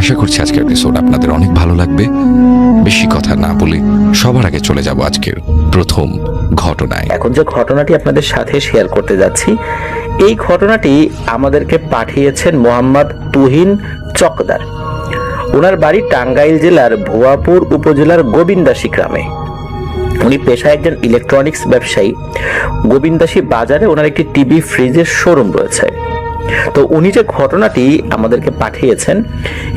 আশা করছি আজকের এপিসোড আপনাদের অনেক ভালো লাগবে। বেশি কথা না বলে সবার আগে চলে যাব আজকের প্রথম ঘটনায়। এখন যে ঘটনাটি আপনাদের সাথে শেয়ার করতে যাচ্ছি, এই ঘটনাটি আমাদেরকে পাঠিয়েছেন মোহাম্মদ তুহিন চকদার। ওনার বাড়ি টাঙ্গাইল জেলার ভুয়াপুর উপজেলার গোবিন্দাসী গ্রামে। উনি পেশায় একজন ইলেকট্রনিক্স ব্যবসায়ী। গোবিন্দাসী বাজারে ওনার একটি টিভি ফ্রিজের শোরুম রয়েছে। তো উনি যে ঘটনাটি আমাদেরকে পাঠিয়েছেন,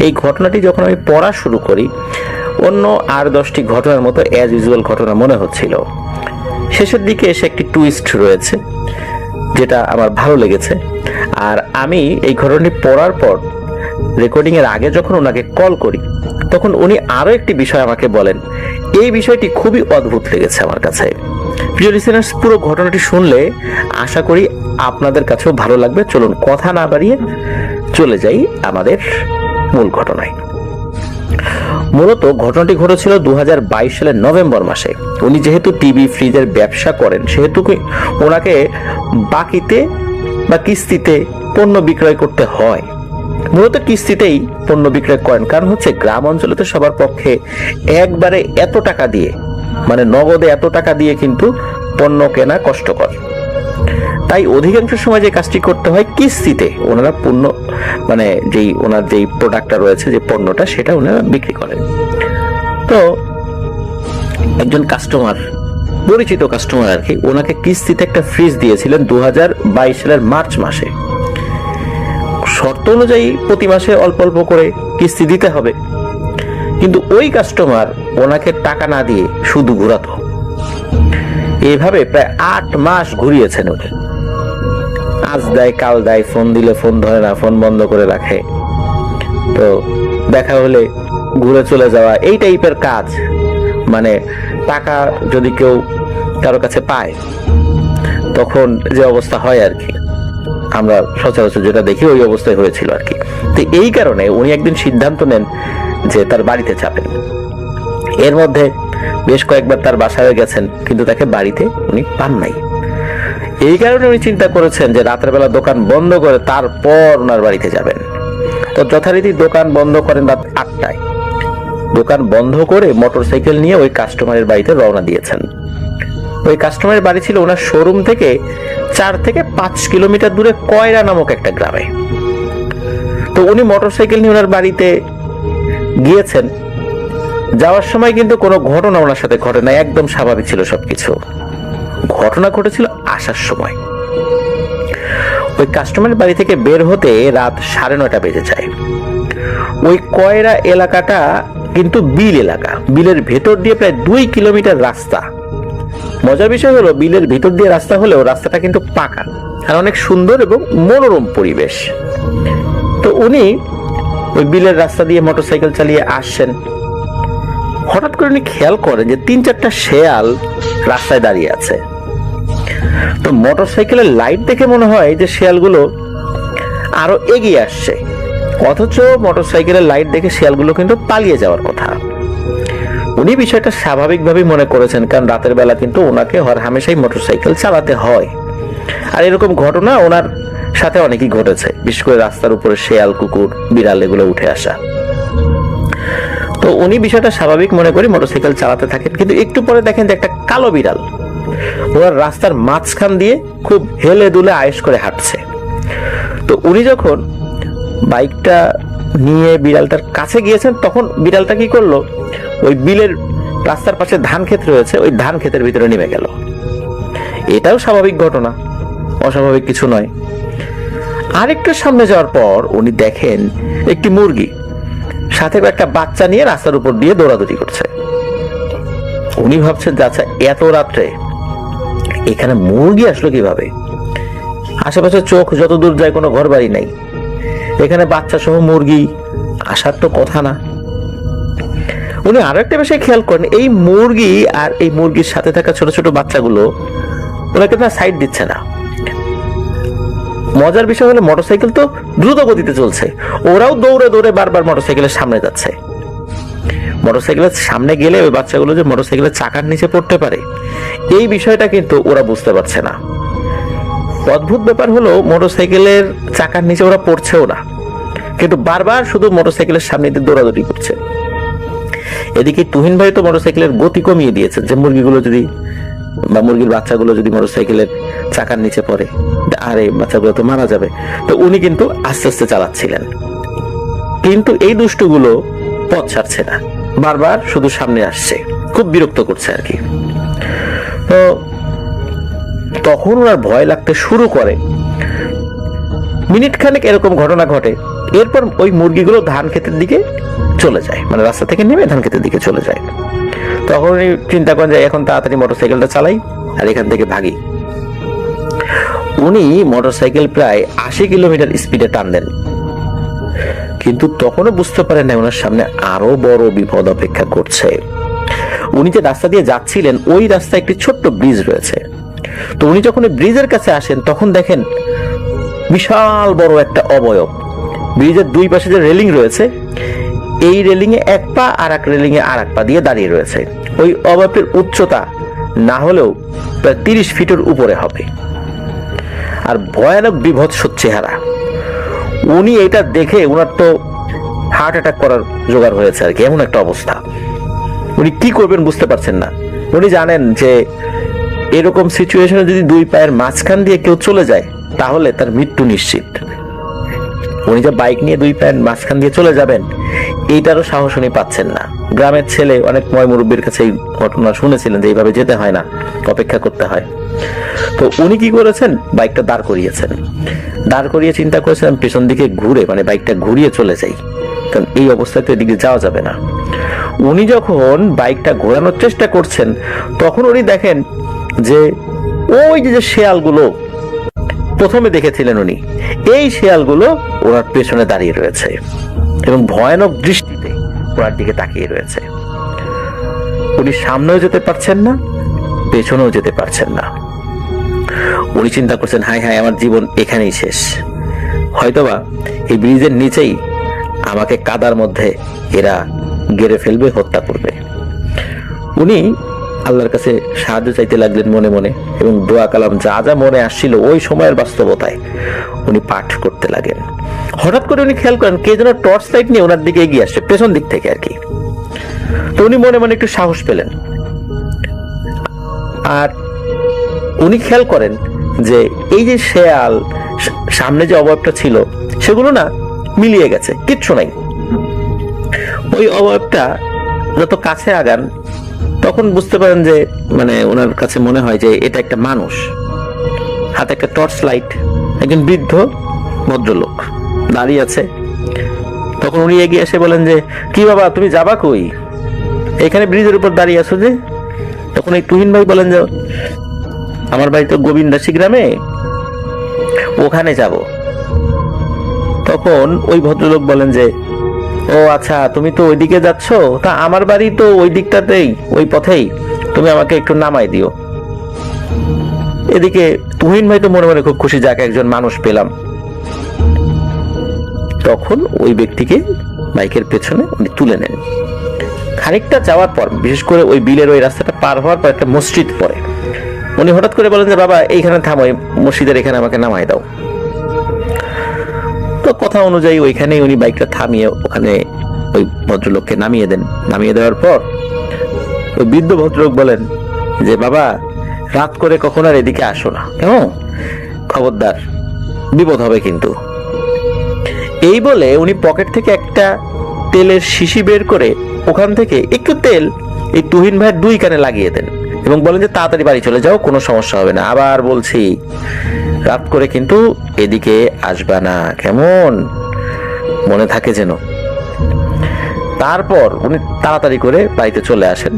এই ঘটনাটি যখন আমি পড়া শুরু করি, অন্য 8-10টি ঘটনার মতো অ্যাজ ইউজুয়াল ঘটনা মনে হচ্ছিল। শেষের দিকে এসে একটি টুইস্ট রয়েছে, যেটা আমার ভালো লেগেছে। আর আমি এই ঘটনাটি পড়ার পর রেকর্ডিং এর আগে যখন ওনাকে কল করি, তখন উনি আরো একটি বিষয় আমাকে বলেন। এই বিষয়টি খুবই অদ্ভুত লেগেছে আমার কাছে। প্রিয় লিসেনার্স, পুরো ঘটনাটি শুনলে আশা করি আপনাদের কাছেও ভালো লাগবে। চলুন কথা না বাড়িয়ে চলে যাই আমাদের মূল ঘটনায়। মূলত ঘটনাটি ঘটেছিল 2022 সালের নভেম্বর মাসে। উনি যেহেতু টিভি ফ্রিজের ব্যবসা করেন, সেহেতু ওনাকে বাকিতে বা কিস্তিতে পণ্য বিক্রয় করতে হয়। মূলত কিস্তিতেই পণ্য বিক্রয় করেন, কারণ হচ্ছে গ্রাম অঞ্চলে তো সবার পক্ষে একবারে এত টাকা দিয়ে, মানে নগদে এত টাকা দিয়ে কিন্তু পণ্য কেনা কষ্টকর। তাই অধিকাংশ সময় যে কাজটি করতে হয়, কিস্তিতে ওনারা পণ্য, মানে ওনার যেই প্রোডাক্টটা রয়েছে, যে পণ্যটা, সেটা ওনারা বিক্রি করেন। তো একজন কাস্টমার, পরিচিত কাস্টমার আর কি, ওনাকে কিস্তিতে একটা ফ্রিজ দিয়েছিলেন 2022 সালের মার্চ মাসে। শর্ত অনুযায়ী প্রতি মাসে অল্প অল্প করে কিস্তি দিতে হবে, কিন্তু ওই কাস্টমার ওনাকে টাকা না দিয়ে শুধু ঘুরাতো। এইভাবে প্রায় 8 মাস ঘুরিয়েছেন উনি। আজ দেয়, কাল দেয়, ফোন দিলে ফোন ধরে না, ফোন বন্ধ করে রাখে। তো দেখা হলে ঘুরে চলে যাওয়া, এই টাইপের কাজ। মানে টাকা যদি কেউ কারো কাছে পায়, তখন যে অবস্থা হয় আর কি, আমরা সচরাচর যেটা দেখি ওই অবস্থায় হয়েছিল আর কি। তো এই কারণে উনি একদিন সিদ্ধান্ত নেন যে তার বাড়িতে চাপেন। এর মধ্যে বেশ কয়েকবার তার বাসায় গেছেন, কিন্তু তাকে বাড়িতে উনি পান নাই। এই কারণে উনি চিন্তা করেছেন যে রাতের বেলা দোকান বন্ধ করে তারপর ওনার বাড়িতে যাবেন। তো যথারীতি দোকান বন্ধ করেন রাত 8টায়। দোকান বন্ধ করে মোটরসাইকেল নিয়ে ওই কাস্টমারের বাড়িতে রওনা দিয়েছেন। ওই কাস্টমারের বাড়ি ছিল ওনার শোরুম থেকে 4 থেকে 5 কিলোমিটার দূরে কয়রা নামক একটা গ্রামে। তো উনি মোটরসাইকেল নিয়ে ওনার বাড়িতে গিয়েছেন। যাওয়ার সময় কিন্তু কোনো ঘটনা ওনার সাথে ঘটে না, একদম স্বাভাবিক ছিল সবকিছু। ঘটনা ঘটেছিল আসার সময়। ওই কাস্টমারের বাড়ি থেকে বের হতে রাত 9:30 বেজে যায়। ওই কয়রা এলাকাটা কিন্তু বিল এলাকা। বিলের ভেতর দিয়ে প্রায় 2 কিলোমিটার রাস্তা। মজার বিষয় হলো, বিলের ভিতর দিয়ে রাস্তা হলেও রাস্তাটা কিন্তু পাকা আর অনেক সুন্দর এবং মনোরম পরিবেশ। তো উনি ওই বিলের রাস্তা দিয়ে মোটরসাইকেল চালিয়ে আসছেন। হঠাৎ করে উনি খেয়াল করেন যে 3-4টা শেয়াল রাস্তায় দাঁড়িয়ে আছে। তো মোটরসাইকেলের লাইট দেখে মনে হয় যে শেয়ালগুলো আরো এগিয়ে আসছে, অথচ মোটরসাইকেলের লাইট দেখে শেয়ালগুলো কিন্তু পালিয়ে যাওয়ার কথা। উনি বিষয়টা স্বাভাবিকভাবেই মনে করেছেন, কারণ রাতের বেলা কিন্তু ওনাকে হরহামেশাই মোটরসাইকেল চালাতে হয়। আর এরকম ঘটনা ওনার সাথে অনেকই ঘটেছে, বিশেষ করে রাস্তার উপরে শেয়াল, কুকুর, বিড়াল এগুলো উঠে আসা। তো উনি বিষয়টা স্বাভাবিক মনে করে মোটরসাইকেল চালাতে থাকেন। কিন্তু একটু পরে দেখেন যে একটা কালো বিড়াল ওনার রাস্তার মাঝখান দিয়ে খুব হেলে দুলে আয়েশ করে হাঁটছে। তো উনি যখন বাইকটা নিয়ে বিড়ালটার কাছে গিয়েছেন, তখন বিড়ালটা কি করলো, ওই বিলের রাস্তার পাশে ধান ক্ষেত রয়েছে, ওই ধান ক্ষেতের ভিতরে নেমে গেল। এটাও স্বাভাবিক ঘটনা, অস্বাভাবিক কিছু নয়। আরেকটু সামনে যাওয়ার পর উনি দেখেন একটি মুরগি সাথে একটা বাচ্চা নিয়ে রাস্তার উপর দিয়ে দৌড়াদৌড়ি করছে। উনি ভাবছেন যে আচ্ছা, এত রাত্রে এখানে মুরগি আসলো কিভাবে? আশেপাশে চোখ যত দূর যায় কোনো ঘর বাড়ি নাই, এখানে বাচ্চা সহ মুরগি আসার তো কথা না। উনি আরো একটা বিষয় খেয়াল করেন, এই মুরগি আর এই মুরগির সাথে থাকা ছোট ছোট বাচ্চাগুলো ওনাকে না সাইড দিচ্ছে না। মজার বিষয় হলো, মোটরসাইকেল তো দ্রুত গতিতে চলছে, ওরাও দৌড়ে দৌড়ে বারবার মোটরসাইকেলের সামনে যাচ্ছে। মোটরসাইকেলের সামনে গেলে ওই বাচ্চাগুলো যে মোটরসাইকেলের চাকার নিচে পড়তে পারে, এই বিষয়টা কিন্তু ওরা বুঝতে পারছে না। অদ্ভুত ব্যাপার হলো, মোটরসাইকেলের চাকার নিচে ওরা পড়ছেও না, কিন্তু বারবার শুধু মোটরসাইকেলের সামনে দিয়ে দৌড়াদৌড়ি করছে। এদিকে তুহিন ভাই তো মোটরসাইকেলের গতি কমিয়ে দিয়েছে, যে মুরগিগুলো যদি বা মুরগির বাচ্চাগুলো যদি মোটরসাইকেলের চাকার নিচে পড়ে, আরে বাচ্চাগুলো তো মারা যাবে। তো উনি কিন্তু আস্তে আস্তে চালাচ্ছিলেন, কিন্তু এই দুষ্টুগুলো পথ ছাড়ছে না, বারবার শুধু সামনে আসছে, খুব বিরক্ত করছে আর কি। তো তখন ওনার ভয় লাগতে শুরু করে। মিনিট খানেক এরকম ঘটনা ঘটে। এরপর ওই মুরগিগুলো ধান ক্ষেতের দিকে চলে যায়, মানে রাস্তা থেকে নেমে ধান ক্ষেতের দিকে চলে যায়। তখন উনি চিন্তা করেন যে এখন তাড়াতাড়ি মোটরসাইকেলটা চালাই আর এখান থেকে ভাগি। উনি মোটরসাইকেল প্রায় 80 কিলোমিটার স্পিডে টান দেন, কিন্তু তখনও বুঝতে পারেন না ওনার সামনে আরো বড় বিপদ অপেক্ষা করছে। উনি যে রাস্তা দিয়ে যাচ্ছিলেন ওই রাস্তায় একটি ছোট্ট ব্রিজ রয়েছে। তো উনি যখন ব্রিজের কাছে আসেন তখন দেখেন বিশাল বড় একটা অবয়ব। ব্রিজের দুই পাশে যে রেলিং রয়েছে, এই রেলিং এ এক পা আর এক রেলিং এ আর এক পা দিয়ে দাঁড়িয়ে রয়েছে। ওই অবয়বের উচ্চতা না হলেও প্রায় 30 ফিটের উপরে হবে, আর ভয়ানক বিভৎস চেহারা। উনি এটা দেখে ওনার তো হার্ট অ্যাটাক করার জোগাড় হয়েছে আর কি, এমন একটা অবস্থা। উনি কি করবেন বুঝতে পারছেন না। উনি জানেন যে এরকম সিচুয়েশনে যদি দুই পায়ের মাঝখান দিয়ে কেউ চলে যায় তাহলে তার মৃত্যু নিশ্চিত। উনি যে বাইক নিয়ে দুই পায়ের মাঝখান দিয়ে চলে যাবেন এইটারও সাহস উনি পাচ্ছেন না। গ্রামের ছেলে, অনেক ময় মুরব্বীর কাছে এই ঘটনা শুনেছিলেন যে এইভাবে যেতে হয় না, অপেক্ষা করতে হয়। তো উনি কি করেছেন, বাইকটা দাঁড় করিয়েছেন। দাঁড় করিয়ে চিন্তা করেছেন পেছন দিকে ঘুরে, মানে বাইকটা ঘুরিয়ে চলে যাই, কারণ এই অবস্থায় তো এদিকে যাওয়া যাবে না। উনি যখন বাইকটা ঘোরানোর চেষ্টা করছেন তখন উনি দেখেন যে ওই যে শেয়ালগুলো প্রথমে দেখেছিলেন উনি, এই শেয়ালগুলো ওনার পেছনে দাঁড়িয়ে রয়েছে এবং ভয়ানক দৃষ্টিতে ওনার দিকে তাকিয়ে রয়েছে। উনি সামনেও যেতে পারছেন না, পেছনেও যেতে পারছেন না। উনি চিন্তা করছেন, হায় হায়, আমার জীবন এখানেই শেষ, হয়তোবা এই ব্রিজের নিচেই আমাকে কাদার মধ্যে এরা গেড়ে ফেলবে, হত্যা করবে। উনি আল্লাহর কাছে সাহায্য চাইতে লাগলেন মনে মনে, এবং দোয়া কালাম যা যা মনে আসছিল ওই সময়ের বাস্তবতায় উনি পাঠ করতে লাগেন। হঠাৎ করে উনি খেয়াল করেন কে যেন টর্চ লাইট নিয়ে ওনার দিকে এগিয়ে আসছে, পেছন দিক থেকে আর কি। তো উনি মনে মনে একটু সাহস পেলেন, আর উনি খেয়াল করেন যে এই যে শেয়াল সামনে যে অবয়বটা ছিল সেগুলো না মিলিয়ে গেছে, কিচ্ছু নাই। ওই অবয়বটা যত কাছে আগান তখন বুঝতে পারেন যে মানে ওনার কাছে মনে হয় যে এটা একটা মানুষ, হাতে একটা টর্চ লাইট, একজন বৃদ্ধ ভদ্রলোক দাঁড়িয়ে আছে। তখন উনি এগিয়ে এসে বলেন যে, কি বাবা, তুমি যাবা কই? এখানে ব্রিজের উপর দাঁড়িয়ে আছো যে? তখন এই তুহিন ভাই বলেন যে, আমার বাড়ি তো গোবিন্দাসী গ্রামে, ওখানে যাব। তখন ওই ভদ্রলোক বলেন যে, ও আচ্ছা, তুমি তো ওইদিকে যাচ্ছ, তা আমার বাড়ি তো ওই দিকটাতেই, ওই পথেই, তুমি আমাকে একটু নামাই দিও। এদিকে তুহিন ভাই তো মনে মনে খুব খুশি, যাকে একজন মানুষ পেলাম। তখন ওই ব্যক্তিকে বাইকের পেছনে উনি তুলে নেন। খানিকটা যাওয়ার পর, বিশেষ করে ওই বিলের ওই রাস্তাটা পার হওয়ার পর একটা মসজিদ পড়ে। উনি হঠাৎ করে বলেন যে, বাবা এইখানে থামো, মসজিদের এখানে আমাকে নামাই দাও। তো কথা অনুযায়ী ওইখানেই উনি বাইকটা থামিয়ে ওখানে ওই ভদ্রলোককে নামিয়ে দেন। নামিয়ে দেওয়ার পর ওই বৃদ্ধ ভদ্রলোক বলেন যে, বাবা রাত করে কখন আর এদিকে আসো না, কেমন? খবরদার, বিপদ হবে কিন্তু। এই বলে উনি পকেট থেকে একটা তেলের শিশি বের করে ওখান থেকে একটু তেল এই তুহিন ভাইয়ের দুই কানে লাগিয়ে দেন এবং বলেন যে, তাড়াতাড়ি বাড়ি চলে যাও, কোনো সমস্যা হবে না। আবার বলছি, রাত করে কিন্তু এদিকে আসবা না, কেমন? মনে থাকে যেন। তারপর উনি তাড়াতাড়ি করে বাড়িতে চলে আসেন।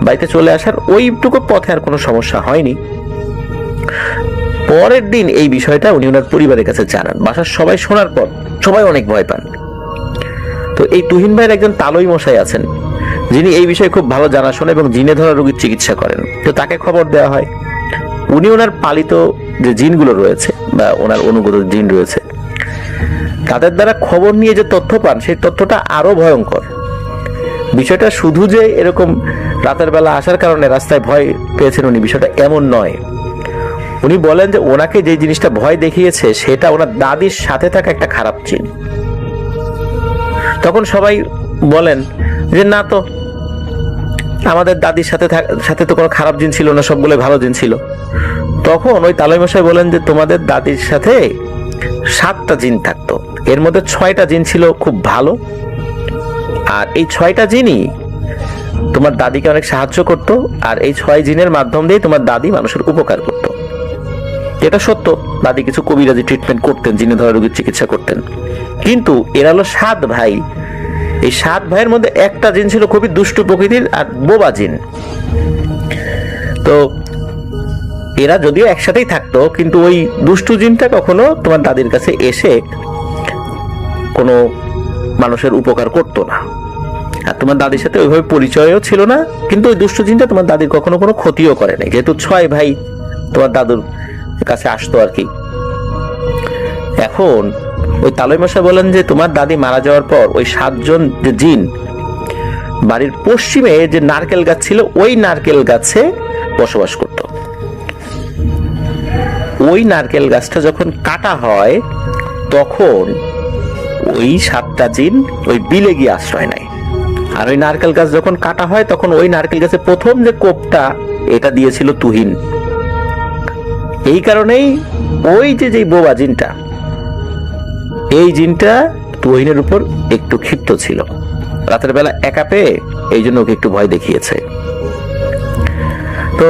বাড়িতে চলে আসার ওইটুকু পথে আর কোনো সমস্যা হয়নি। পরের দিন এই বিষয়টা উনি ওনার পরিবারের কাছে জানান। বাসার সবাই শোনার পর সবাই অনেক ভয় পান। তো এই তুহিন ভাইয়ের একজন তালই মশাই আছেন, যিনি এই বিষয়ে খুব ভালো জানাশোনা এবং জিনে ধরা রোগীর চিকিৎসা করেন। তো তাকে খবর দেওয়া হয়। উনি ওনার পালিত যে জিনগুলো রয়েছে বা ওনার অনুগত জিন রয়েছে তাদের দ্বারা খবর নিয়ে যে তথ্য পান, সেই তথ্যটা আরো ভয়ঙ্কর। বিষয়টা শুধু যে এরকম রাতের বেলা আসার কারণে রাস্তায় ভয় পেয়েছেন উনি, বিষয়টা এমন নয়। উনি বলেন যে ওনাকে যে জিনিসটা ভয় দেখিয়েছে সেটা ওনার দাদির সাথে থাকা একটা খারাপ জিন। তখন সবাই বলেন যে না তো, আমাদের দাদির সাথে তো কোনো খারাপ জিন ছিল না, সবগুলো ভালো জিন ছিল। তখন ওই তালই মশাই বলেন যে তোমাদের দাদির সাথে 7টা জিন থাকতো, এর মধ্যে 6টা জিন ছিল খুব ভালো, আর এই 6টা জিনই তোমার দাদিকে অনেক সাহায্য করত, আর এই 6 জিনের মাধ্যম দিয়ে তোমার দাদি মানুষের উপকার করত। এটা সত্য, দাদি কিছু কবিরাজি ট্রিটমেন্ট করতেন, জিনে ধরা রোগীর চিকিৎসা করতেন। কিন্তু এরা হলো 7 ভাই, এই 7 ভাইয়ের মধ্যে একটা জিন ছিল খুবই দুষ্টু প্রকৃতির আর বোবা জিন। তো এরা যদিও একসাথেই থাকতো, কিন্তু ওই দুষ্টু জিনটা কখনো তোমার দাদির কাছে এসে কোনো মানুষের উপকার করতো না, আর তোমার দাদির সাথে ওইভাবে পরিচয়ও ছিল না। কিন্তু ওই দুষ্টু জিনটা তোমার দাদির কখনো কোনো ক্ষতিও করে নাই, যেহেতু 6 ভাই তোমার দাদুর কাছে আসতো আর কি। এখন ওই তালই মশাই বলেন যে তোমার দাদি মারা যাওয়ার পর ওই 7 জন যে জিন বাড়ির পশ্চিমে যে নারকেল গাছ ছিল, ওই নারকেল গাছে বসবাস করত। ওই নারকেল গাছটা যখন কাটা হয়, তখন ওই 7টা জিন ওই বিলে গিয়ে আশ্রয় নেয়। আর ওই নারকেল গাছ যখন কাটা হয়, তখন ওই নারকেল গাছে প্রথম যে কোপটা, এটা দিয়েছিল তুহিন। এই কারণেই ওই যে বোবা জিনটা, এই জিনটা তুহিনের উপর একটু ক্ষিপ্ত ছিল, রাতের বেলা একা পেয়ে এই জন্য ওকে একটু ভয় দেখিয়েছে। তো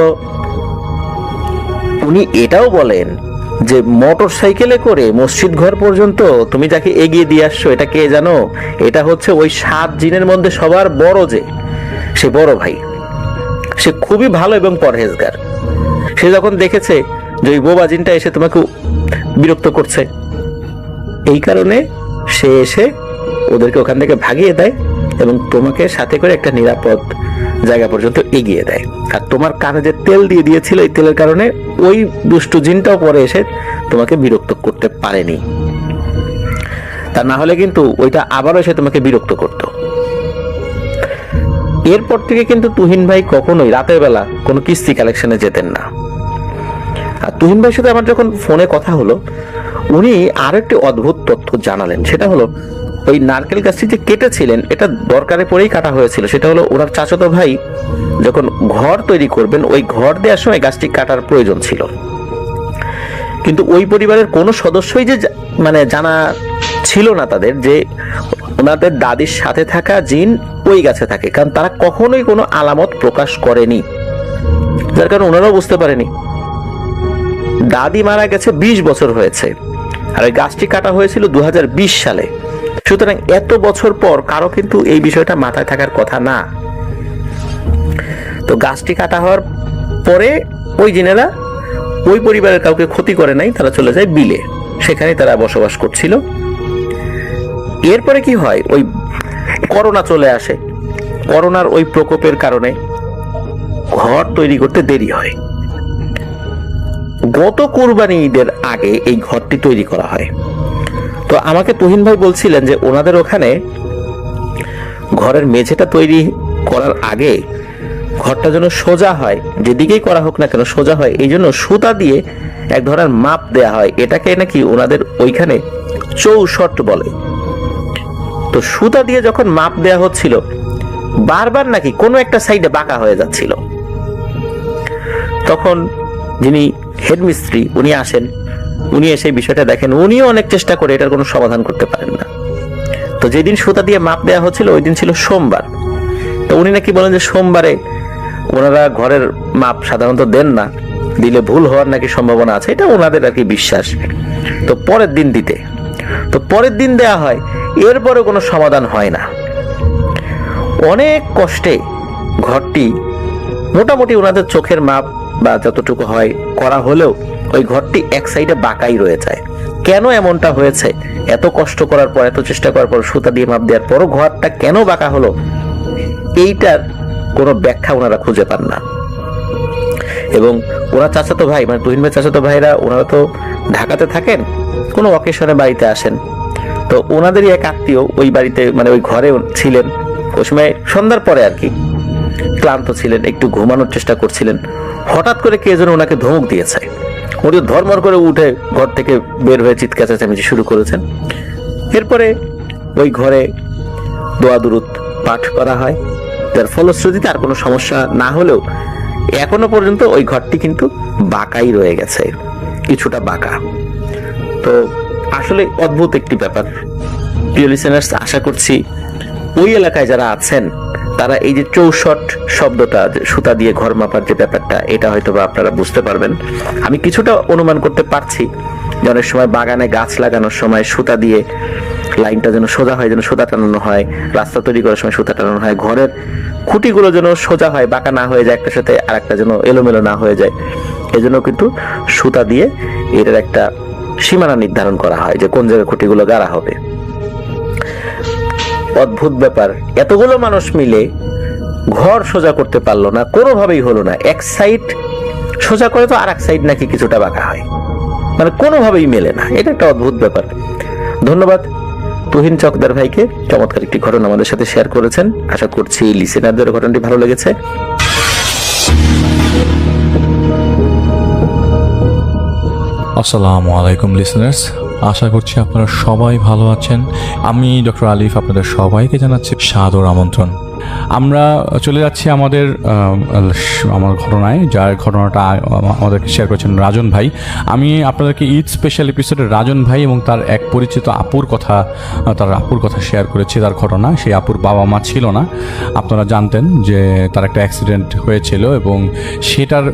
উনি এটাও বলেন যে মোটর সাইকেলে করে মসজিদ ঘর পর্যন্ত তুমি যাকে এগিয়ে দিয়ে আসছো, এটা কে জানো? এটা হচ্ছে ওই 7 জিনের মধ্যে সবার বড় সে বড় ভাই। সে খুবই ভালো এবং পরহেজগার। সে যখন দেখেছে যে ওই বোবা জিনটা এসে তোমাকে বিরক্ত করছে, এই কারণে সে এসে ওদেরকে ওখান থেকে ভাগিয়ে দেয় এবং তোমাকে সাথে করে একটা নিরাপদ জায়গা পর্যন্ত এগিয়ে দেয়। আর তোমার কানে যে তেল দিয়ে দিয়েছিল, এই তেলের কারণে ওই দুষ্টু জিনটাও পরে এসে তোমাকে বিরক্ত করতে পারেনি। তা না হলে কিন্তু ওইটা আবারও এসে তোমাকে বিরক্ত করত। এরপর থেকে কিন্তু তুহিন ভাই কখনোই রাতের বেলা কোনো কিস্তি কালেকশনে যেতেন না। আর তুহিন ভাইয়ের সাথে আমার যখন ফোনে কথা হলো, উনি আর একটি অদ্ভুত তথ্য জানালেন। সেটা হলো ওই নারকেল গাছটি যে কেটেছিলেন, এটা দরকারে পড়েই কাটা হয়েছিল। সেটা হলো ওনার চাচাতো ভাই যখন ঘর তৈরি করবেন, ওই ঘর দেওয়ার সময় গাছটি কাটার প্রয়োজন ছিল। কিন্তু ওই পরিবারের কোনো সদস্যই যে জানা ছিল না তাদের যে ওনাদের দাদির সাথে থাকা জিন ওই গাছে থাকে, কারণ তারা কখনোই কোনো আলামত প্রকাশ করেনি, যার কারণে ওনারাও বুঝতে পারেনি। দাদি মারা গেছে 20 বছর হয়েছে, আর ওই গাছটি কাটা হয়েছিল 2020 সালে। সুতরাং এত বছর পর কারো কিন্তু এই বিষয়টা মাথায় থাকার কথা না। তো গাছটি কাটা হওয়ার পরে ওই জিনেরা ওই পরিবারের কাউকে ক্ষতি করে নাই, তারা চলে যায় বিলে, সেখানে তারা বসবাস করছিল। এরপরে কি হয়, ওই করোনা চলে আসে। করোনার ওই প্রকোপের কারণে ঘর তৈরি করতে দেরি হয়। গত কুরবানি ঈদের আগে এই ঘরটি তৈরি করা হয়। তো আমাকে তুহিন ভাই বলছিলেন যে ওনাদের ওখানে ঘরের মেঝেটা তৈরি করার আগে ঘরটা যেন সোজা হয়, যেদিকেই করা হোক না কেন সোজা হয়, এই জন্য সুতা দিয়ে এক ধরনের মাপ দেয়া হয়। এটাকে নাকি ওনাদের ওইখানে চৌষট বলে। তো সুতা দিয়ে যখন মাপ দেয়া হচ্ছিল, বারবার নাকি কোনো একটা সাইডে বাঁকা হয়ে যাচ্ছিল। তখন যিনি হেডমিস্ত্রি উনি আসেন, উনি এসে বিষয়টা দেখেন, উনিও অনেক চেষ্টা করে এটার কোনো সমাধান করতে পারেন না। তো যেদিন সুতা দিয়ে মাপ দেওয়া হচ্ছিল ওই দিন ছিল সোমবার। তো উনি নাকি বলেন যে সোমবারে ওনারা ঘরের মাপ সাধারণত দেন না, দিলে ভুল হওয়ার নাকি সম্ভাবনা আছে, এটা ওনাদের আর কি বিশ্বাস। তো পরের দিন দেয়া হয়, এরপরে কোনো সমাধান হয় না। অনেক কষ্টে ঘরটি মোটামুটি ওনাদের চোখের মাপ বা যতটুকু হয় করা হলেও ওই ঘরটি এক সাইডে বাঁকাই রয়ে যায়। কেন এমনটা হয়েছে, এত কষ্ট করার পর, এত চেষ্টা করার পর, সুতা দিয়ে মাপ দেওয়ার পরও ঘরটা কেন বাঁকা হলো, এইটার কোনো ব্যাখ্যা ওনারা খুঁজে পান না। এবং ওনার চাচাতো ভাই তুহিন ভাই চাচাতো ভাইরা, ওনারা তো ঢাকাতে থাকেন, কোনো অকেশনে বাড়িতে আসেন। তো ওনাদেরই এক আত্মীয় ওই বাড়িতে ওই ঘরে ছিলেন। ওই সময় সন্ধ্যার পরে আর কি ক্লান্ত ছিলেন, একটু ঘুমানোর চেষ্টা করছিলেন। হঠাৎ করে কে যেন ওনাকে ধমক দিয়েছে। উনি ধর্মর করে উঠে ঘর থেকে বের হয়ে চিৎকার চেঁচামেচি শুরু করেছেন। এরপরে ওই ঘরে দোয়া দুরূদ পাঠ করা হয়, যার ফলশ্রুতিতে আর কোনো সমস্যা না হলেও এখনো পর্যন্ত ওই ঘরটি কিন্তু বাঁকাই রয়ে গেছে, কিছুটা বাঁকা। তো আসলে অদ্ভুত একটি ব্যাপার। প্রিয় লিসেনার্স, আশা করছি ওই এলাকায় যারা আছেন তারা এই যে চৌষট শব্দটা, যে সুতা দিয়ে ঘর মাপার যে ব্যাপারটা, এটা হয়তো বা আপনারা বুঝতে পারবেন। আমি কিছুটা অনুমান করতে পারছি যে অনেক সময় বাগানে গাছ লাগানোর সময় সুতা দিয়ে লাইনটা যেন সোজা হয়, যেন সুতা টানানো হয়, রাস্তা তৈরি করার সময় সুতা টানানো হয়, ঘরের খুঁটিগুলো যেন সোজা হয়, বাঁকা না হয়ে যায়, একটার সাথে আর একটা যেন এলোমেলো না হয়ে যায়, এজন্য কিন্তু সুতা দিয়ে এটার একটা সীমানা নির্ধারণ করা হয় যে কোন জায়গায় খুঁটিগুলো গাড়া হবে। অদ্ভুত ব্যাপার, এতগুলো মানুষ মিলে ঘর সোজা করতে পারলো না, কোনোভাবেই হলো না। এক সাইড সোজা করে তো আর এক সাইড নাকি কিছুটা বাঁকা হয়, মানে কোনোভাবেই মেলে না। এটা একটা অদ্ভুত ব্যাপার। ধন্যবাদ তুহিন চকদার ভাইকে, চমৎকার একটি ঘটনা আমাদের সাথে শেয়ার করেছেন। আশা করছি লিসেনারদের ঘটনাটি ভালো লেগেছে। আসসালামু আলাইকুম লিসেনার্স, আশা করছি আপনারা সবাই ভালো আছেন। আমি ডক্টর আলিফ আপনাদের সবাইকে জানাচ্ছি সাদর আমন্ত্রণ। আমরা চলে যাচ্ছি আমার ঘটনায়, যার ঘটনাটা আমাদেরকে শেয়ার করেছেন রাজন ভাই। আমি আপনাদেরকে ঈদ স্পেশাল এপিসোডে রাজন ভাই এবং তার এক পরিচিত আপুর কথা শেয়ার করেছি। তার ঘটনা, সেই আপুর বাবা মা ছিল না। আপনারা জানতেন যে তার একটা অ্যাক্সিডেন্ট হয়েছিল এবং সেটার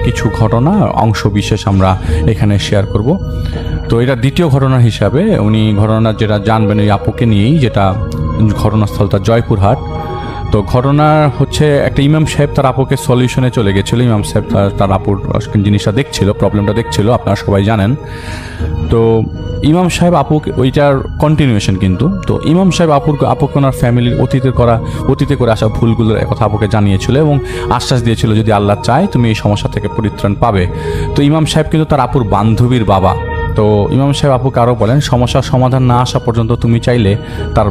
কিছু ঘটনা অংশ বিশেষ আমরা এখানে শেয়ার করব। তো এটা দ্বিতীয় ঘটনা হিসাবে উনি ঘটনা যেটা জানবেন ওই আপুকে নিয়েই, যেটা ঘটনাস্থলটা জয়পুরহাট। তো ঘটনা হচ্ছে একটা ইমাম সাহেব তার আপুকে সলিউশনে চলে গেছিলো। ইমাম সাহেব তার আপুর জিনিসটা দেখছিল, প্রবলেমটা দেখছিল, আপনারা সবাই জানেন। তো ইমাম সাহেব আপুকে, ওইটার কন্টিনিউয়েশন কিন্তু। তো ইমাম সাহেব আপুকে ওনার ফ্যামিলির অতীতে করে আসা ভুলগুলোর কথা আপুকে জানিয়েছিল এবং আশ্বাস দিয়েছিল যদি আল্লাহ চায় তুমি এই সমস্যা থেকে পরিত্রাণ পাবে। তো ইমাম সাহেব কিন্তু তার আপুর বান্ধবীর বাবা। তো ইমাম সাহেব আপুকে আরও বলেন সমস্যার সমাধান না আসা পর্যন্ত তুমি চাইলে তার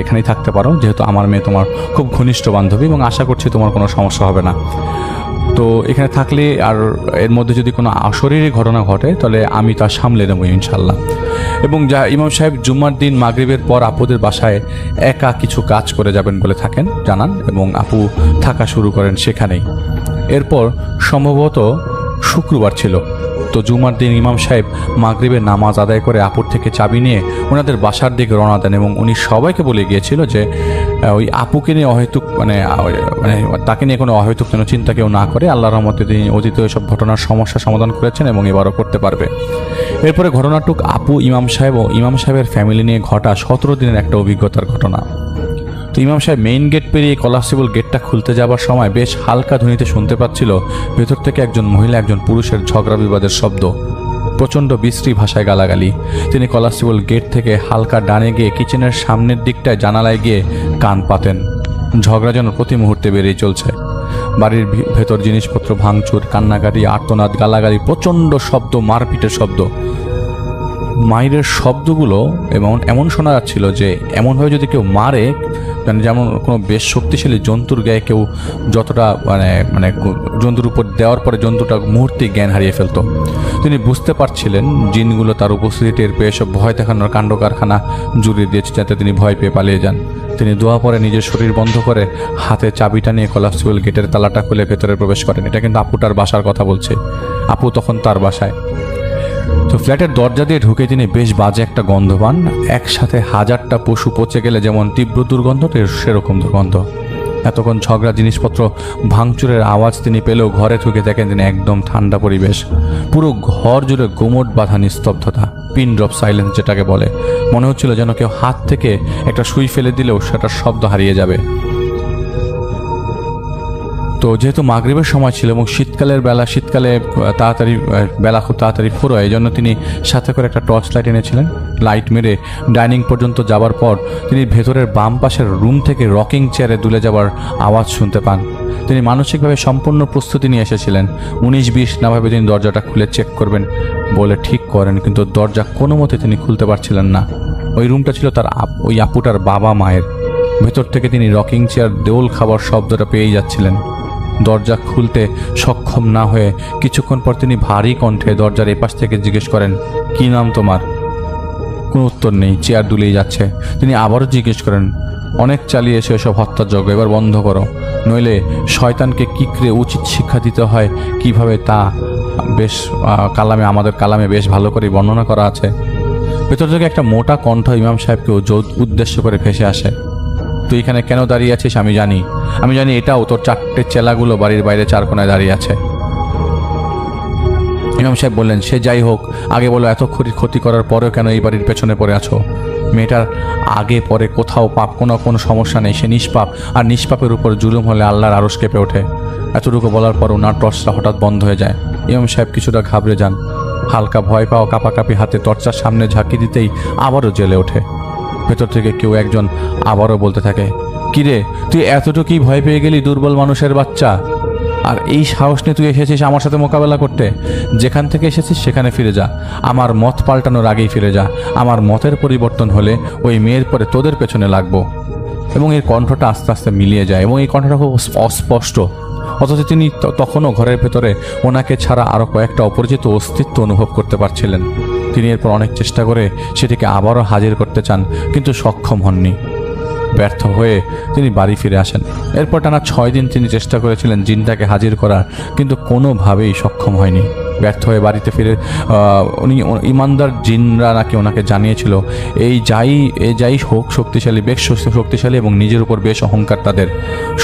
এখানেই থাকতে পারো, যেহেতু আমার মেয়ে তোমার খুব ঘনিষ্ঠ বান্ধবী এবং আশা করছি তোমার কোনো সমস্যা হবে না। তো এখানে থাকলে আর এর মধ্যে যদি কোনো অশরীরী ঘটনা ঘটে তাহলে আমি তা সামলে নেবো ইনশাল্লাহ। এবং যা ইমাম সাহেব জুম্মার দিন মাগরিবের পর আপুদের বাসায় একা কিছু কাজ করে যাবেন বলে জানান এবং আপু থাকা শুরু করেন সেখানেই। এরপর সম্ভবত শুক্রবার ছিল। তো জুমার দিন ইমাম সাহেব মাগরিবের নামাজ আদায় করে আপুর থেকে চাবি নিয়ে ওনাদের বাসার দিকে রওনা দেন এবং উনি সবাইকে বলে গিয়েছিল যে ওই আপুকে নিয়ে অহেতুক তাকে নিয়ে কোনো অহেতুক যেন চিন্তা কেউ না করে। আল্লাহর রহমতে তিনি অতীত এসব ঘটনার সমস্যা সমাধান করেছেন এবং এবারও করতে পারবে। এরপরে ঘটনাটুক আপু, ইমাম সাহেব ও ইমাম সাহেবের ফ্যামিলি নিয়ে ঘটা 17 দিনের একটা অভিজ্ঞতার ঘটনা। তো ইমাম সাহেব মেইন গেট পেরিয়ে কলাপসিবল গেটটা খুলতে যাবার সময় বেশ হালকা ধ্বনিতে শুনতে পাচ্ছিল ভেতর থেকে একজন মহিলা একজন পুরুষের ঝগড়া বিবাদের শব্দ, প্রচণ্ড বিশ্রী ভাষায় গালাগালি। তিনি কলাপসিবল গেট থেকে হালকা ডানে গিয়ে কিচেনের সামনের দিকটায় জানালায় গিয়ে কান পাতেন। ঝগড়া যেন প্রতি মুহূর্তে বেড়েই চলছে। বাড়ির ভেতর জিনিসপত্র ভাঙচুর, কান্নাকাটি, আর্তনাদ, গালাগালি, প্রচণ্ড শব্দ, মারপিটের শব্দ। মায়ের শব্দগুলো এমন শোনা যাচ্ছিল যে এমনভাবে যদি কেউ মারে, যেমন কোনো বেশ শক্তিশালী জন্তুর গায়ে কেউ যতটা জন্তুর উপর দেওয়ার পরে জন্তুটা মুহূর্তে জ্ঞান হারিয়ে ফেলতো। তিনি বুঝতে পারছিলেন জিনগুলো তার উপস্থিতি টের পেয়ে সব ভয় দেখানোর কাণ্ড কারখানা জুড়ে দিয়েছে যাতে তিনি ভয় পেয়ে পালিয়ে যান। তিনি দোয়া পরে নিজের শরীর বন্ধ করে হাতে চাবিটা নিয়ে কলাপসিবল গেটের তালাটা খুলে ভেতরে প্রবেশ করেন। এটা কিন্তু আপুটার বাসার কথা বলছে। আপু তখন তার বাসায়। তো ফ্ল্যাটের দরজা দিয়ে ঢুকে তিনি বেশ বাজে একটা গন্ধ পান। একসাথে 1000টা পশু পচে গেলে যেমন তীব্র দুর্গন্ধ, সেরকম দুর্গন্ধ। এতক্ষণ ঝগড়া, জিনিসপত্র ভাঙচুরের আওয়াজ তিনি পেলেও ঘরে ঢুকে দেখেন তিনি একদম ঠান্ডা পরিবেশ। পুরো ঘর জুড়ে গোমট বাঁধা নিস্তব্ধতা, পিন ড্রপ সাইলেন্স যেটাকে বলে। মনে হচ্ছিল যেন কেউ হাত থেকে একটা সুই ফেলে দিলেও সেটার শব্দ হারিয়ে যাবে। তো যেহেতু মাগরিবের সময় ছিল এবং শীতকালে বেলা খুব তাড়াতাড়ি ফুরোয়, এই জন্য তিনি সাথে করে একটা টর্চ লাইট এনেছিলেন। লাইট মেরে ডাইনিং পর্যন্ত যাবার পর তিনি ভেতরের বাম পাশের রুম থেকে রকিং চেয়ারে দুলে যাবার আওয়াজ শুনতে পান। তিনি মানসিকভাবে সম্পূর্ণ প্রস্তুতি নিয়ে এসেছিলেন। 19-20 না ভাবে তিনি দরজাটা খুলে চেক করবেন বলে ঠিক করেন, কিন্তু দরজা কোনো মতে তিনি খুলতে পারছিলেন না। ওই রুমটা ছিল ওই আপুটার বাবা মায়ের। ভেতর থেকে তিনি রকিং চেয়ার দেওল খাবার শব্দটা পেয়েই যাচ্ছিলেন। দরজা খুলতে সক্ষম না হয়ে কিছুক্ষণ পর তিনি ভারী কণ্ঠে দরজার এপাশ থেকে জিজ্ঞেস করেন, কি নাম তোমার? কোনো উত্তর নেই, চেয়ার দুলেই যাচ্ছে। তিনি আবারও জিজ্ঞেস করেন, অনেক চালিয়েছে এসব হত্যাযজ্ঞ, এবার বন্ধ করো, নইলে শয়তানকে কিকরে উচিত শিক্ষা দিতে হয় কিভাবে তা বেশ আমাদের কালামে বেশ ভালো করে বর্ণনা করা আছে। ভেতর থেকে একটা মোটা কণ্ঠ ইমাম সাহেবকেও উদ্দেশ্য করে ভেসে আসে, তুই এখানে কেন দাঁড়িয়ে আছিস আমি জানি, এটাও তোর 4টে চেলাগুলো বাড়ির বাইরে 4 কোনায় দাঁড়িয়ে আছে। ইমাম সাহেব বললেন, সে যাই হোক, আগে বলো এত ক্ষতি করার পরেও কেন এই বাড়ির পেছনে পড়ে আছো? মেয়েটার আগে পরে কোথাও পাপ কোনো সমস্যা নেই, সে নিষ্পাপ, আর নিষ্পাপের উপর জুলুম হলে আল্লাহর আরশ কেঁপে ওঠে। এতটুকু বলার পর ওনার টর্চটা হঠাৎ বন্ধ হয়ে যায়। ইমাম সাহেব কিছুটা ঘাবড়ে যান, হালকা ভয় পাওয়া কাঁপাকাঁপি হাতে টর্চার সামনে ঝাঁকি দিতেই আবারও জ্বলে ওঠে। ভেতর থেকে কেউ একজন আবারও বলতে থাকে, কিরে তুই এতটুকুই ভয় পেয়ে গেলি দুর্বল মানুষের বাচ্চা? আর এই সাহস নিয়ে তুই এসেছিস আমার সাথে মোকাবেলা করতে? যেখান থেকে এসেছিস সেখানে ফিরে যা, আমার মত পাল্টানোর আগেই ফিরে যা। আমার মতের পরিবর্তন হলে ওই মেয়ের পরে তোদের পেছনে লাগবো। এবং এর কণ্ঠটা আস্তে আস্তে মিলিয়ে যায় এবং এই কণ্ঠটা খুব অস্পষ্ট, অথচ তিনি তখনও ঘরের ভেতরে ওনাকে ছাড়া আরও কয়েকটা অপরিচিত অস্তিত্ব অনুভব করতে পারছিলেন। তিনি এরপর অনেক চেষ্টা করে সেটিকে আবারও হাজির করতে চান, কিন্তু সক্ষম হননি। ব্যর্থ হয়ে তিনি বাড়ি ফিরে আসেন। এরপর টানা 6 দিন তিনি চেষ্টা করেছিলেন জিনটাকে হাজির করার, কিন্তু কোনোভাবেই সক্ষম হয়নি। ব্যর্থ হয়ে বাড়িতে ফিরে উনি ইমানদার জিনরা নাকি ওনাকে জানিয়েছিল যাই হোক শক্তিশালী, বেশ শক্তিশালী এবং নিজের উপর বেশ অহংকার তাদের।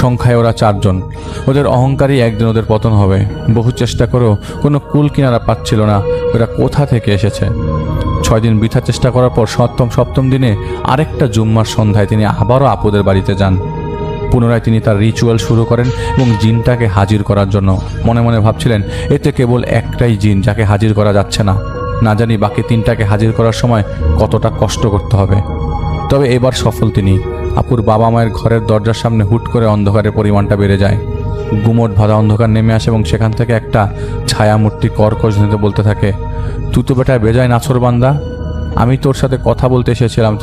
সংখ্যায় ওরা 4 জন। ওদের অহংকারই একদিন ওদের পতন হবে। বহু চেষ্টা করেও কোনো কুল কিনারা পাচ্ছিল না ওরা কোথা থেকে এসেছে। 6 দিন বৃথা চেষ্টা করার পর সপ্তম দিনে আরেকটা জুম্মার সন্ধ্যায় তিনি আবারও আপুদের বাড়িতে যান। পুনরায় তিনি তার রিচুয়াল শুরু করেন এবং জিনটাকে হাজির করার জন্য। মনে মনে ভাবছিলেন, এতে কেবল একটাই জিন যাকে হাজির করা যাচ্ছে না, না জানি বাকি 3টাকে হাজির করার সময় কতটা কষ্ট করতে হবে। তবে এবার সফল তিনি। আপুর বাবা মায়ের ঘরের দরজার সামনে হুট করে অন্ধকারের পরিমাণটা বেড়ে যায়। গুমট বাঁধা অন্ধকার নেমে আসে এবং সেখান থেকে একটা ছায়ামূর্তি কর্কশ ধ্বনিতে বলতে থাকে, তুই তো বেটায় বেজায় নাছরবান্দা, আমি তোর সাথে কথা বলতে এসেছিলাম,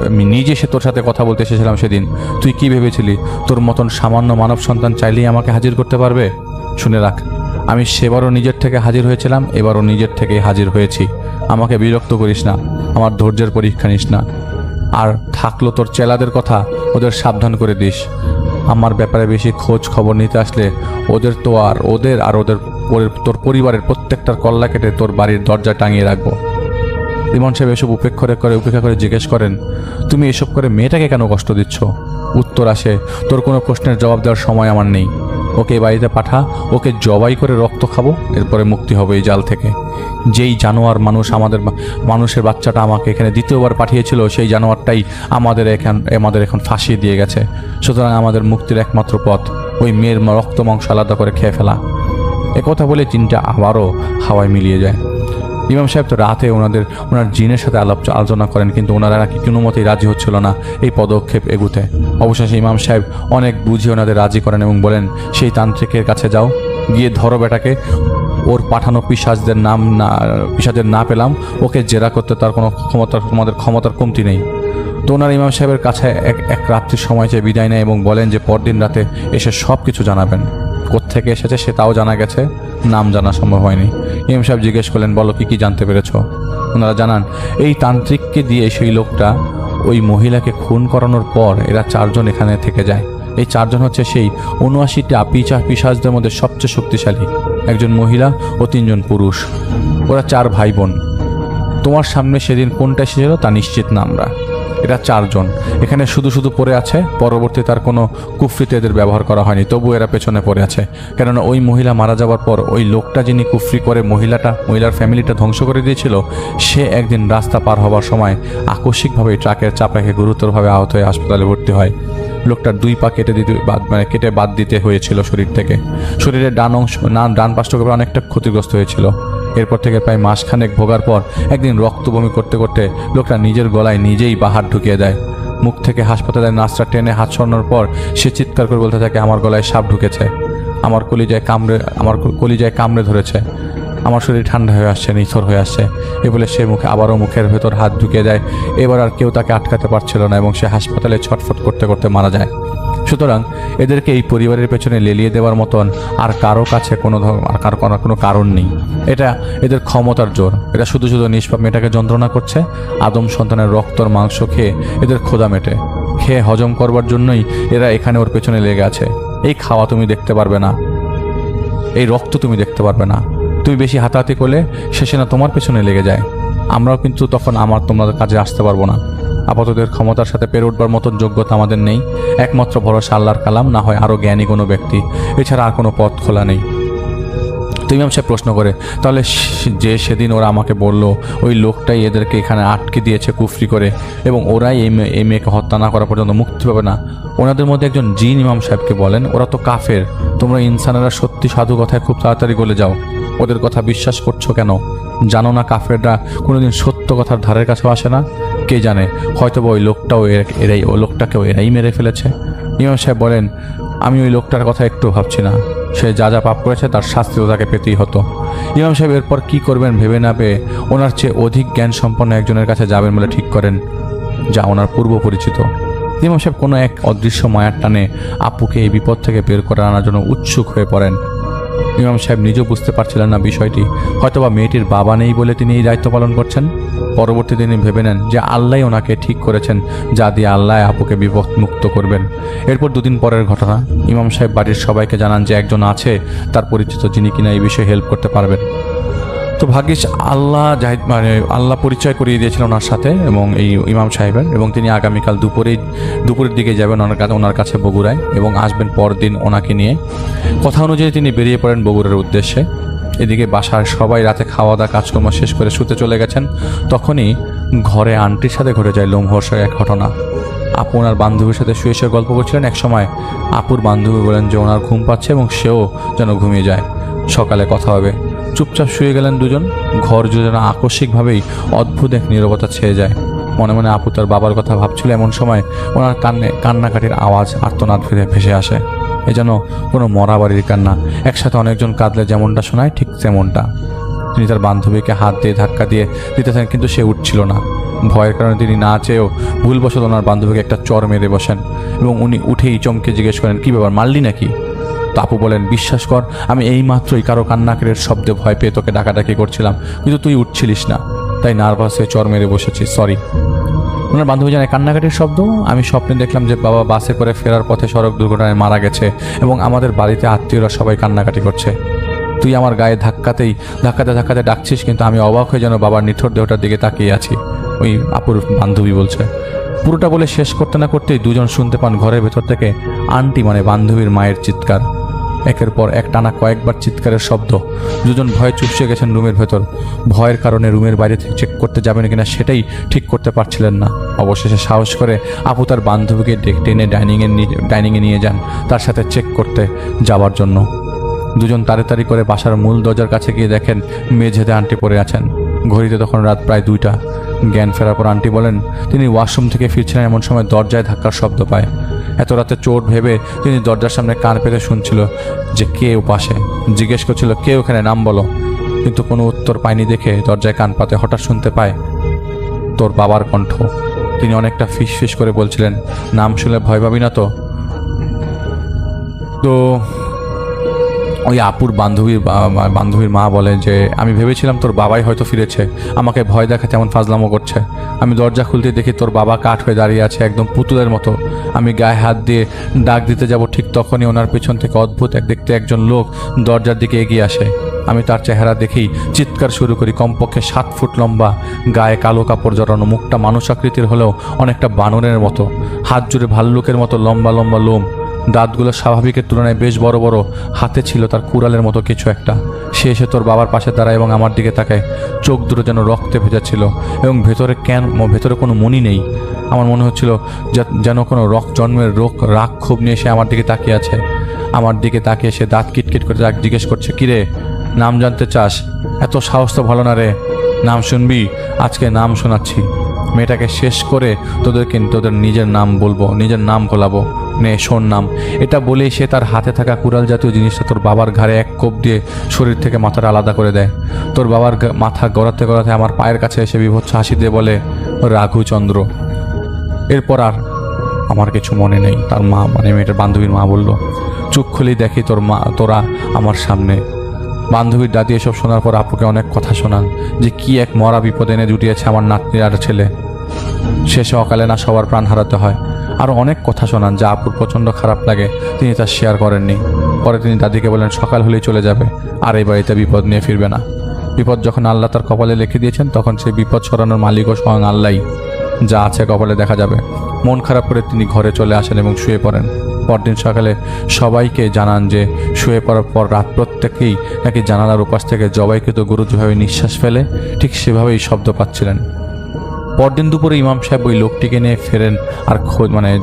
আমি নিজে তোর সাথে কথা বলতে এসেছিলাম সেদিন। তুই কি ভেবেছিলি তোর মতন সামান্য মানব সন্তান চাইলেই আমাকে হাজির করতে পারবে? শুনে রাখ, আমি সেবারও নিজের থেকে হাজির হয়েছিলাম, এবারও নিজের থেকেই হাজির হয়েছি। আমাকে বিরক্ত করিস না, আমার ধৈর্যের পরীক্ষা নিস না। আর থাকলো তোর চেলাদের কথা, ওদের সাবধান করে দিস। আমার ব্যাপারে বেশি খোঁজ খবর নিতে আসলে ওদের তোর পরিবারের প্রত্যেকটার কল্লা কেটে তোর বাড়ির দরজা টাঙিয়ে রাখবো। ইমন সাহেব এসব উপেক্ষা করে জিজ্ঞেস করেন, তুমি এসব করে মেয়েটাকে কেন কষ্ট দিচ্ছ? উত্তর আসে, তোর কোনো প্রশ্নের জবাব দেওয়ার সময় আমার নেই। ওকে বাড়িতে পাঠা, ওকে জবাই করে রক্ত খাবো, এরপরে মুক্তি হবে এই জাল থেকে। যেই জানোয়ার মানুষের বাচ্চাটা আমাকে এখানে দ্বিতীয়বার পাঠিয়েছিল, সেই জানোয়ারটাই আমাদের এখন ফাঁসিয়ে দিয়ে গেছে। সুতরাং আমাদের মুক্তির একমাত্র পথ ওই মেয়ের রক্ত মাংস আলাদা করে খেয়ে ফেলা। একথা বলে জিনটা আবারও হাওয়ায় মিলিয়ে যায়। ইমাম সাহেব তো রাতে ওনার জিনের সাথে আলোচনা করেন, কিন্তু ওনারা নাকি কোনো মতেই রাজি হচ্ছিল না এই পদক্ষেপ এগুতে। অবশেষে ইমাম সাহেব অনেক বুঝিয়ে ওনাদের রাজি করেন এবং বলেন, সেই তান্ত্রিকের কাছে যাও, গিয়ে ধরো বেটাকে। ওর পাঠানো পিশাচদের না পেলাম, ওকে জেরা করতে তার কোনো তোমাদের ক্ষমতার কমতি নেই। তো ওনার ইমাম সাহেবের কাছে এক রাত্রির সময় চেয়ে বিদায় নেয় এবং বলেন যে পরদিন রাতে এসে সব কিছু জানাবেন। কোত্থেকে এসেছে সে তাও জানা গেছে, নাম জানা সম্ভব হয়নি। ইমাম সাহেব জিজ্ঞেস করলেন, বলো কি জানতে পেরেছ? ওনারা জানান, এই তান্ত্রিককে দিয়ে সেই লোকটা ওই মহিলাকে খুন করানোর পর এরা 4 জন এখানে থেকে যায়। এই 4 জন হচ্ছে সেই 79টা পিশাচদের মধ্যে সবচেয়ে শক্তিশালী। 1 জন মহিলা ও 3 জন পুরুষ। ওরা 4 ভাই বোন। তোমার সামনে সেদিন কোনটা এসেছিল তা নিশ্চিত না আমরা। এরা 4 জন এখানে শুধু পড়ে আছে। পরবর্তী তার কোনো কুফরিতে এদের ব্যবহার করা হয়নি, তবু এরা পেছনে পড়ে আছে। কেননা ওই মহিলা মারা যাওয়ার পর ওই লোকটা যিনি কুফরি করে মহিলার ফ্যামিলিটা ধ্বংস করে দিয়েছিল, সে একদিন রাস্তা পার হবার সময় আকস্মিকভাবে ট্রাকের চাপাকে গুরুতরভাবে আহত হয়ে হাসপাতালে ভর্তি হয়। লোকটার 2 পা কেটে বাদ দিতে হয়েছিল শরীর থেকে। শরীরের ডান পাশটুকু অনেকটা ক্ষতিগ্রস্ত হয়েছিল। এরপর থেকে প্রায় মাসখানেক ভোগার পর একদিন রক্ত বমি করতে করতে লোকটা নিজের গলায় নিজেই বাহার ঢুকিয়ে দেয়। মুখ থেকে হাসপাতালের নার্সরা টেনে হাত সরানোর পর সে চিৎকার করে বলতে থাকে, আমার গলায় সাপ ঢুকেছে, আমার কলিজায় কামড়ে ধরেছে, আমার শরীর ঠান্ডা হয়ে আসছে, নিথর হয়ে আসছে। এ বলে সে আবারও মুখের ভেতর হাত ঢুকিয়ে দেয়। এবার আর কেউ তাকে আটকাতে পারছিল না এবং সে হাসপাতালে ছটফট করতে করতে মারা যায়। সুতরাং এদেরকে এই পরিবারের পেছনে লেলিয়ে দেওয়ার মতন আর কারো কাছে কোনো কারণ নেই। এটা এদের ক্ষমতার জোর। এটা শুধু শুধু নিষ্পাপ মেয়েটাকে যন্ত্রণা করছে। আদম সন্তানের রক্তর মাংস খেয়ে এদের ক্ষুধা মেটে, খেয়ে হজম করবার জন্যই এরা এখানে ওর পেছনে লেগে আছে। এই খাওয়া তুমি দেখতে পারবে না, এই রক্ত তুমি দেখতে পারবে না। তুমি বেশি হাতাহাতি করলে শেষে না তোমার পেছনে লেগে যায়। আমরাও কিন্তু তখন তোমাদের কাজে আসতে পারবো না। আপাতত ক্ষমতার সাথে পেরে উঠবার মতন যোগ্যতা আমাদের নেই। একমাত্র ভরসা আল্লাহর কালাম, না হয় আরও জ্ঞানী কোনো ব্যক্তি। এছাড়া আর কোনো পথ খোলা নেই। তো ইমাম সাহেব প্রশ্ন করে, তাহলে যে সেদিন ওরা আমাকে বলল ওই লোকটাই এদেরকে এখানে আটকে দিয়েছে কুফরি করে, এবং ওরাই এই মেয়েকে হত্যা না করা পর্যন্ত মুক্তি পাবে না। ওনাদের মধ্যে একজন জিন ইমাম সাহেবকে বলেন, ওরা তো কাফের, তোমরা ইনসানেরা সত্যি সাধু কথায় খুব তাড়াতাড়ি গলে যাও। ওদের কথা বিশ্বাস করছো কেন? জানো না কাফেররা কোনোদিন সত্য কথার ধারের কাছেও আসে না? কে জানে, হয়তো ওই লোকটাকেও এরাই মেরে ফেলেছে। ইমাম সাহেব বলেন, আমি ওই লোকটার কথা একটু ভাবছি না। সে যা যা পাপ করেছে তার শাস্তিও তাকে পেতেই হতো। ইমাম সাহেব এরপর কী করবেন ভেবে না পেয়ে ওনার চেয়ে অধিক জ্ঞান সম্পন্ন একজনের কাছে যাবেন বলে ঠিক করেন, যা ওনার পূর্ব পরিচিত। ইমাম সাহেব কোনো এক অদৃশ্য মায়ার টানে আপুকে এই বিপদ থেকে বের করে আনার জন্য উৎসুক হয়ে পড়েন। ইমাম সাহেব নিজেও বুঝতে পারছিলেন না বিষয়টি। হয়তোবা মেয়েটির বাবা নেই বলে তিনি এই দায়িত্ব পালন করছেন। পরবর্তীতে তিনি ভেবে নেন যে আল্লাহ ওনাকে ঠিক করেছেন, যা দিয়ে আল্লাহ আপুকে বিপদ মুক্ত করবেন। এরপর দুদিন পরের ঘটনা, ইমাম সাহেব বাড়ির সবাইকে জানান যে একজন আছে তার পরিচিত, যিনি কিনা এই বিষয়ে হেল্প করতে পারবেন। তো ভাগ্যিস আল্লাহ পরিচয় করিয়ে দিয়েছিলেন ওনার সাথে এবং এই ইমাম সাহেবের, এবং তিনি আগামীকাল দুপুরের দিকে যাবেন ওনার কাছে বগুড়ায়, এবং আসবেন পরদিন ওনাকে নিয়ে। কথা অনুযায়ী তিনি বেরিয়ে পড়েন বগুড়ার উদ্দেশ্যে। এদিকে বাসার সবাই রাতে খাওয়া দাওয়া কাজকর্ম শেষ করে শুতে চলে গেছেন। তখনই ঘরে আন্টির সাথে ঘটে যায় লোমহর্ষক এক ঘটনা। আপু ওনার বান্ধবীর সাথে শুয়ে শুয়ে গল্প করছিলেন। একসময় আপুর বান্ধবী বলেন যে ওনার ঘুম পাচ্ছে এবং সেও যেন ঘুমিয়ে যায়, সকালে কথা হবে। চুপচাপ শুয়ে গেলেন দুজন। ঘর জুড়ে যেন আকস্মিকভাবেই অদ্ভুত এক নীরবতা ছেয়ে যায়। মনে মনে আপু তার বাবার কথা ভাবছিল। এমন সময় ওনার কান্নাকাটির আওয়াজ আর্তনাদ ভেসে আসে। এ যেন কোনো মরা বাড়ির কান্না। একসাথে অনেকজন কাঁদলে যেমনটা শোনায় ঠিক তেমনটা। তিনি তার বান্ধবীকে হাত দিয়ে ধাক্কা দিয়ে দিতেছেন, কিন্তু সে উঠছিল না। ভয়ের কারণে তিনি না চেয়েও ভুলবশত ওনার বান্ধবীকে একটা চর মেরে বসেন, এবং উনি উঠেই চমকে জিজ্ঞেস করেন, কী ব্যাপার, মারলি নাকি? তো আপু বলেন, বিশ্বাস কর, আমি এই মাত্রই কারো কান্নাকাটির শব্দে ভয় পেয়ে তোকে ডাকাডাকি করছিলাম, কিন্তু তুই উঠছিলিস না, তাই নার্ভাস হয়ে চর মেরে বসেছি, সরি। ওনার বান্ধবী জানায়, কান্নাকাটির শব্দ? আমি স্বপ্নে দেখলাম যে বাবা বাসে করে ফেরার পথে সড়ক দুর্ঘটনায় মারা গেছে, এবং আমাদের বাড়িতে আত্মীয়রা সবাই কান্নাকাটি করছে। তুই আমার গায়ে ধাক্কাতে ডাকছিস, কিন্তু আমি অবাক হয়ে যেন বাবার নিথর দেহটার দিকে তাকিয়ে আছি, ওই আপুর বান্ধবী বলছে। পুরোটা বলে শেষ করতে না করতেই দুজন শুনতে পান ঘরের ভেতর থেকে আন্টি মানে বান্ধবীর মায়ের চিৎকার। একের পর এক টানা কয়েকবার চিৎকারের শব্দ। দুজন ভয়ে চুপসে গেছেন রুমের ভেতর। ভয়ের কারণে রুমের বাইরে থেকে চেক করতে যাবেন কিনা সেটাই ঠিক করতে পারছিলেন না। অবশেষে সাহস করে আপু তার বান্ধবীকে টেনে ডাইনিংয়ে নিয়ে যান তার সাথে চেক করতে যাওয়ার জন্য। দুজন তাড়াতাড়ি করে বাসার মূল দরজার কাছে গিয়ে দেখেন মেঝেতে আন্টি পড়ে আছেন। ঘড়িতে তখন রাত প্রায় 2টা। জ্ঞান ফেরার পর আন্টি বলেন, তিনি ওয়াশরুম থেকে ফিরছিলেন, এমন সময় দরজায় ধাক্কার শব্দ পায়। এত রাতে চোট ভেবে তিনি দরজার সামনে কান পেতে শুনছিল যে কে পাশে। জিজ্ঞেস করছিল, কে ওখানে, নাম বলো। কিন্তু কোনো উত্তর পায়নি দেখে দরজায় কান পাতে হঠাৎ শুনতে পায় তোর বাবার কণ্ঠ। তিনি অনেকটা ফিস করে বলছিলেন, নাম শুনলে ভয় পাবি না তো? তো ওই আপুর বান্ধবীর মা বলে যে, আমি ভেবেছিলাম তোর বাবাই হয়তো ফিরেছে, আমাকে ভয় দেখাতে এমন ফাজলামো করছে। আমি দরজা খুলতে দেখি তোর বাবা কাঠ হয়ে দাঁড়িয়ে আছে, একদম পুতুলের মতো। আমি গায়ে হাত দিয়ে ডাক দিতে যাব, ঠিক তখনই ওনার পেছন থেকে অদ্ভুত দেখতে একজন লোক দরজার দিকে এগিয়ে আসে। আমি তার চেহারা দেখেই চিৎকার শুরু করি। কমপক্ষে 7 ফুট লম্বা, গায়ে কালো কাপড় জড়ানো, মুখটা মানুষ আকৃতির হলেও অনেকটা বানরের মতো, হাত জুড়ে ভাল্লুকের মতো লম্বা লম্বা লোম, দাঁতগুলো স্বাভাবিকের তুলনায় বেশ বড় বড়, হাতে ছিল তার কুড়ালের মতো কিছু একটা। সে এসে তোর বাবার পাশে দাঁড়ায় এবং আমার দিকে তাকায়। চোখ দুটো যেন রক্তে ভেজা ছিল, এবং ভেতরে কোনো মনি নেই। আমার মনে হচ্ছিল যেন কোনো জন্মের রাগ ক্ষোভ নিয়ে সে আমার দিকে তাকিয়ে আছে। আমার দিকে তাকিয়ে সে দাঁত কিটকিট করে জিজ্ঞেস করছে, কিরে, নাম জানতে চাস? এত সাহস তো ভালো না রে, নাম শুনবি? আজকে নাম শোনাচ্ছি। মেয়েটাকে শেষ করে তোদের নিজের নাম বলবো, নিজের নাম ভোলাবো। নে শোন নাম। এটা বলেই সে তার হাতে থাকা কুড়াল জাতীয় জিনিসটা তোর বাবার ঘাড়ে এক কোপ দিয়ে শরীর থেকে মাথাটা আলাদা করে দেয়। তোর বাবার মাথা গড়াতে গড়াতে আমার পায়ের কাছে এসে বিভৎস হাসি দিয়ে বলে, রাঘুচন্দ্র। এরপর আর আমার কিছু মনে নেই। তার মা মানে মেয়েটার বান্ধবীর মা বলল, চোখ খুলেই দেখি তোরা আমার সামনে। বান্ধবীর দাদি এসব শোনার পর আপুকে অনেক কথা শোনান যে কি এক মরা বিপদ এনে জুটিয়েছে আমার নাতনির আর ছেলে, শেষে অকালে না সবার প্রাণ হারাতে হয়। আরও অনেক কথা শোনান যা আপুর প্রচণ্ড খারাপ লাগে, তিনি তা শেয়ার করেননি। পরে তিনি দাদিকে বলেন সকাল হলেই চলে যাবে, আর এই বাড়িতে বিপদ নিয়ে ফিরবে না। বিপদ যখন আল্লাহ তার কপালে লিখে দিয়েছেন, তখন সেই বিপদ সরানোর মালিকও স্বয়ং আল্লাহই, যা আছে কপালে দেখা যাবে। মন খারাপ করে তিনি ঘরে চলে আসেন এবং শুয়ে পড়েন। পরদিন সকালে সবাইকে জানান যে শুয়ে পড়ার পর রাত প্রত্যেকেই নাকি জানালার উপাস থেকে জবাইকৃত গরু যেভাবে নিঃশ্বাস ফেলে ঠিক সেভাবেই শব্দ পাচ্ছিলেন। পরদিন দুপুরে ইমাম সাহেব ওই লোকটিকে নিয়ে ফেরেন, আর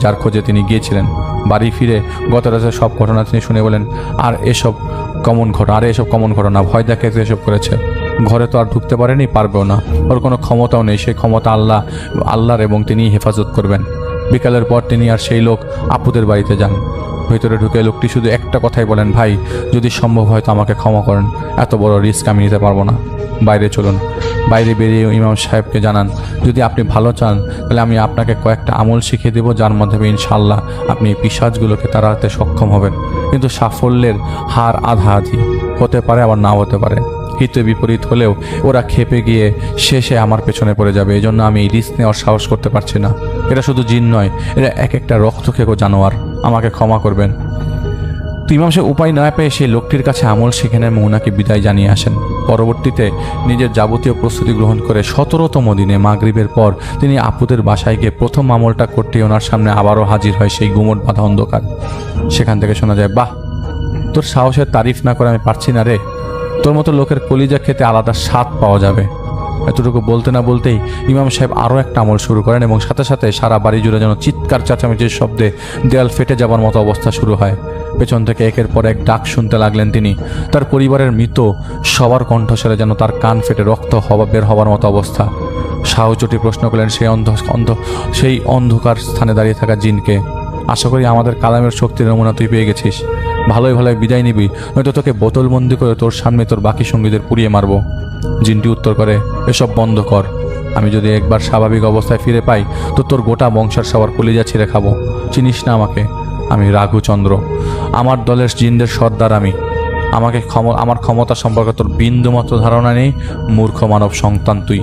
যার খোঁজে তিনি গিয়েছিলেন। বাড়ি ফিরে গত রাতের সব ঘটনা তিনি শুনে বলেন, আর এসব কমন ঘটনা, ভয় দেখাতে এসব করেছে। ঘরে তো আর ঢুকতে পারেনি, পারবেও না, ওর কোনো ক্ষমতাও নেই। সেই ক্ষমতা আল্লাহর, এবং তিনি হেফাজত করবেন। বিকালের পর তিনি আর সেই লোক আপুদের বাড়িতে যান। ভিতরে ঢুকে লোকটি শুধু একটা কথাই বলেন, ভাই যদি সম্ভব হয় তো আমাকে ক্ষমা করেন, এত বড় রিস্ক আমি নিতে পারবো না, বাইরে চলুন। বাইরে বেরিয়ে ইমাম সাহেবকে জানান, যদি আপনি ভালো চান তাহলে আমি আপনাকে কয়েকটা আমল শিখিয়ে দেবো, যার মাধ্যমে ইনশাআল্লাহ আপনি পিশাচগুলোকে তাড়াতে সক্ষম হবেন। কিন্তু সাফল্যের হার আধাআধি, হতে পারে আবার নাও হতে পারে। হিতে বিপরীত হলেও ওরা খেপে গিয়ে শেষে আমার পেছনে পড়ে যাবে। এই জন্য আমি এই রিস্ক নেওয়ার সাহস করতে পারছি না। এটা শুধু জিন নয়, এটা এক একটা রক্ত খেকো জানোয়ার, আমাকে ক্ষমা করবেন। তো ইমাম সাহেব উপায় না পেয়ে সেই লোকটির কাছে আমল শিখে নেন, ওনাকে বিদায় জানিয়ে আসেন। পরবর্তীতে নিজের যাবতীয় প্রস্তুতি গ্রহণ করে 17তম দিনে মাগরিবের পর তিনি আপুদের বাসায় গিয়ে প্রথম আমলটা করতে ওনার সামনে আবারও হাজির হয় সেই গুমট বাঁধা অন্ধকার। সেখান থেকে শোনা যায়, বাহ, তোর সাহসের তারিফ না করে আমি পারছি না রে, তোর মতো লোকের কলিজা খেতে আলাদা স্বাদ পাওয়া যাবে। এতটুকু বলতে না বলতেই ইমাম সাহেব আরও একটা আমল শুরু করেন, এবং সাথে সাথে সারা বাড়ি জুড়ে যেন চিৎকার চেঁচামেচির শব্দে দেয়াল ফেটে যাবার মতো অবস্থা শুরু হয়। পেছন থেকে একের পর এক ডাক শুনতে লাগলেন তিনি। তার পরিবারের মৃত সবার কণ্ঠস্বরে যেন তার কান ফেটে রক্ত বের হবার মতো অবস্থা। সাহচটি প্রশ্ন করলেন সেই অন্ধকার স্থানে দাঁড়িয়ে থাকা জিনকে, আশা করি আমাদের কালামের শক্তির নমুনা তুই পেয়ে গেছিস, ভালোই বিদায় নিবি, নয়তো তোকে বোতলবন্দি করে তোর সামনে তোর বাকি সঙ্গীদের পুড়িয়ে মারব। জিনটি উত্তর করে, এসব বন্ধ কর, আমি যদি একবার স্বাভাবিক অবস্থায় ফিরে পাই তো তোর গোটা বংশের সবার কলিজা ছিঁড়ে খাবো। চিনিস না আমাকে, আমি রাঘুচন্দ্র, আমার দলের জিনদের সর্দার আমি। আমার ক্ষমতা সম্পর্কে তোর বিন্দুমাত্র ধারণা নেই, মূর্খ মানব সন্তান তুই।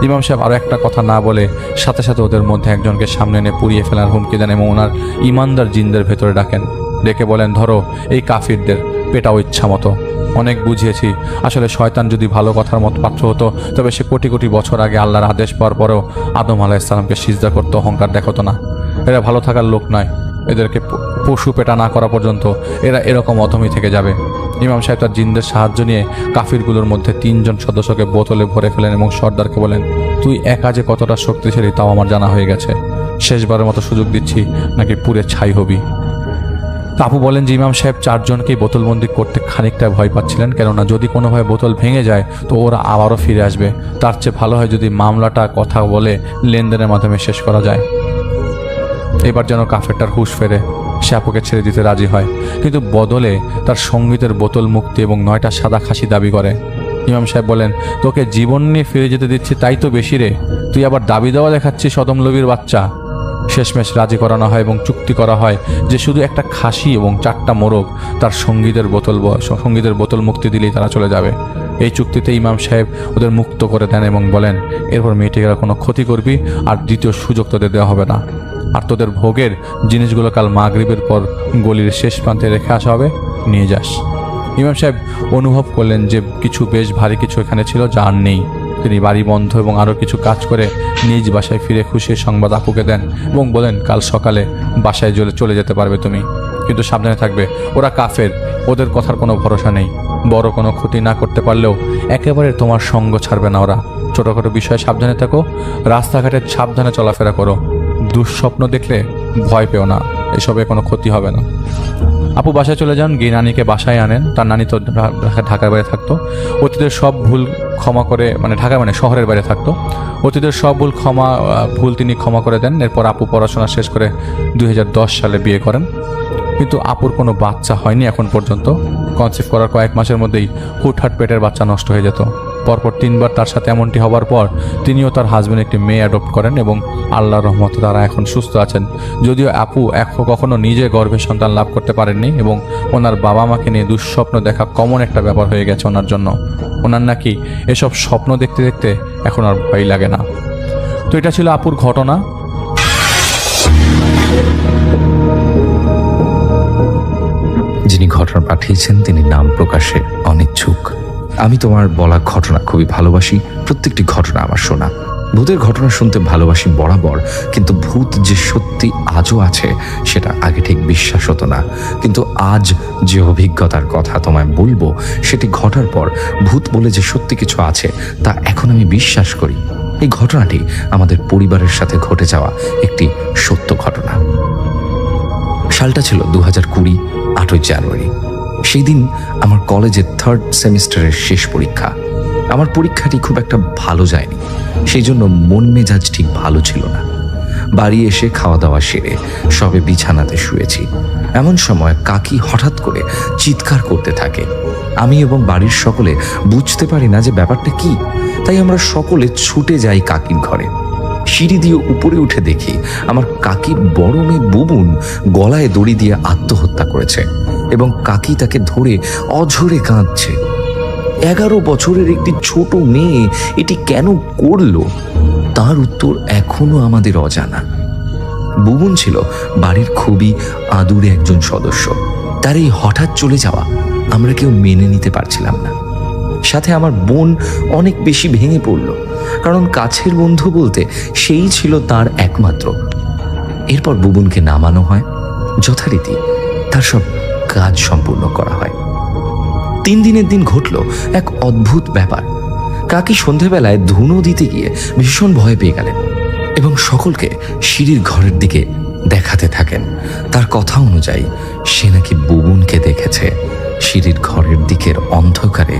ইমাম সাহেব আরও একটা কথা না বলে সাথে সাথে ওদের মধ্যে একজনকে সামনে এনে পুড়িয়ে ফেলার হুমকি দেন, এবং ওনার ইমানদার জিনদের ভেতরে ডাকেন, ডেকে বলেন, ধরো এই কাফিরদের, পেটাও ইচ্ছা মতো। অনেক বুঝিয়েছি, আসলে শয়তান যদি ভালো কথার মতো পাত্র হতো তবে সে কোটি কোটি বছর আগে আল্লাহর আদেশ পাওয়ার পরেও আদম আলাইহিস সালামকে সিজদা করতে অহংকার দেখাতো না। এরা ভালো থাকার লোক নয়, এদেরকে পশু পেটা না করা পর্যন্ত এরা এরকম অধমই থেকে যাবে। ইমাম সাহেব তার জিনদের সাহায্য নিয়ে কাফিরগুলোর মধ্যে 3 জন সদস্যকে বোতলে ভরে ফেলেন এবং সর্দারকে বলেন, তুই একা যে কতটা শক্তিশালী তাও আমার জানা হয়ে গেছে, শেষবারের মতো সুযোগ দিচ্ছি, নাকি পুড়ে ছাই হবি। আপু বলেন যে ইমাম সাহেব 4 জনকেই বোতলবন্দি করতে খানিকটা ভয় পাচ্ছিলেন, কেননা যদি কোনোভাবে বোতল ভেঙে যায় তো ওরা আবারও ফিরে আসবে। তার চেয়ে ভালো হয় যদি মামলাটা কথা বলে লেনদেনের মাধ্যমে শেষ করা যায়। এবার যেন কাফেরটার হুঁশ ফেরে, সে আপুকে ছেড়ে দিতে রাজি হয়, কিন্তু বদলে তার সঙ্গীতের বোতল মুক্তি এবং 9টা সাদা খাসি দাবি করে। ইমাম সাহেব বলেন, তোকে জীবন নিয়ে ফিরে যেতে দিচ্ছি তাই তো বেশি রে, তুই আবার দাবি দেওয়া দেখাচ্ছিস সদমলবির বাচ্চা। শেষমেশ রাজি করানো হয় এবং চুক্তি করা হয় যে শুধু একটা খাসি এবং 4টা মোরগ তার সঙ্গীদের বোতল মুক্তি দিলেই তারা চলে যাবে। এই চুক্তিতে ইমাম সাহেব ওদের মুক্ত করে দেন এবং বলেন, এরপর মেয়েটিকে কোনো ক্ষতি করবি আর দ্বিতীয় সুযোগ তোদের দেওয়া হবে না, আর তোদের ভোগের জিনিসগুলো কাল মাগরিবের পর গলির শেষ প্রান্তে রেখে আসা হবে, নিয়ে যাস। ইমাম সাহেব অনুভব করলেন যে কিছু বেশ ভারী কিছু এখানে ছিল যা আর নেই। তিনি বাড়ি বন্ধ এবং আরও কিছু কাজ করে নিজ বাসায় ফিরে খুশির সংবাদ আপুকে দেন এবং বলেন, কাল সকালে বাসায় চলে যেতে পারবে তুমি, কিন্তু সাবধানে থাকবে, ওরা কাফের, ওদের কথার কোনো ভরসা নেই, বড় কোনো ক্ষতি না করতে পারলেও একেবারে তোমার সঙ্গ ছাড়বে না ওরা। ছোটোখাটো বিষয়ে সাবধানে থাকো, রাস্তাঘাটে সাবধানে চলাফেরা করো, দুঃস্বপ্ন দেখলে ভয় পেও না, এসবে কোনো ক্ষতি হবে না। আপু বাসায় চলে যান, গিয়ে নানিকে বাসায় আনেন। তার নানি তো ঢাকার বাইরে থাকতো। অতীতের সব ভুল ক্ষমা করে, শহরের বাইরে থাকতো। অতীতের সব ভুল তিনি ক্ষমা করে দেন। এরপর আপু পড়াশোনা শেষ করে 2010 সালে বিয়ে করেন, কিন্তু আপুর কোনো বাচ্চা হয়নি এখন পর্যন্ত। কনসিভ করার কয়েক মাসের মধ্যেই হুটহাট পেটের বাচ্চা নষ্ট হয়ে যেত। পরপর 3বার তার সাথে এমনটি হবার পর তিনিও তার হাজবেন্ড একটি মেয়ে অ্যাডপ্ট করেন এবং আল্লাহর রহমতে তারা এখন সুস্থ আছেন। যদিও আপু কখনো নিজে গর্ভে সন্তান লাভ করতে পারেননি এবং ওনার বাবা মাকে নিয়ে দুঃস্বপ্ন দেখা কমন একটা ব্যাপার হয়ে গেছে ওনার জন্য। ওনার নাকি এসব স্বপ্ন দেখতে দেখতে এখন আর ভয় লাগে না। তো এটা ছিল আপুর ঘটনা। যিনি ঘটনা পাঠিয়েছেন তিনি নাম প্রকাশে অনিচ্ছুক। আমি তোমার বলা ঘটনা খুবই ভালোবাসি, প্রত্যেকটি ঘটনা আমার শোনা। ভূতের ঘটনা শুনতে ভালোবাসি বরাবর, কিন্তু ভূত যে সত্যি আজও আছে সেটা আগে ঠিক বিশ্বাস হতো না। কিন্তু আজ যে অভিজ্ঞতার কথা তোমায় বলবো সেটি ঘটার পর ভূত বলে যে সত্যি কিছু আছে তা এখন আমি বিশ্বাস করি। এই ঘটনাটি আমাদের পরিবারের সাথে ঘটে যাওয়া একটি সত্য ঘটনা। সালটা ছিল 2020, 8ই জানুয়ারি। সেই দিন আমার কলেজের 3rd সেমিস্টারের শেষ পরীক্ষা। আমার পরীক্ষাটি খুব একটা ভালো যায়নি, সেই জন্য মন মেজাজ ঠিক ভালো ছিল না। বাড়ি এসে খাওয়া দাওয়া সেরে সবে বিছানাতে শুয়েছি, এমন সময় কাকি হঠাৎ করে চিৎকার করতে থাকে। আমি এবং বাড়ির সকলে বুঝতে পারি না যে ব্যাপারটা কি, তাই আমরা সকলে ছুটে যাই কাকির ঘরে। সিঁড়ি দিয়ে উপরে উঠে দেখি আমার কাকির বড় মেয়ে বুবুন গলায় দড়ি দিয়ে আত্মহত্যা করেছে এবং কাকি তাকে ধরে অঝরে কাঁদছে। 11 বছরের একটি ছোট মেয়ে এটি কেন করলো তার উত্তর এখনো আমাদের অজানা। বুবুন ছিল বাড়ির খুবই আদুরে একজন সদস্য। তার এই হঠাৎ চলে যাওয়া আমরা কেউ মেনে নিতে পারছিলাম না। সাথে আমার বোন অনেক বেশি ভেঙে পড়ল, কারণ কাছের বন্ধু বলতে সেই ছিল তার একমাত্র। এরপর বুবুনকে নামানো হয়, যথারীতি তার সব কাজ সম্পূর্ণ করা হয়। 3 দিনের দিন ঘটল এক অদ্ভুত ব্যাপার। কাকি সন্ধেবেলায় ধুনো দিতে গিয়ে ভীষণ ভয় পেয়ে গেলেন এবং সকলকে সিঁড়ির ঘরের দিকে দেখাতে থাকেন। তার কথা অনুযায়ী সে নাকি বুবুনকে দেখেছে সিঁড়ির ঘরের দিকের অন্ধকারে,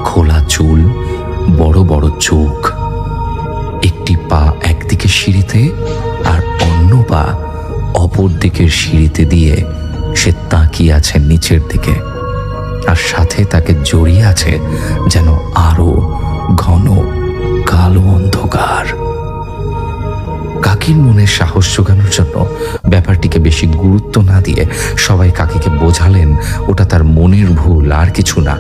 খোলা চুল, বড় বড় চোখ, একটি পা একদিকে সিঁড়িতে আর অন্য পা অপর দিকের সিঁড়িতে দিয়ে সে তাকিয়ে আছে নিচের দিকে, আর সাথে তাকে জড়িয়ে আছে যেন আরো ঘন কালো অন্ধকার। কাকির মনে সাহস জোগানোর জন্য ব্যাপারটিকে বেশি গুরুত্ব না দিয়ে সবাই কাকিকে বোঝালেন ওটা তার মনের ভুল, আর কিছু না।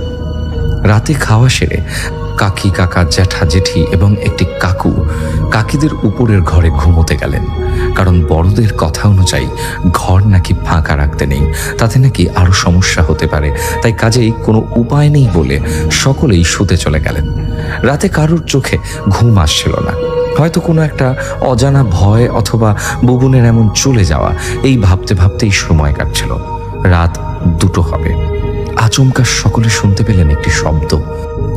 রাতে খাওয়া সেরে কাকি, কাকা, জ্যাঠা, জেঠি এবং একটি কাকু কাকিদের উপরের ঘরে ঘুমোতে গেলেন, কারণ বড়দের কথা অনুযায়ী ঘর নাকি ফাঁকা রাখতে নেই, তাতে নাকি আরো সমস্যা হতে পারে। তাই কাজেই কোনো উপায় নেই বলে সকলেই শুতে চলে গেলেন। রাতে কারোর চোখে ঘুম আসছিল না, হয়তো কোনো একটা অজানা ভয় অথবা বুবুনের এমন চলে যাওয়া, এই ভাবতে ভাবতেই সময় কাটছিল। রাত 2টো হবে। আচমকা সকলে শুনতে পেলেন একটি শব্দ।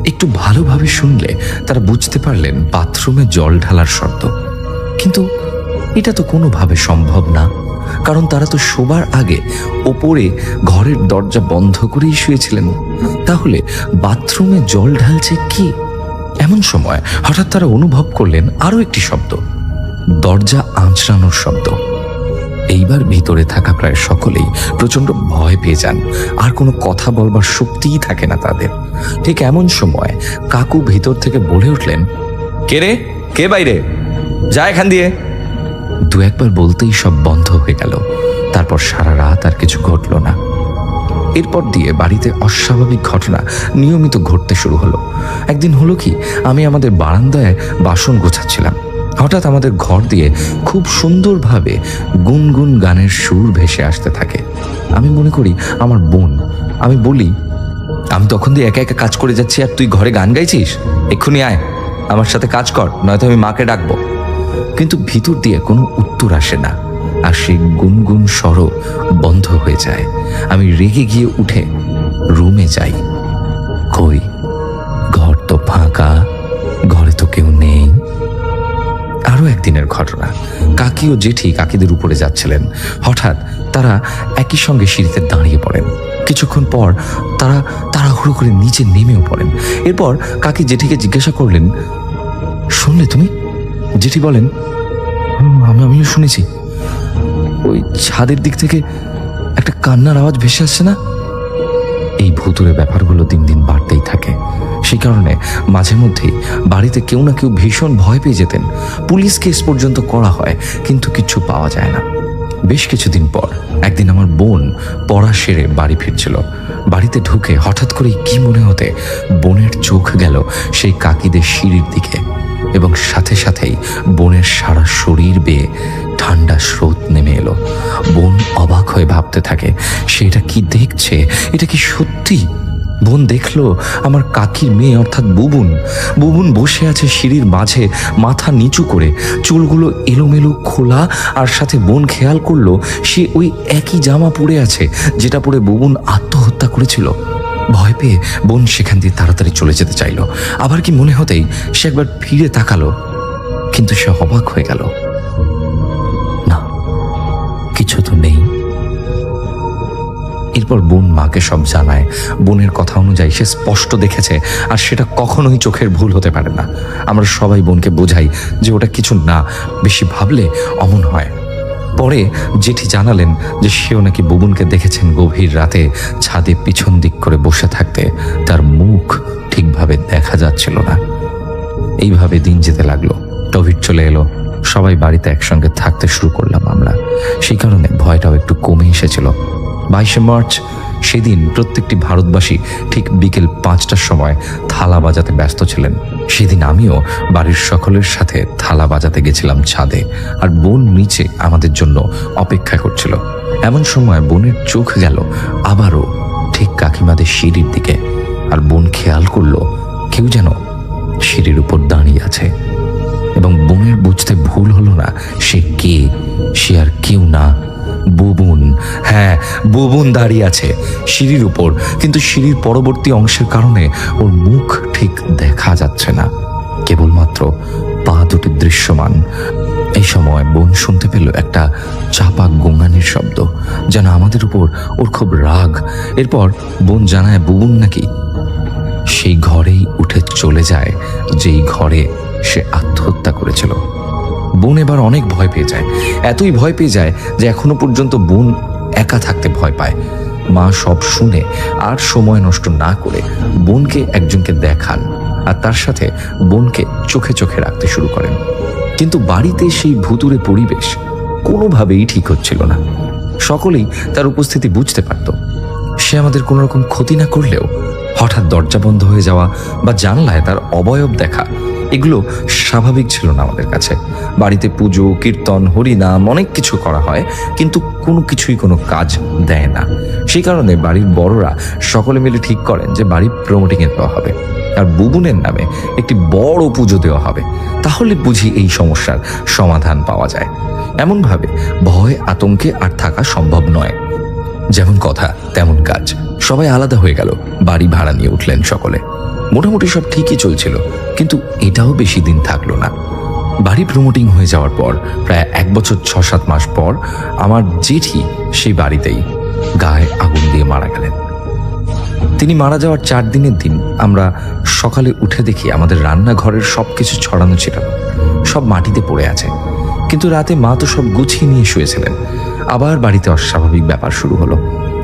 একটু ভালোভাবে শুনলে তারা বুঝতে পারলেন বাথরুমে জল ঢালার শব্দ। কিন্তু এটা তো কোনোভাবে সম্ভব না, কারণ তারা তো শোবার আগে ওপরে ঘরের দরজা বন্ধ করেই শুয়েছিলেন। তাহলে বাথরুমে জল ঢালছে কি? এমন সময় হঠাৎ তারা অনুভব করলেন আরো একটি শব্দ, দরজা আঁচড়ানোর শব্দ। এইবার ভিতরে থাকা প্রায় সকলেই প্রচন্ড ভয় পেয়ে যান, আর কোনো কথা বলবার শক্তিই থাকে না তাদের। ঠিক এমন সময় কাকু ভিতর থেকে বলে উঠলেন, কে রে, কে বাইরে, যা এখান দিয়ে। 2-1বার বলতেই সব বন্ধ হয়ে গেল। তারপর সারা রাত আর কিছু ঘটল না। এরপর দিয়ে বাড়িতে অস্বাভাবিক ঘটনা নিয়মিত ঘটতে শুরু হলো। একদিন হলো কি, আমি আমাদের বারান্দায় বাসন গোছাচ্ছিলাম। হঠাৎ আমাদের ঘর দিয়ে খুব সুন্দরভাবে গুনগুন গানের সুর ভেসে আসতে থাকে। আমি মনে করি আমার বোন। আমি বলি, আমি তখন দিয়ে একা একা কাজ করে যাচ্ছি আর তুই ঘরে গান গাইছিস, এক্ষুনি আয় আমার সাথে কাজ কর, নয়তো আমি মাকে ডাকবো। কিন্তু ভিতর দিয়ে কোনো উত্তর আসে না, আর সেই গুনগুন স্বরও বন্ধ হয়ে যায়। আমি রেগে গিয়ে উঠে রুমে যাই। কই, ঘর তো ফাঁকা, ঘরে তো কেউ নেই। আরো একদিনের ঘটনা, কাকি ও জেঠি কাকিদের উপরে যাচ্ছিলেন। হঠাৎ তারা একই সঙ্গে সিঁড়িতে দাঁড়িয়ে পড়েন। কিছুক্ষণ পর তারা তাড়াহুড়ো করে নিচে নেমেও পড়েন। এরপর কাকি জেঠিকে জিজ্ঞাসা করলেন, শুনলে তুমি? জেঠি বলেন, আমিও শুনেছি। ওই ছাদের দিক থেকে একটা কান্নার আওয়াজ ভেসে আসছে না? এই এই ভুতুরে ব্যাপারগুলো দিন দিন বাড়তেই থাকে। সেই কারণে মাঝে মধ্যেই বাড়িতে কেউ না কেউ ভীষণ ভয় পেয়ে যেতেন। পুলিশ কেস পর্যন্ত করা হয়, কিন্তু কিছু পাওয়া যায় না। বেশ কিছুদিন পর একদিন আমার বোন পড়া সেরে বাড়ি ফিরছিল। বাড়িতে ঢুকে হঠাৎ করেই কি মনে হতে বোনের চোখ গেল সেই কাকিদের সিঁড়ির দিকে, এবং সাথে সাথেই বোনের সারা শরীর বেয়ে ঠান্ডা স্রোত নেমে এলো। বোন অবাক হয়ে ভাবতে থাকে সেটা কি দেখছে, এটা কি সত্যি? বোন দেখলো আমার কাকির মেয়ে অর্থাৎ বুবুন বসে আছে সিঁড়ির মাঝে, মাথা নিচু করে, চুলগুলো এলোমেলো খোলা, আর সাথে বোন খেয়াল করলো সে ওই একই জামা পরে আছে যেটা পরে বুবুন আত্মহত্যা করেছিল। ভয় পেয়ে বোন সেখান দিয়ে তাড়াতাড়ি চলে যেতে চাইলো। আবার কি মনে হতেই সে একবার ফিরে তাকালো, কিন্তু সে অবাক হয়ে গেল। না, কিছু তো নেই। এরপর বোন মাকে সব জানায়। বোনের কথা অনুযায়ী সে স্পষ্ট দেখেছে, আর সেটা কখনোই চোখের ভুল হতে পারে না। আমরা সবাই বোনকে বোঝাই যে ওটা কিছু না, বেশি ভাবলে অমন হয়। পরে জেঠি জানালেন যে সেও নাকি বুবুনকে দেখেছেন গভীর রাতে ছাদে পিছন দিক করে বসে থাকতে, তার মুখ ঠিকভাবে দেখা যাচ্ছিল না। এইভাবে দিন যেতে লাগলো। কোভিড চলে এলো, সবাই বাড়িতে একসঙ্গে থাকতে শুরু করলাম আমরা। সেই কারণে ভয়টাও একটু কমে এসেছিল। 22শে মার্চ সেদিন প্রত্যেকটি ভারতবাসী ঠিক বিকেল 5টার সময় থালা বাজাতে ব্যস্ত ছিলেন। সেদিন আমিও বাড়ির সকলের সাথে থালা বাজাতে গেছিলাম ছাদে, আর বোন নিচে আমাদের জন্য অপেক্ষা করছিল। এমন সময় বোনের চোখ গেল আবারও ঠিক কাকিমাদের সিঁড়ির দিকে, আর বোন খেয়াল করলো কেউ যেন সিঁড়ির উপর দাঁড়িয়ে আছে। এবং বোনের বুঝতে ভুল হলো না সে কে। সে আর কেউ না, বুবুন। হ্যাঁ, বুবুন দাঁড়িয়ে আছে সিঁড়ির উপর, কিন্তু সিঁড়ির পরবর্তী অংশের কারণে ওর মুখ ঠিক দেখা যাচ্ছে না, কেবলমাত্র পা দুটি দৃশ্যমান। এই সময় বোন শুনতে পেল একটা চাপা গোঙানির শব্দ, যেন আমাদের উপর ওর খুব রাগ। এরপর বোন জানায় বুবুন নাকি সেই ঘরেই উঠে চলে যায় যেই ঘরে সে আত্মহত্যা করেছিল। বোন এবার অনেক ভয় পেয়ে যায়, এতই ভয় পেয়ে যায় যে এখনো পর্যন্ত বোন একা থাকতে ভয় পায়। মা সব শুনে আর সময় নষ্ট না করে বোনকে একজনকে দেখান, আর তার সাথে বোনকে চোখে চোখে রাখতে শুরু করেন। কিন্তু বাড়িতে সেই ভুতুরে পরিবেশ কোনোভাবেই ঠিক হচ্ছিল না। সকলেই তার উপস্থিতি বুঝতে পারত। সে আমাদের কোনো রকম ক্ষতি না করলেও হঠাৎ দরজা বন্ধ হয়ে যাওয়া বা জানলায় তার অবয়ব দেখা, এগুলো স্বাভাবিক ছিল না আমাদের কাছে। বাড়িতে পুজো, কীর্তন, হরিনাম অনেক কিছু করা হয়, কিন্তু কোনো কিছুই কোনো কাজ দেয় না। সেই কারণে বাড়ির বড়রা সকলে মিলে ঠিক করেন যে বাড়ি প্রমোটিংয়ে দেওয়া হবে, আর বুবুনের নামে একটি বড় পুজো দেওয়া হবে। তাহলে বুঝি এই সমস্যার সমাধান পাওয়া যায়। এমনভাবে ভয় আতঙ্কে আর থাকা সম্ভব নয়। যেমন কথা তেমন কাজ, সবাই আলাদা হয়ে গেল। বাড়ি ভাড়া নিয়ে উঠলেন সকলে। মোটামুটি সব ঠিকই চলছিল, কিন্তু এটাও বেশি দিন থাকলো না। বাড়ি প্রমোটিং হয়ে যাওয়ার পর প্রায় 1 বছর 6-7 মাস পর আমার জেঠি সেই বাড়িতেই গায়ে আগুন দিয়ে মারা গেলেন। তিনি মারা যাওয়ার 4 দিনের দিন আমরা সকালে উঠে দেখি আমাদের রান্নাঘরের সবকিছু ছড়ানো ছিল, সব মাটিতে পড়ে আছে। কিন্তু রাতে মা তো সব গুছিয়ে নিয়ে শুয়েছিলেন। আবার বাড়িতে অস্বাভাবিক ব্যাপার শুরু হলো।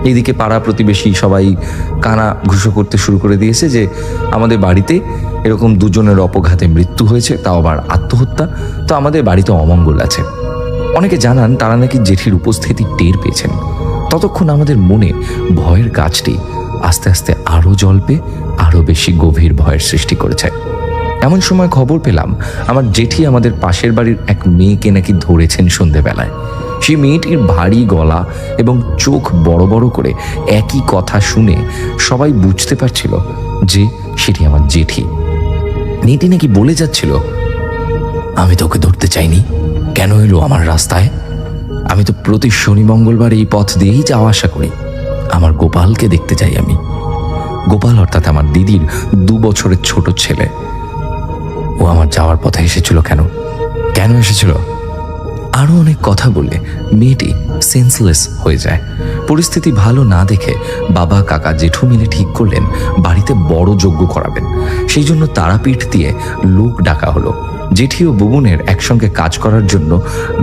এইদিকে পাড়া প্রতিবেশী সবাই কানা ঘুষো করতে শুরু করে দিয়েছে যে আমাদের বাড়িতে এরকম 2 জনের অপঘাতে মৃত্যু হয়েছে, তাও আবার আত্মহত্যা, তো আমাদের বাড়িতে অমঙ্গল আছে। অনেকে জানান তারা নাকি জেঠির উপস্থিতি টের পেয়েছেন। ততক্ষণ আমাদের মনে ভয়ের গাছটি আস্তে আস্তে আরও জ্বলবে, আরও বেশি গভীর ভয়ের সৃষ্টি করেছে। এমন সময় খবর পেলাম আমার জেঠি আমাদের পাশের বাড়ির এক মেয়েকে নাকি ধরেছেন সন্ধেবেলায়। সেই মেয়েটির ভারী গলা এবং চোখ বড় বড় করে একই কথা শুনে সবাই বুঝতে পারছিল যে সেটি আমার জেঠি। মেয়েটি নাকি বলে যাচ্ছিল, আমি তোকে ধরতে চাইনি, কেন এলো আমার রাস্তায়? আমি তো প্রতি শনি মঙ্গলবার এই পথ দিয়েই যাওয়া আসা করি। আমার গোপালকে দেখতে চাই আমি। গোপাল অর্থাৎ আমার দিদির 2 বছরের ছোট ছেলে। ও আমার যাওয়ার পথে এসেছিল কেন এসেছিল? আরও অনেক কথা বলে মেয়েটি সেন্সলেস হয়ে যায়। পরিস্থিতি ভালো না দেখে বাবা, কাকা, জেঠু মিলে ঠিক করলেন বাড়িতে বড় যজ্ঞ করাবেন। সেই জন্য তারাপীঠ দিয়ে লোক ডাকা হলো। জেঠি ও বুবুনের একসঙ্গে কাজ করার জন্য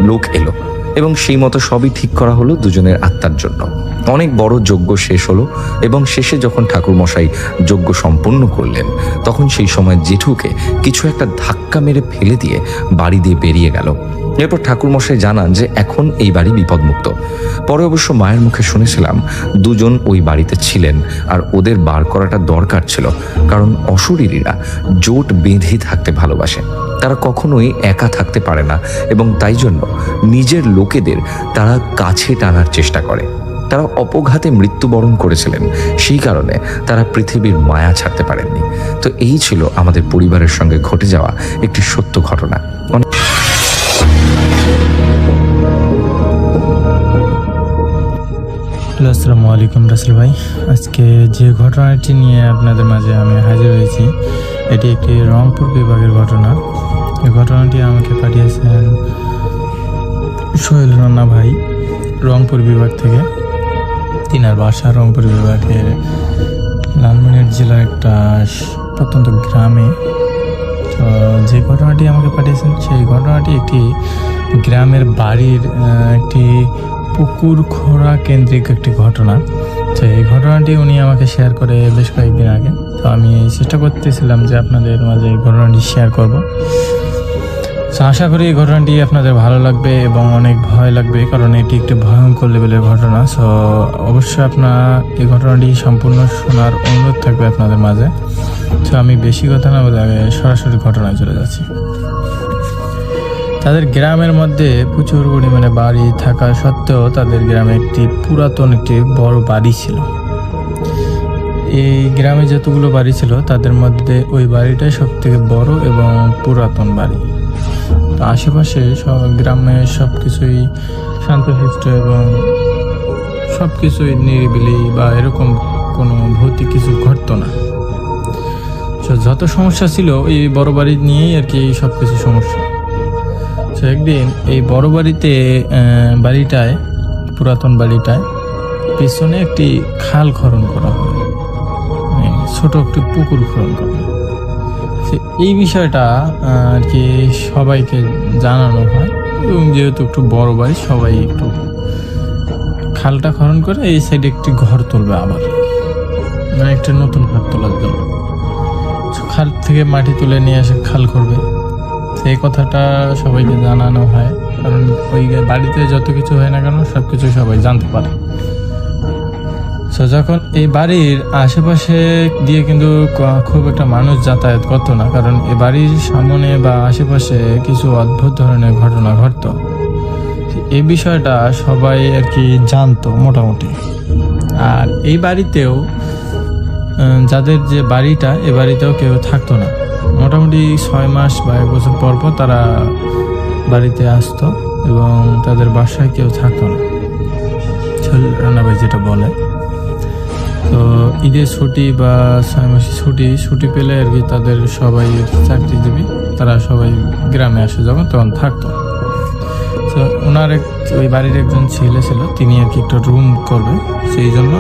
লোক এলো। এবং সেই মতো সবই ঠিক করা হলো দুজনের আত্মার জন্য। অনেক বড় যজ্ঞ শেষ হলো এবং শেষে যখন ঠাকুরমশাই যজ্ঞ সম্পন্ন করলেন তখন সেই সময় জেঠুকে কিছু একটা ধাক্কা মেরে ফেলে দিয়ে বাড়ি দিয়ে বেরিয়ে গেল। এরপর ঠাকুরমশাই জানান যে এখন এই বাড়ি বিপদমুক্ত। পরে অবশ্য মায়ের মুখে শুনেছিলাম দুজন ওই বাড়িতে ছিলেন আর ওদের বার করাটা দরকার ছিল, কারণ অশরীরীরা জোট বেঁধে থাকতে ভালোবাসে, তারা কখনোই একা থাকতে পারে না এবং তাই জন্য নিজের লোকেদের তারা কাছে টানার চেষ্টা করে। তারা অপঘাতে মৃত্যুবরণ করেছিলেন, সেই কারণে তারা পৃথিবীর মায়া ছাড়তে পারেননি। তো এই ছিল আমাদের পরিবারের সঙ্গে ঘটে যাওয়া একটি সত্য ঘটনা। আসসালামু আলাইকুম রাসেল ভাই। আজকে যে ঘটনাটি নিয়ে আপনাদের মাঝে আমি হাজির হয়েছি এটি একটি রংপুর বিভাগের ঘটনা। এই ঘটনাটি আমাকে পাঠিয়েছেন সোহেল রানা ভাই, রংপুর বিভাগ থেকে। তিনার বাসা রংপুর বিভাগের লালমনিরহাট জেলার একটা প্রত্যন্ত গ্রামে। তো যে ঘটনাটি আমাকে পাঠিয়েছেন সেই ঘটনাটি একটি গ্রামের বাড়ির একটি পুকুর খোঁড়া কেন্দ্রিক একটি ঘটনা। তো এই ঘটনাটি উনি আমাকে শেয়ার করে বেশ কয়েকদিন আগে। তো আমি চেষ্টা করতেছিলাম যে আপনাদের মাঝে এই ঘটনাটি শেয়ার করব। তো আশা করি এই ঘটনাটি আপনাদের ভালো লাগবে এবং অনেক ভয় লাগবে, কারণ এটি একটি ভয়ঙ্কর লেভেলের ঘটনা। সো অবশ্যই আপনার এই ঘটনাটি সম্পূর্ণ শোনার অনুরোধ থাকবে আপনাদের মাঝে। তো আমি বেশি কথা না বলে আগে সরাসরি ঘটনায় চলে যাচ্ছি। তাদের গ্রামের মধ্যে প্রচুর পরিমাণে বাড়ি থাকা সত্ত্বেও তাদের গ্রামে একটি পুরাতন একটি বড় বাড়ি ছিল। এই গ্রামে যতগুলো বাড়ি ছিল তাদের মধ্যে ওই বাড়িটাই সব থেকে বড় এবং পুরাতন বাড়ি। তো আশেপাশে সব গ্রামে সব কিছুই শান্তশিষ্ট এবং সব কিছুই নিরিবিলি বা এরকম কোনো ভৌতিক কিছু ঘটতো না। যত সমস্যা ছিল এই বড় বাড়ি নিয়েই আর কি সব কিছু সমস্যা। তো একদিন এই বড় বাড়িটায় পুরাতন বাড়িটায় পিছনে একটি খাল খনন করা হয়, ছোট একটি পুকুর খনন করা হয়। এই বিষয়টা আর কি সবাইকে জানানো হয় এবং যেহেতু একটু বড় বাড়ি সবাই একটু খালটা খনন করে এই সাইডে একটি ঘর তুলবে, আবার মানে একটা নতুন ঘর তোলার জন্য খাল থেকে মাটি তুলে নিয়ে এসে খাল করবে। সেই কথাটা সবাইকে জানানো হয়, কারণ ওই বাড়িতে যত কিছু হয় না কেন সব কিছু সবাই জানতে পারে। তো যখন এই বাড়ির আশেপাশে দিয়ে কিন্তু খুব একটা মানুষ যাতায়াত করতো না, কারণ এই বাড়ির সামনে বা আশেপাশে কিছু অদ্ভুত ধরনের ঘটনা ঘটতো। এই বিষয়টা সবাই আর কি জানতো মোটামুটি। আর এই বাড়িতেও যাদের যে বাড়িটা, এ বাড়িতেও কেউ থাকতো না। মোটামুটি 6 মাস বা 1 বছর পর পর তারা বাড়িতে আসতো এবং তাদের বাসায় কেউ থাকতো না। রান্নাবাই যেটা বলে, তো ঈদের ছুটি বা 6 মাসের ছুটি পেলে আর কি তাদের সবাই চাকরিজীবী, তারা সবাই গ্রামে আসে যখন তখন থাকতো। তো ওনার ওই বাড়ির একজন ছেলে ছিল, তিনি আর কি একটা রুম করবে, সেই জন্য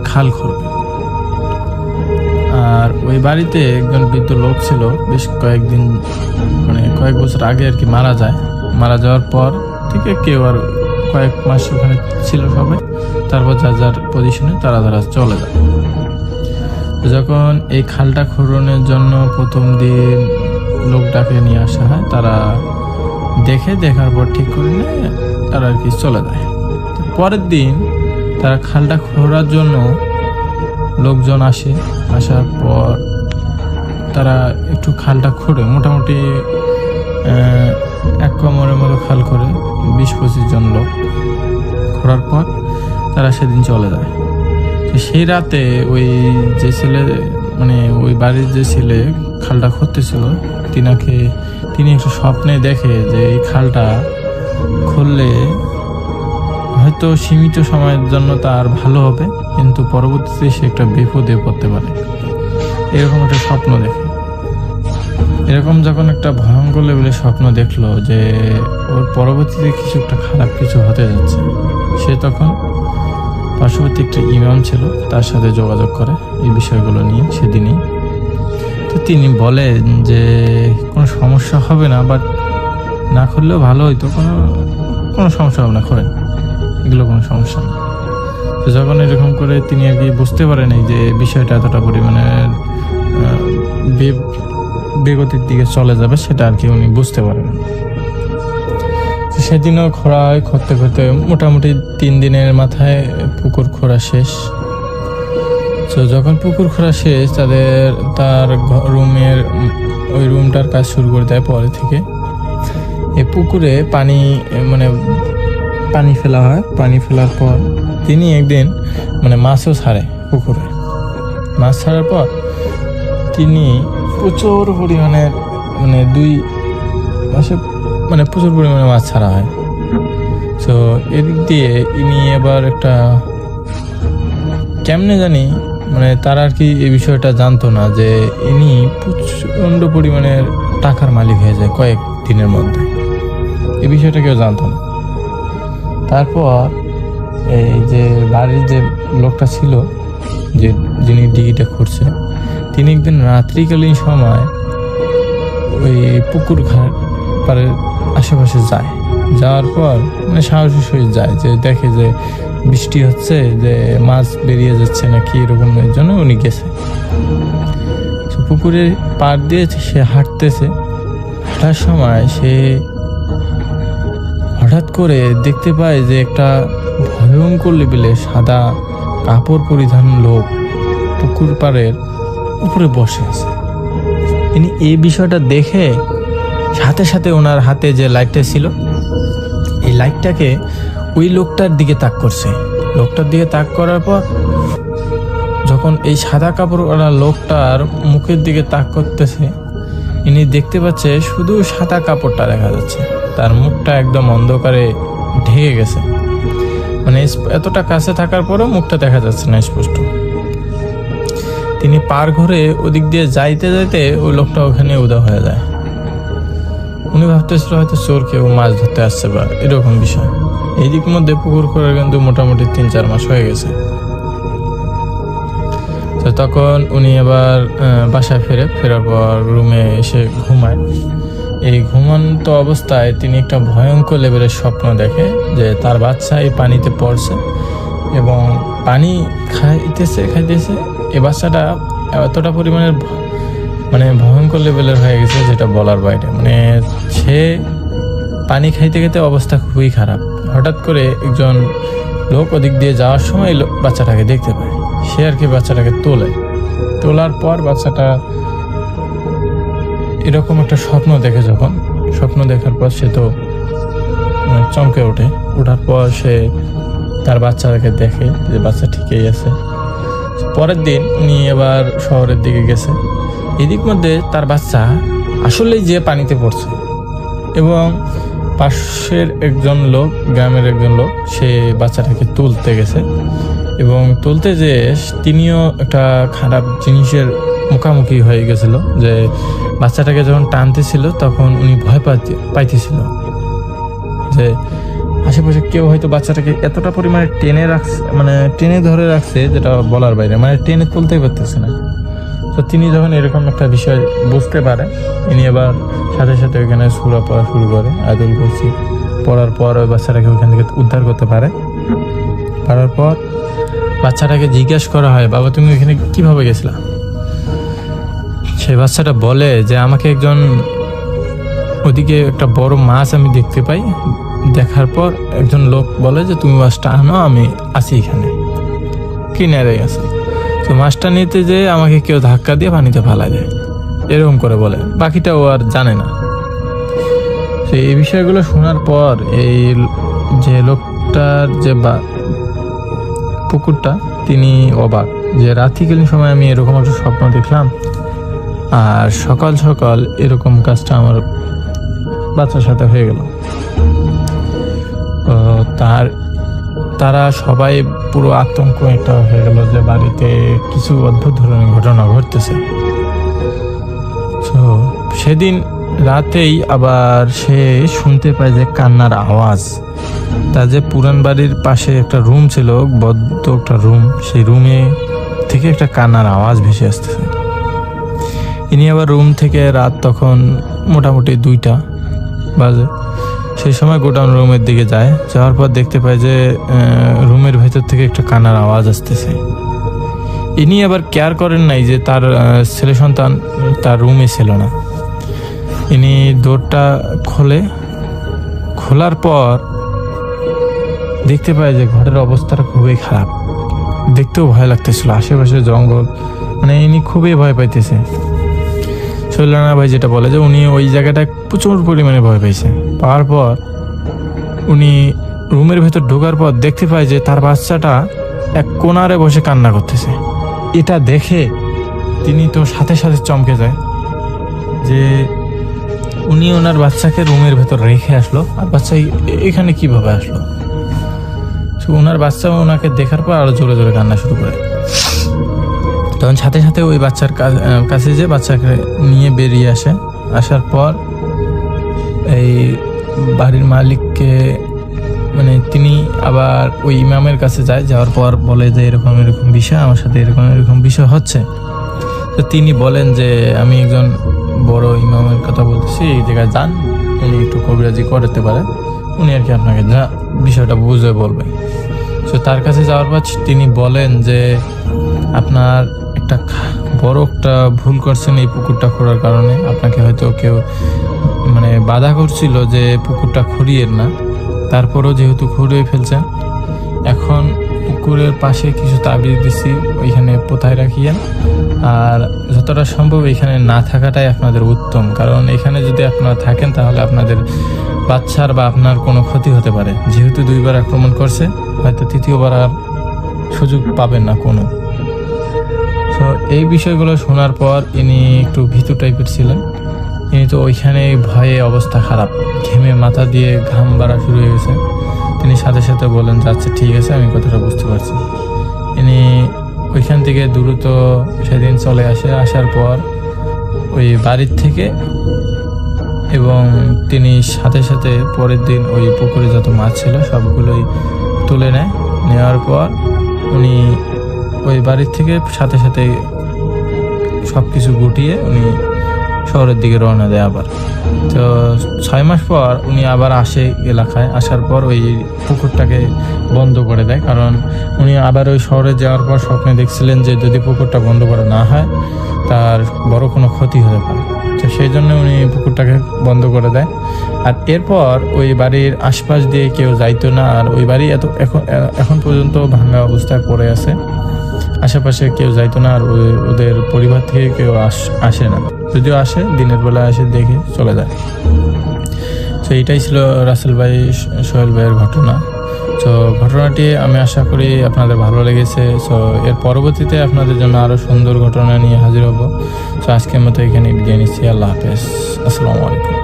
খাল করবে। আর ওই বাড়িতে একজন বৃদ্ধ লোক ছিল, বেশ কয়েকদিন মানে কয়েক বছর আগে আর কি মারা যায়। মারা যাওয়ার পর থেকে কেউ আর কয়েক মাস ওখানে ছিল সবাই, তারপর যার যার পজিশনে তারা চলে যায়। যখন এই খালটা খননের জন্য প্রথম দিন লোক ডাকে নিয়ে আসা হয়, তারা দেখার পর ঠিক করে নিয়ে তারা আর কি চলে যায়। পরের দিন তারা খালটা খোঁড়ার জন্য লোকজন আসে। আসার পর তারা একটু খালটা খোঁড়ে, মোটামুটি 1 কোমরের মতো খাল করে 20-25 জন লোক খোঁড়ার পর তারা সেদিন চলে যায়। তো সেই রাতে ওই যে ছেলে মানে ওই বাড়ির যে ছেলে খালটা খুঁড়তেছিল তিনি একটু স্বপ্নে দেখে যে এই খালটা খুললে হয়তো সীমিত সময়ের জন্য তার ভালো হবে, কিন্তু পরবর্তীতে সে একটা বিপদে পড়তে পারে, এরকম একটা স্বপ্ন দেখে। এরকম যখন একটা ভয়ঙ্কর লেভেলের স্বপ্ন দেখলো যে ওর পরবর্তীতে কিছু একটা খারাপ কিছু হতে যাচ্ছে, সে তখন পার্শ্ববর্তী একটা ইমাম ছিল, তার সাথে যোগাযোগ করে এই বিষয়গুলো নিয়ে সেদিনই। তো তিনি বলেন যে কোনো সমস্যা হবে না, বাট না করলেও ভালো হইতো, কোনো কোনো সমস্যা হবে না, করেন, এগুলো কোনো সমস্যা না। তো যখন এরকম করে তিনি আর কি বুঝতে পারেন এই যে বিষয়টা এতটা পরিমাণে বেগতির দিকে চলে যাবে, সেটা আর কি উনি বুঝতে পারেন। সেদিনও খোঁড়া হয়, করতে করতে মোটামুটি 3 দিনের মাথায় পুকুর খোঁড়া শেষ। তো যখন পুকুর খোঁড়া শেষ, তার রুমের ওই রুমটার কাজ শুরু করে দেয়। পরে থেকে এই পুকুরে পানি ফেলা হয়। পানি ফেলার পর তিনি একদিন মাছও ছাড়ে পুকুরে। মাছ ছাড়ার পর তিনি প্রচুর পরিমাণে 2 মাসে প্রচুর পরিমাণে মাছ ছাড়া হয়। তো এদিক দিয়ে ইনি এবার একটা কেমনে জানি তারা আর কি এই বিষয়টা জানতো না যে ইনি প্রচন্ড পরিমাণের টাকার মালিক হয়ে যায় কয়েক দিনের মধ্যে। এই বিষয়টা কেউ জানতো না। তারপর এই যে বাড়ির যে লোকটা ছিল, যিনি ডিগিটা খুঁড়ছে, তিনি একদিন রাত্রিকালীন সময় ওই পুকুর ঘাট পাড়ের আশেপাশে যায়। যাওয়ার পর সাহসী সহিত যায়, যে দেখে যে বৃষ্টি হচ্ছে, যে মাছ বেরিয়ে যাচ্ছে নাকি, এরকমের জন্য উনি গেছে। পুকুরের পাড় দিয়ে সে হাঁটতেছে। হাঁটার সময় সে হঠাৎ করে দেখতে পায় যে একটা ভয়ঙ্কর লেভেলের সাদা কাপড় পরিধান লোক পুকুর পাড়ের উপরে বসে আছে। তিনি এই বিষয়টা দেখে সাথে সাথে ওনার হাতে যে লাইটটা ছিল, এই লাইটটাকে ওই লোকটার দিকে তাক করছে। লোকটার দিকে তাক করার পর যখন এই সাদা কাপড়ওয়ালা লোকটার মুখের দিকে তাক করতেছে, ইনি দেখতে পাচ্ছে শুধু সাদা কাপড়টা দেখা যাচ্ছে, তার মুখটা একদম অন্ধকারে ঢেকে গেছে। এতটা কাছে থাকার পরেও মুখটা দেখা যাচ্ছে না স্পষ্ট। তিনি পার ঘরে ওদিক দিয়ে যাইতে যাইতে ওই লোকটা ওখানে উদা হয়ে যায়। উনি ভাবতেছিল হয়তো চোর কেউ মাছ ধরতে আসছে বা এরকম বিষয়। এই দিক মধ্যে পুকুর খোঁড়ার কিন্তু মোটামুটি 3-4 মাস হয়ে গেছে। তো তখন উনি আবার বাসায় ফেরার পর রুমে এসে ঘুমায়। এই ঘুমন্ত অবস্থায় তিনি একটা ভয়ঙ্কর লেভেলের স্বপ্ন দেখে যে তার বাচ্চা এই পানিতে পড়ছে এবং পানি খাইতেছে। এই বাচ্চাটা এতটা পরিমাণের ভয়ঙ্কর লেভেলের হয়ে গেছে যেটা বলার বাইরে। সে পানি খাইতে খেতে অবস্থা খুবই খারাপ। হঠাৎ করে একজন লোক ওদিক দিয়ে যাওয়ার সময় বাচ্চাটাকে দেখতে পায়। সে আর কি বাচ্চাটাকে তোলার পর বাচ্চাটা এরকম একটা স্বপ্ন দেখে। যখন স্বপ্ন দেখার পর সে তো চমকে ওঠার পর সে তার বাচ্চাটাকে দেখে যে বাচ্চা ঠিকই আছে। পরের দিন উনি আবার শহরের দিকে গেছে। এদিক মধ্যে তার বাচ্চা আসলেই যে পানিতে পড়ছে এবং পাশের একজন লোক, গ্রামের একজন লোক, সে বাচ্চাটাকে তুলতে গেছে এবং তুলতে যেয়ে তিনিও একটা খারাপ জিনিসের মুখোমুখি হয়ে গেছিল। যে বাচ্চাটাকে যখন টানতেছিল তখন উনি ভয় পাইতেছিল যে আশেপাশে কেউ হয়তো বাচ্চাটাকে এতটা পরিমাণে টেনে ধরে রাখছে যেটা বলার বাইরে, টেনে তুলতেই পারতেছে না। তো তিনি যখন এরকম একটা বিষয় বুঝতে পারে, ইনি আবার সাথে সাথে ওইখানে সূরা পড়া শুরু করে, আয়াতুল কুরসি পড়ার পর ওই বাচ্চাটাকে ওইখান থেকে উদ্ধার করতে পারার পর বাচ্চাটাকে জিজ্ঞাসা করা হয়, বাবা তুমি ওইখানে কিভাবে গেছিলা? সেই বাচ্চাটা বলে যে আমাকে একজন ওদিকে একটা বড় মাছ আমি দেখতে পাই, দেখার পর একজন লোক বলে যে তুমি মাছটা আনো, আমি আছি এখানে কিনারে আছি। তো মাছটা নিতে যে আমাকে কেউ ধাক্কা দিয়ে পানিতে ফালাই দেয়, এরকম করে বলে। বাকিটা ও আর জানে না। তো এই বিষয়গুলো শোনার পর এই যে লোকটার যে পুকুরটা, তিনি অবাক যে রাত্রিকালীন সময় আমি এরকম একটা স্বপ্ন দেখলাম আর সকাল সকাল এরকম কাজটা আমার বাচ্চার সাথে হয়ে গেল। তারা সবাই পুরো আতঙ্ক একটা হয়ে গেল যে বাড়িতে কিছু অদ্ভুত ধরনের ঘটনা ঘটতেছে। তো সেদিন রাতেই আবার সে শুনতে পায় যে কান্নার আওয়াজ। তার যে পুরান বাড়ির পাশে একটা রুম ছিল, বদ্ধ একটা রুম, সেই রুমে থেকে একটা কান্নার আওয়াজ ভেসে আসতেছে। ইনি আবার রুম থেকে রাত তখন মোটামুটি 2টা বাজে, সেই সময় গোডাউন রুমের দিকে যায়, যাওয়ার পর দেখতে পায় যে রুমের ভেতর থেকে একটা কান্নার আওয়াজ আসতেছে। ইনি আবার কেয়ার করেন নাই যে তার ছেলে সন্তান তার রুমে ছিল না। ইনি দৌড়টা খোলার পর দেখতে পায় যে ঘরের অবস্থাটা খুবই খারাপ, দেখতেও ভয় লাগতেছিল, আশেপাশে জঙ্গল, মানে ইনি খুবই ভয় পাইতেছে। শৈলানা ভাই যেটা বলে যে উনি ওই জায়গাটায় প্রচুর পরিমাণে ভয় পাইছে। পাওয়ার পর উনি রুমের ভেতর ঢোকার পর দেখতে পায় যে তার বাচ্চাটা এক কোণারে বসে কান্না করতেছে। এটা দেখে তিনি তো সাথে সাথে চমকে যায় যে উনি ওনার বাচ্চাকে রুমের ভেতর রেখে আসলো, আর বাচ্চা এখানে কিভাবে আসলো। তো ওনার বাচ্চা ওনাকে দেখার পর আরো জোরে জোরে কান্না শুরু করে। তখন সাথে সাথে ওই বাচ্চার কাছে যে বাচ্চাকে নিয়ে বেরিয়ে আসার পর এই বাড়ির মালিককে মানে তিনি আবার ওই ইমামের কাছে যায়, যাওয়ার পর বলে যে এরকম এরকম বিষয় আমার সাথে এরকম বিষয় হচ্ছে। তো তিনি বলেন যে আমি একজন বড় ইমামের কথা বলতেছি, এই জায়গায় যান, উনি একটু কবিরাজি করতে পারে, উনি আর কি আপনাকে যা বিষয়টা বুঝে বলবে। তো তার কাছে যাওয়ার পর তিনি বলেন যে আপনার একটা বড় একটা ভুল করছেন এই পুকুরটা খোঁড়ার কারণে। আপনাকে হয়তো কেউ মানে বাধা করছিল যে পুকুরটা খুঁড়িয়ে না, তারপরও যেহেতু খুঁড়িয়ে ফেলছেন, এখন পুকুরের পাশে কিছু তাবিজ দিছি, ওইখানে পোথায় রাখিয়েন, আর যতটা সম্ভব এখানে না থাকাটাই আপনাদের উত্তম, কারণ এখানে যদি আপনারা থাকেন তাহলে আপনাদের বাচ্চার বা আপনার কোনো ক্ষতি হতে পারে। যেহেতু 2 বার আক্রমণ করছে, হয়তো 3য়বার আর সুযোগ পাবেন না কোনো। তো এই বিষয়গুলো শোনার পর ইনি একটু ভীতু টাইপের ছিলেন। ইনি তো ওইখানে ভয়ে অবস্থা খারাপ, ঘেমে মাথা দিয়ে ঘাম বাড়া শুরু হয়ে গেছে। তিনি সাথে সাথে বলেন যে আচ্ছা ঠিক আছে, আমি কথাটা বুঝতে পারছি। ইনি ওইখান থেকে দ্রুত সেদিন চলে আসার পর ওই বাড়ির থেকে, এবং তিনি সাথে সাথে পরের দিন ওই পুকুরে যত মাছ ছিল সবগুলোই তুলে নেওয়ার পর উনি ওই বাড়ির থেকে সাথে সাথে সব কিছু গুটিয়ে উনি শহরের দিকে রওনা দেয় আবার। তো 6 মাস পর উনি আবার আসে এলাকায়, আসার পর ওই পুকুরটাকে বন্ধ করে দেয়, কারণ উনি আবার ওই শহরে যাওয়ার পর স্বপ্নে দেখছিলেন যে যদি পুকুরটা বন্ধ করা না হয় তার বড় কোনো ক্ষতি হতে পারে। তো সেই জন্য উনি পুকুরটাকে বন্ধ করে দেয়। আর এরপর ওই বাড়ির আশপাশ দিয়ে কেউ যাইতো না, আর ওই বাড়ি এখন পর্যন্ত ভাঙা অবস্থায় পড়ে আছে, আশেপাশে কেউ যাইতো না, আর ওদের পরিবার থেকে কেউ আসে না, যদিও আসে দিনের বেলা এসে দেখে চলে যায়। তো এইটাই ছিল রাসেল ভাই সোহেল ভাইয়ের ঘটনা। তো ঘটনাটি আমি আশা করি আপনাদের ভালো লেগেছে। তো এর পরবর্তীতে আপনাদের জন্য আরও সুন্দর ঘটনা নিয়ে হাজির হব। তো আজকের মতো এখানে বিদায় নিচ্ছি। আল্লাহ হাফেজ, আসসালামু আলাইকুম।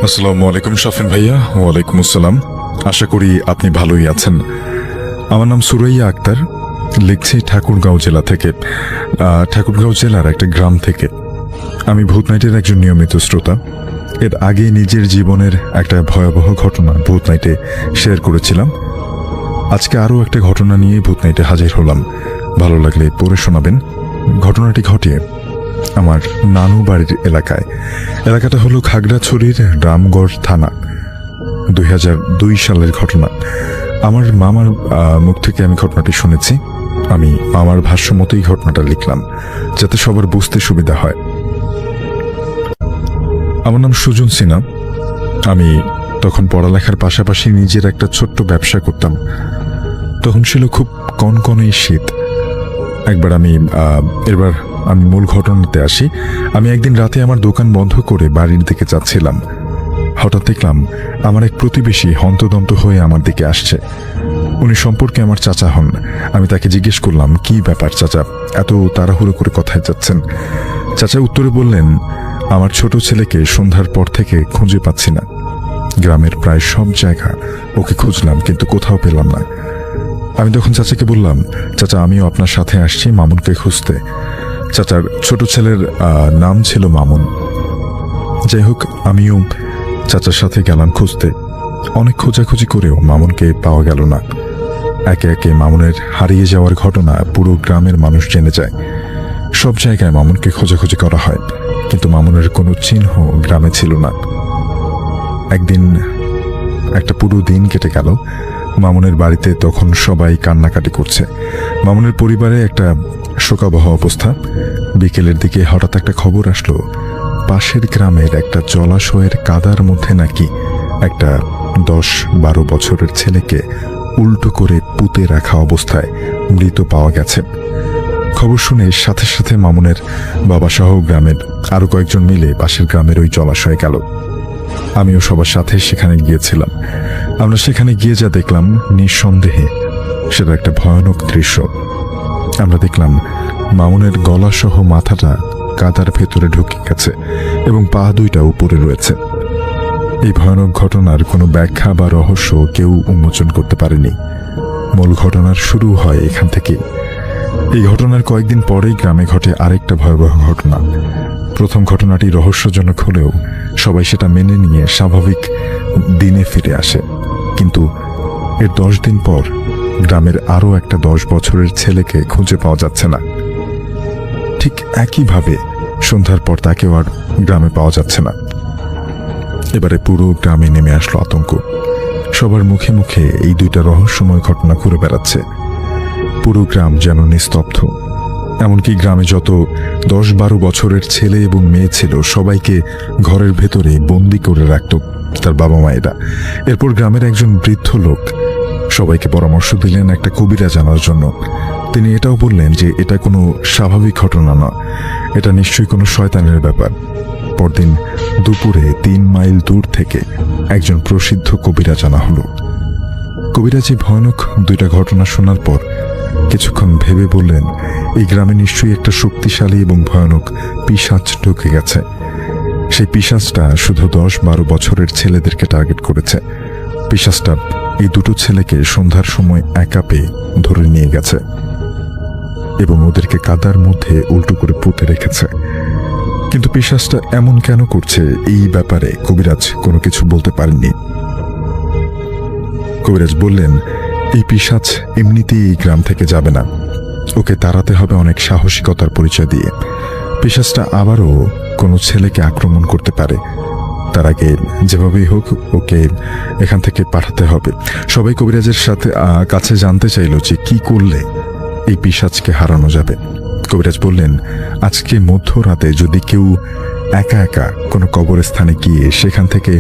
আসসালামু আলাইকুম শাফিন ভাইয়া। ওয়ালাইকুম আসসালাম। আশা করি আপনি ভালোই আছেন। আমার নাম সুরাইয়া আক্তার, লিখছি ঠাকুরগাঁও জেলা থেকে, ঠাকুরগাঁও জেলার একটা গ্রাম থেকে। আমি ভূত নাইটের একজন নিয়মিত শ্রোতা। এর আগে নিজের জীবনের একটা ভয়াবহ ঘটনা ভূত নাইটে শেয়ার করেছিলাম। আজকে আরও একটা ঘটনা নিয়ে ভূত নাইটে হাজির হলাম। ভালো লাগলে পড়ে শোনাবেন। ঘটনাটি ঘটে আমার নানু বাড়ির এলাকাটা হলো খাগড়াছড়ির রামগড় থানা। 2002 সালের ঘটনা। আমার মামার মুখ থেকে আমি ঘটনাটি শুনেছি। আমি মামার ভাষ্য মতোই ঘটনাটা লিখলাম, যাতে সবার বুঝতে সুবিধা হয়। আমার নাম সুজন সিনহা। আমি তখন পড়ালেখার পাশাপাশি নিজের একটা ছোট্ট ব্যবসা করতাম। তখন ছিল খুব কনকনে শীত। এবার আমি মূল ঘটনাতে আসি। আমি একদিন রাতে আমার দোকান বন্ধ করে বাড়ির দিকে যাচ্ছিলাম। হঠাৎ দেখলাম আমার এক প্রতিবেশী হন্তদন্ত হয়ে আমার দিকে আসছে। উনি সম্পর্কে আমার চাচা হন। আমি তাকে জিজ্ঞেস করলাম, কি ব্যাপার চাচা, এত তাড়াহুড়ো করে কোথায় যাচ্ছেন? চাচা উত্তরে বললেন, আমার ছোট ছেলেকে সন্ধ্যার পর থেকে খুঁজে পাচ্ছি না। গ্রামের প্রায় সব জায়গা ওকে খুঁজলাম, কিন্তু কোথাও পেলাম না। আমি তখন চাচাকে বললাম, চাচা আমিও আপনার সাথে আসছি মামুনকে খুঁজতে। চাচার ছোট ছেলের নাম ছিল মামুন। যাই হোক, আমিও চাচার সাথে গেলাম খুঁজতে। অনেক খোঁজাখুঁজি করেও মামুনকে পাওয়া গেল না। একে একে মামুনের হারিয়ে যাওয়ার ঘটনা পুরো গ্রামের মানুষ জেনে যায়। সব জায়গায় মামুনকে খোঁজাখুঁজি করা হয়, কিন্তু মামুনের কোনো চিহ্ন গ্রামে ছিল না। একদিন একটা পুরো দিন কেটে গেল। মামুনের বাড়িতে তখন সবাই কান্নাকাটি করছে। মামুনের পরিবারে একটা শোকাবহ অবস্থা। বিকেলের দিকে হঠাৎ একটা খবর আসলো, পাশের গ্রামের একটা জলাশয়ের কাদার মধ্যে নাকি একটা 10-12 বছরের ছেলেকে উল্টো করে পুঁতে রাখা অবস্থায় মৃত পাওয়া গেছে। খবর শুনে সাথে সাথে মামুনের বাবা সহ গ্রামের আরো কয়েকজন মিলে পাশের গ্রামের ওই জলাশয়ে গেল। আমিও সবার সাথে সেখানে গিয়েছিলাম। আমরা সেখানে গিয়ে যা দেখলাম, নিঃসন্দেহে সেটা একটা ভয়ানক দৃশ্য। আমরা দেখলাম মামুনের গলা সহ মাথাটা কাদার ভেতরে ঢুকে গেছে এবং পা দুইটা উপরে রয়েছে। এই ভয়ানক ঘটনার কোনো ব্যাখ্যা বা রহস্য কেউ উন্মোচন করতে পারেনি। মূল ঘটনার শুরু হয় এখান থেকে। এই ঘটনার কয়েকদিন পরেই গ্রামে ঘটে আরেকটা ভয়াবহ ঘটনা। প্রথম ঘটনাটি রহস্যজনক হলেও সবাই সেটা মেনে নিয়ে স্বাভাবিক দিনে ফিরে আসে, কিন্তু এর 10 দিন পর গ্রামের আরও একটা 10 বছরের ছেলেকে খুঁজে পাওয়া যাচ্ছে না। ঠিক একইভাবে সন্ধ্যার পর তাকেও আর গ্রামে পাওয়া যাচ্ছে না। এবারে পুরো গ্রামে নেমে আসলো আতঙ্ক। সবার মুখে মুখে এই দুইটা রহস্যময় ঘটনা ঘুরে বেড়াচ্ছে। পুরো গ্রাম যেন নিস্তব্ধ। এমনকি গ্রামে যত 10-12 বছরের ছেলে এবং মেয়ে ছিল, সবাইকে ঘরের ভেতরে বন্দি করে রাখত তার বাবা মায়েরা। এরপর গ্রামের একজন বৃদ্ধ লোক সবাইকে পরামর্শ দিলেন একটা কবিরাজ আনার জন্য। তিনি এটাও বললেন যে এটা কোনো স্বাভাবিক ঘটনা নয়, এটা নিশ্চয়ই কোনো শয়তানের ব্যাপার। পরদিন দুপুরে 3 মাইল দূর থেকে একজন প্রসিদ্ধ কবিরাজ আনা হলো। কবিরাজি ভয়ানক দুইটা ঘটনা শোনার পর কিছুক্ষণ ভেবে বললেন, এই গ্রামে নিশ্চয়ই একটা শক্তিশালী এবং ভয়ানক পিশাচ ঢুকে গেছে। সেই পিশাচটা শুধু 10-12 বছরের ছেলেদেরকে টার্গেট করেছে। পিশাচটা এই দুটো ছেলেকে সন্ধ্যার সময় একা পেয়ে ধরে নিয়ে গেছে এবং ওদেরকে কাদার মধ্যে উল্টো করে পুঁতে রেখেছে। কিন্তু পিশাচটা এমন কেন করছে, এই ব্যাপারে কবিরাজ কোনো কিছু বলতে পারেননি। কবিরাজ বললেন, এই পিশাচ এমনিতেই এই গ্রাম থেকে যাবে না, ওকে তাড়াতে হবে অনেক সাহসিকতার পরিচয় দিয়ে। পিশাচটা আবারও কোনো ছেলেকে আক্রমণ করতে পারে, তার আগে যেভাবেই হোক ওকে এখান থেকে পাঠাতে হবে। সবাই কবিরাজের কাছে জানতে চাইল যে কি করলে এই পিশাচকে হারানো যাবে। কবিরাজ বললেন, আজকে মধ্যরাতে যদি কেউ একা একা কোনো কবরস্থানে গিয়ে সেখান থেকে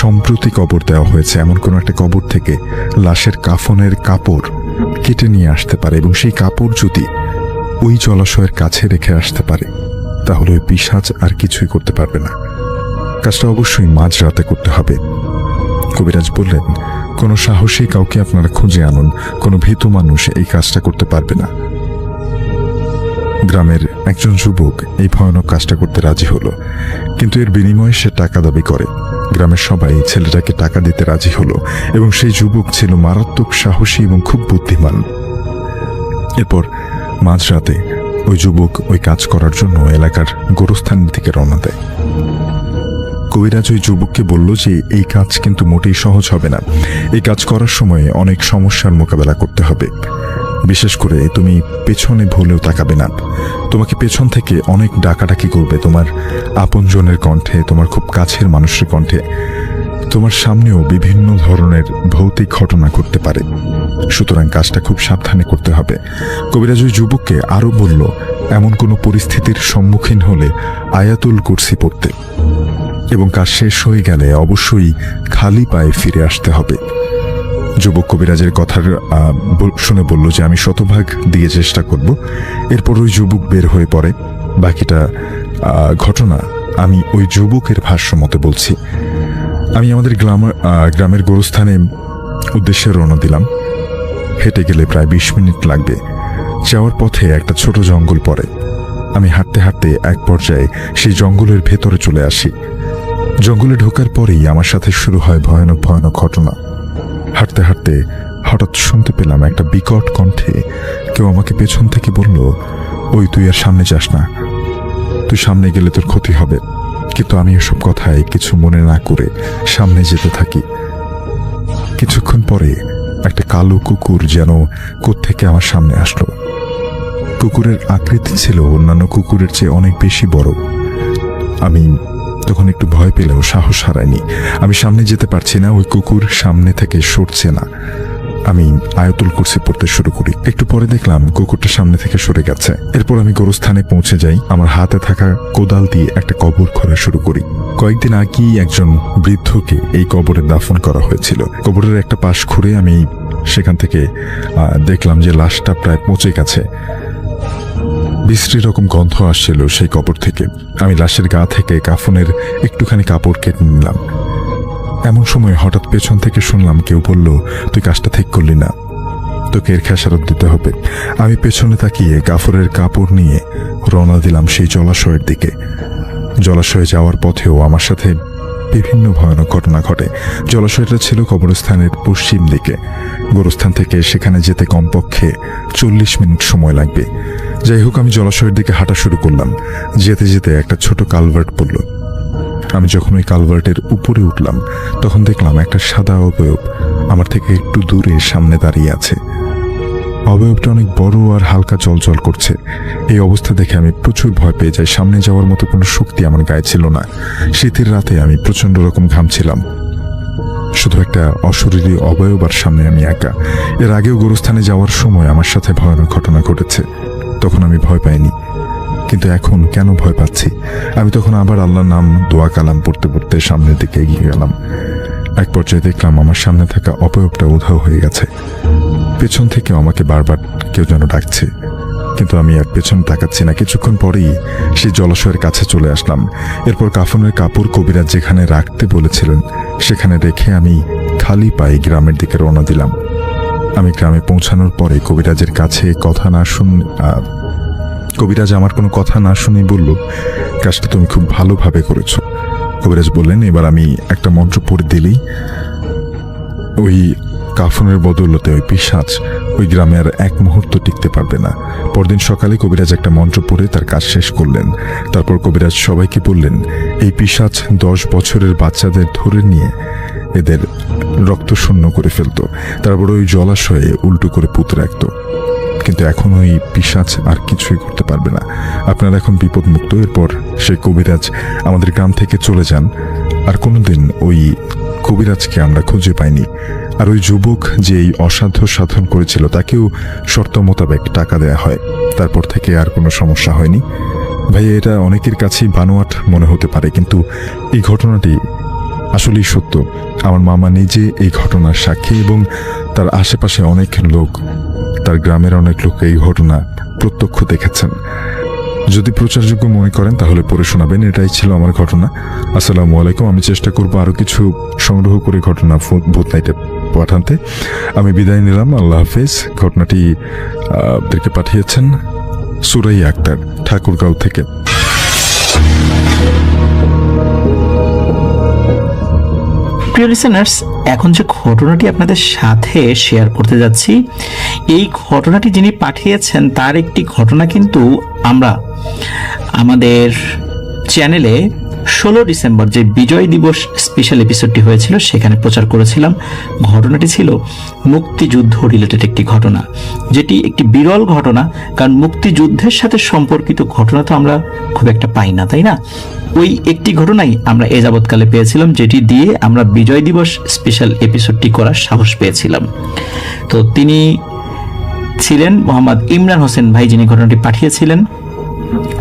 সম্প্রতি কবর দেওয়া হয়েছে এমন কোনো একটা কবর থেকে লাশের কাফনের কাপড় কেটে নিয়ে আসতে পারে এবং সেই কাপড় যদি ওই জলাশয়ের কাছে রেখে আসতে পারে, তাহলে ওই পিশাচ আর কিছুই করতে পারবে না। কাজটা অবশ্যই মাঝরাতে করতে হবে। কবিরাজ বললেন, কোনো সাহসী কাউকে আপনারা খুঁজে আনুন, কোনো ভীতু মানুষ এই কাজটা করতে পারবে না। গ্রামের একজন যুবক এই ভয়ানক কাজটা করতে রাজি হলো, কিন্তু এর বিনিময়ে সে টাকা দাবি করে। গ্রামের সবাই ছেলেটাকে টাকা দিতে রাজি হলো এবং সেই যুবক ছিল মারাত্মক সাহসী এবং খুব বুদ্ধিমান। এরপর মাঝরাতে ওই যুবক ওই কাজ করার জন্য এলাকার গোরস্থানের দিকে রওনা দেয়। কবিরাজ ওই যুবককে বলল যে এই কাজ কিন্তু মোটেই সহজ হবে না। এই কাজ করার সময় অনেক সমস্যার মোকাবেলা করতে হবে। বিশেষ করে তুমি পেছনে ভুলেও তাকাবে না। তোমাকে পেছন থেকে অনেক ডাকাডাকি করবে, তোমার আপনজনের কণ্ঠে, তোমার খুব কাছের মানুষের কণ্ঠে। তোমার সামনেও বিভিন্ন ধরনের ভৌতিক ঘটনা ঘটতে পারে, সুতরাং কাজটা খুব সাবধানে করতে হবে। কবিরাজ ওই যুবককে আরও বলল, এমন কোনো পরিস্থিতির সম্মুখীন হলে আয়াতুল কুরসি পড়তে এবং কাজ শেষ হয়ে গেলে অবশ্যই খালি পায়ে ফিরে আসতে হবে। যুবক কবিরাজের কথা শুনে বলল যে আমি শতভাগ দিয়ে চেষ্টা করব। এরপর ওই যুবক বের হয়ে পড়ে। বাকিটা ঘটনা আমি ওই যুবকের ভাষ্য মতে বলছি। আমি আমাদের গ্রামের গোরস্থানে উদ্দেশ্যে রওনা দিলাম। হেঁটে গেলে প্রায় 20 মিনিট লাগবে। যাওয়ার পথে একটা ছোট জঙ্গল পড়ে। আমি হাঁটতে হাঁটতে এক পর্যায়ে সেই জঙ্গলের ভেতরে চলে আসি। জঙ্গলে ঢোকার পরেই আমার সাথে শুরু হয় ভয়ানক ভয়ানক ঘটনা। হাঁটতে হাঁটতে হঠাৎ শুনতে পেলাম একটা বিকট কণ্ঠে কেউ আমাকে পেছন থেকে বলল, ওই তুই আর সামনে যাস না, তুই সামনে গেলে তোর ক্ষতি হবে। কিন্তু আমি এসব কথায় কিছু মনে না করে সামনে যেতে থাকি। কিছুক্ষণ পরে একটা কালো কুকুর যেন কোত্থেকে আমার সামনে আসলো। কুকুরের আকৃতি ছিল অন্যান্য কুকুরের চেয়ে অনেক বেশি বড়। আমি তখন একটু ভয় পেলেও সাহস হারাইনি। আমি সামনে যেতে পারছি না, ওই কুকুর সামনে থেকে সরছে না। আমি আয়াতুল কুরসি পড়তে শুরু করি। একটু পরে দেখলাম কুকুরটা সামনে থেকে সরে গেছে। এরপর আমি গোরস্থানে পৌঁছে যাই। আমার হাতে থাকা কোদাল দিয়ে একটা কবর খোঁড়া শুরু করি। কয়েকদিন আগেই একজন বৃদ্ধকে এই কবরে দাফন করা হয়েছিল। কবরের একটা পাশ খুঁড়ে আমি সেখান থেকে দেখলাম যে লাশটা প্রায় পচে গেছে। বিশ্রী রকম গন্ধ আসছিল সেই কবর থেকে। আমি লাশের গা থেকে কাফনের একটুখানি কাপড় কেটে নিলাম। এমন সময় হঠাৎ পেছন থেকে শুনলাম কেউ বলল, তুই কাজটা ঠিক করলি না, তোকে এর খেসারত দিতে হবে। আমি পেছনে তাকিয়ে কাফনের কাপড় নিয়ে রওনা দিলাম সেই জলাশয়ের দিকে। জলাশয়ে যাওয়ার পথেও আমার সাথে বিভিন্ন ভয়ানক ঘটনা ঘটে। জলাশয়টা ছিল কবরস্থানের পশ্চিম দিকে। গোরস্থান থেকে সেখানে যেতে কমপক্ষে 40 মিনিট সময় লাগবে। যাই হোক, আমি জলাশয়ের দিকে হাঁটা শুরু করলাম। যেতে যেতে একটা ছোট কালভার্ট পড়ল। আমি যখন ওই কালভার্টের উপরে উঠলাম তখন দেখলাম একটা সাদা অবয়ব আমার থেকে একটু দূরে সামনে দাঁড়িয়ে আছে। অবয়বটা অনেক বড় আর হালকা জলজল করছে। এই অবস্থা দেখে আমি প্রচুর ভয় পেয়ে যাই। সামনে যাওয়ার মতো কোনো শক্তি আমার গায়ে ছিল না। শীতের রাতে আমি প্রচন্ড রকম ঘামছিলাম। শুধু একটা অশরীরী অবয়ব আর সামনে আমি একা। এর আগেও গোরস্থানে যাওয়ার সময় আমার সাথে ভয়ানক ঘটনা ঘটেছে, তখন আমি ভয় পাইনি, কিন্তু এখন কেন ভয় পাচ্ছি? আমি তখন আবার আল্লাহর নাম দোয়া কালাম পড়তে পড়তে সামনের দিকে এগিয়ে গেলাম। এক পর্যায়ে দেখলাম আমার সামনে থাকা অবয়বটা উধাও হয়ে গেছে। পেছন থেকেও আমাকে বারবার কেউ যেন ডাকছে, কিন্তু আমি আর পেছন তাকাচ্ছি না। কিছুক্ষণ পরেই সেই জলাশয়ের কাছে চলে আসলাম। এরপর কাফনের কাপড় কবিরাজ যেখানে রাখতে বলেছিলেন সেখানে রেখে আমি খালি পায়ে গ্রামের দিকে রওনা দিলাম। আমি গ্রামে পৌঁছানোর পরে কবিরাজের কাছে কবিরাজ আমার কোনো কথা না শুনে বলল, কাজটা তুমি খুব ভালোভাবে করেছো। কবিরাজ বললেন, এবার আমি একটা মন্ত্র পড়ে দিলেই ওই কাফনের বদৌলতে ওই পিশাচ ওই গ্রামে আর এক মুহূর্ত টিকতে পারবে না। পরদিন সকালে কবিরাজ একটা মন্ত্র পড়ে তার কাজ শেষ করলেন। তারপর কবিরাজ সবাইকে বললেন, এই পিশাচ 10 বছরের বাচ্চাদের ধরে নিয়ে এদের রক্ত শূন্য করে ফেলতো, তারপর ওই জলাশয়ে উল্টো করে পুঁতে রাখতো। কিন্তু এখন ওই পিশাচ আর কিছুই করতে পারবে না। আপনারা এখন বিপদমুক্ত। এরপর সেই কবিরাজ আমাদের গ্রাম থেকে চলে যান। আর কোনোদিন ওই কবিরাজকে আমরা খুঁজে পাইনি। আর ওই যুবক যে এই অসাধ্য সাধন করেছিল তাকেও শর্ত মোতাবেক টাকা দেয়া হয়। তারপর থেকে আর কোনো সমস্যা হয়নি। ভাই, এটা অনেকের কাছেই বানোয়াট মনে হতে পারে, কিন্তু এই ঘটনাটি আসলেই সত্য। আমার মামা নিজে এই ঘটনার সাক্ষী এবং তার আশেপাশে অনেক লোক, তার গ্রামের অনেক লোক এই ঘটনা প্রত্যক্ষ দেখেছেন। যদি প্রচারযোগ্য মনে করেন তাহলে পড়ে শোনাবেন। এটাই ছিল আমার ঘটনা। আসসালামু আলাইকুম। আমি চেষ্টা করবো আরো কিছু সংগ্রহ করে ঘটনা ভূত নাইটে পাঠাতে। আমি বিদায় নিলাম। আল্লাহ হাফেজ। ঘটনাটি আপনাদেরকে পাঠিয়েছেন সুরাইয়া আক্তার, ঠাকুরগাঁও থেকে। প্রিয় লিসেনার্স, এখন যে ঘটনাটি আপনাদের সাথে শেয়ার করতে যাচ্ছি, এই ঘটনাটি যিনি পাঠিয়েছেন তার একটি ঘটনা কিন্তু আমরা আমাদের চ্যানেলে 16 ডিসেম্বর যে বিজয় দিবস স্পেশাল এপিসোডটি হয়েছিল সেখানে প্রচার করেছিলাম। ঘটনাটি ছিল মুক্তিযুদ্ধ রিলেটেড একটি ঘটনা, যেটি একটি বিরল ঘটনা, কারণ মুক্তিযুদ্ধের সাথে সম্পর্কিত ঘটনা তো আমরা খুব একটা পাই না, তাই না? ওই একটি ঘটনাই আমরা এ যাবৎকালে পেয়েছিলাম, যেটি দিয়ে আমরা বিজয় দিবস স্পেশাল এপিসোডটি করার সাহস পেয়েছিলাম। তো তিনি ছিলেন মোহাম্মদ ইমরান হোসেন ভাই, যিনি ঘটনাটি পাঠিয়েছিলেন।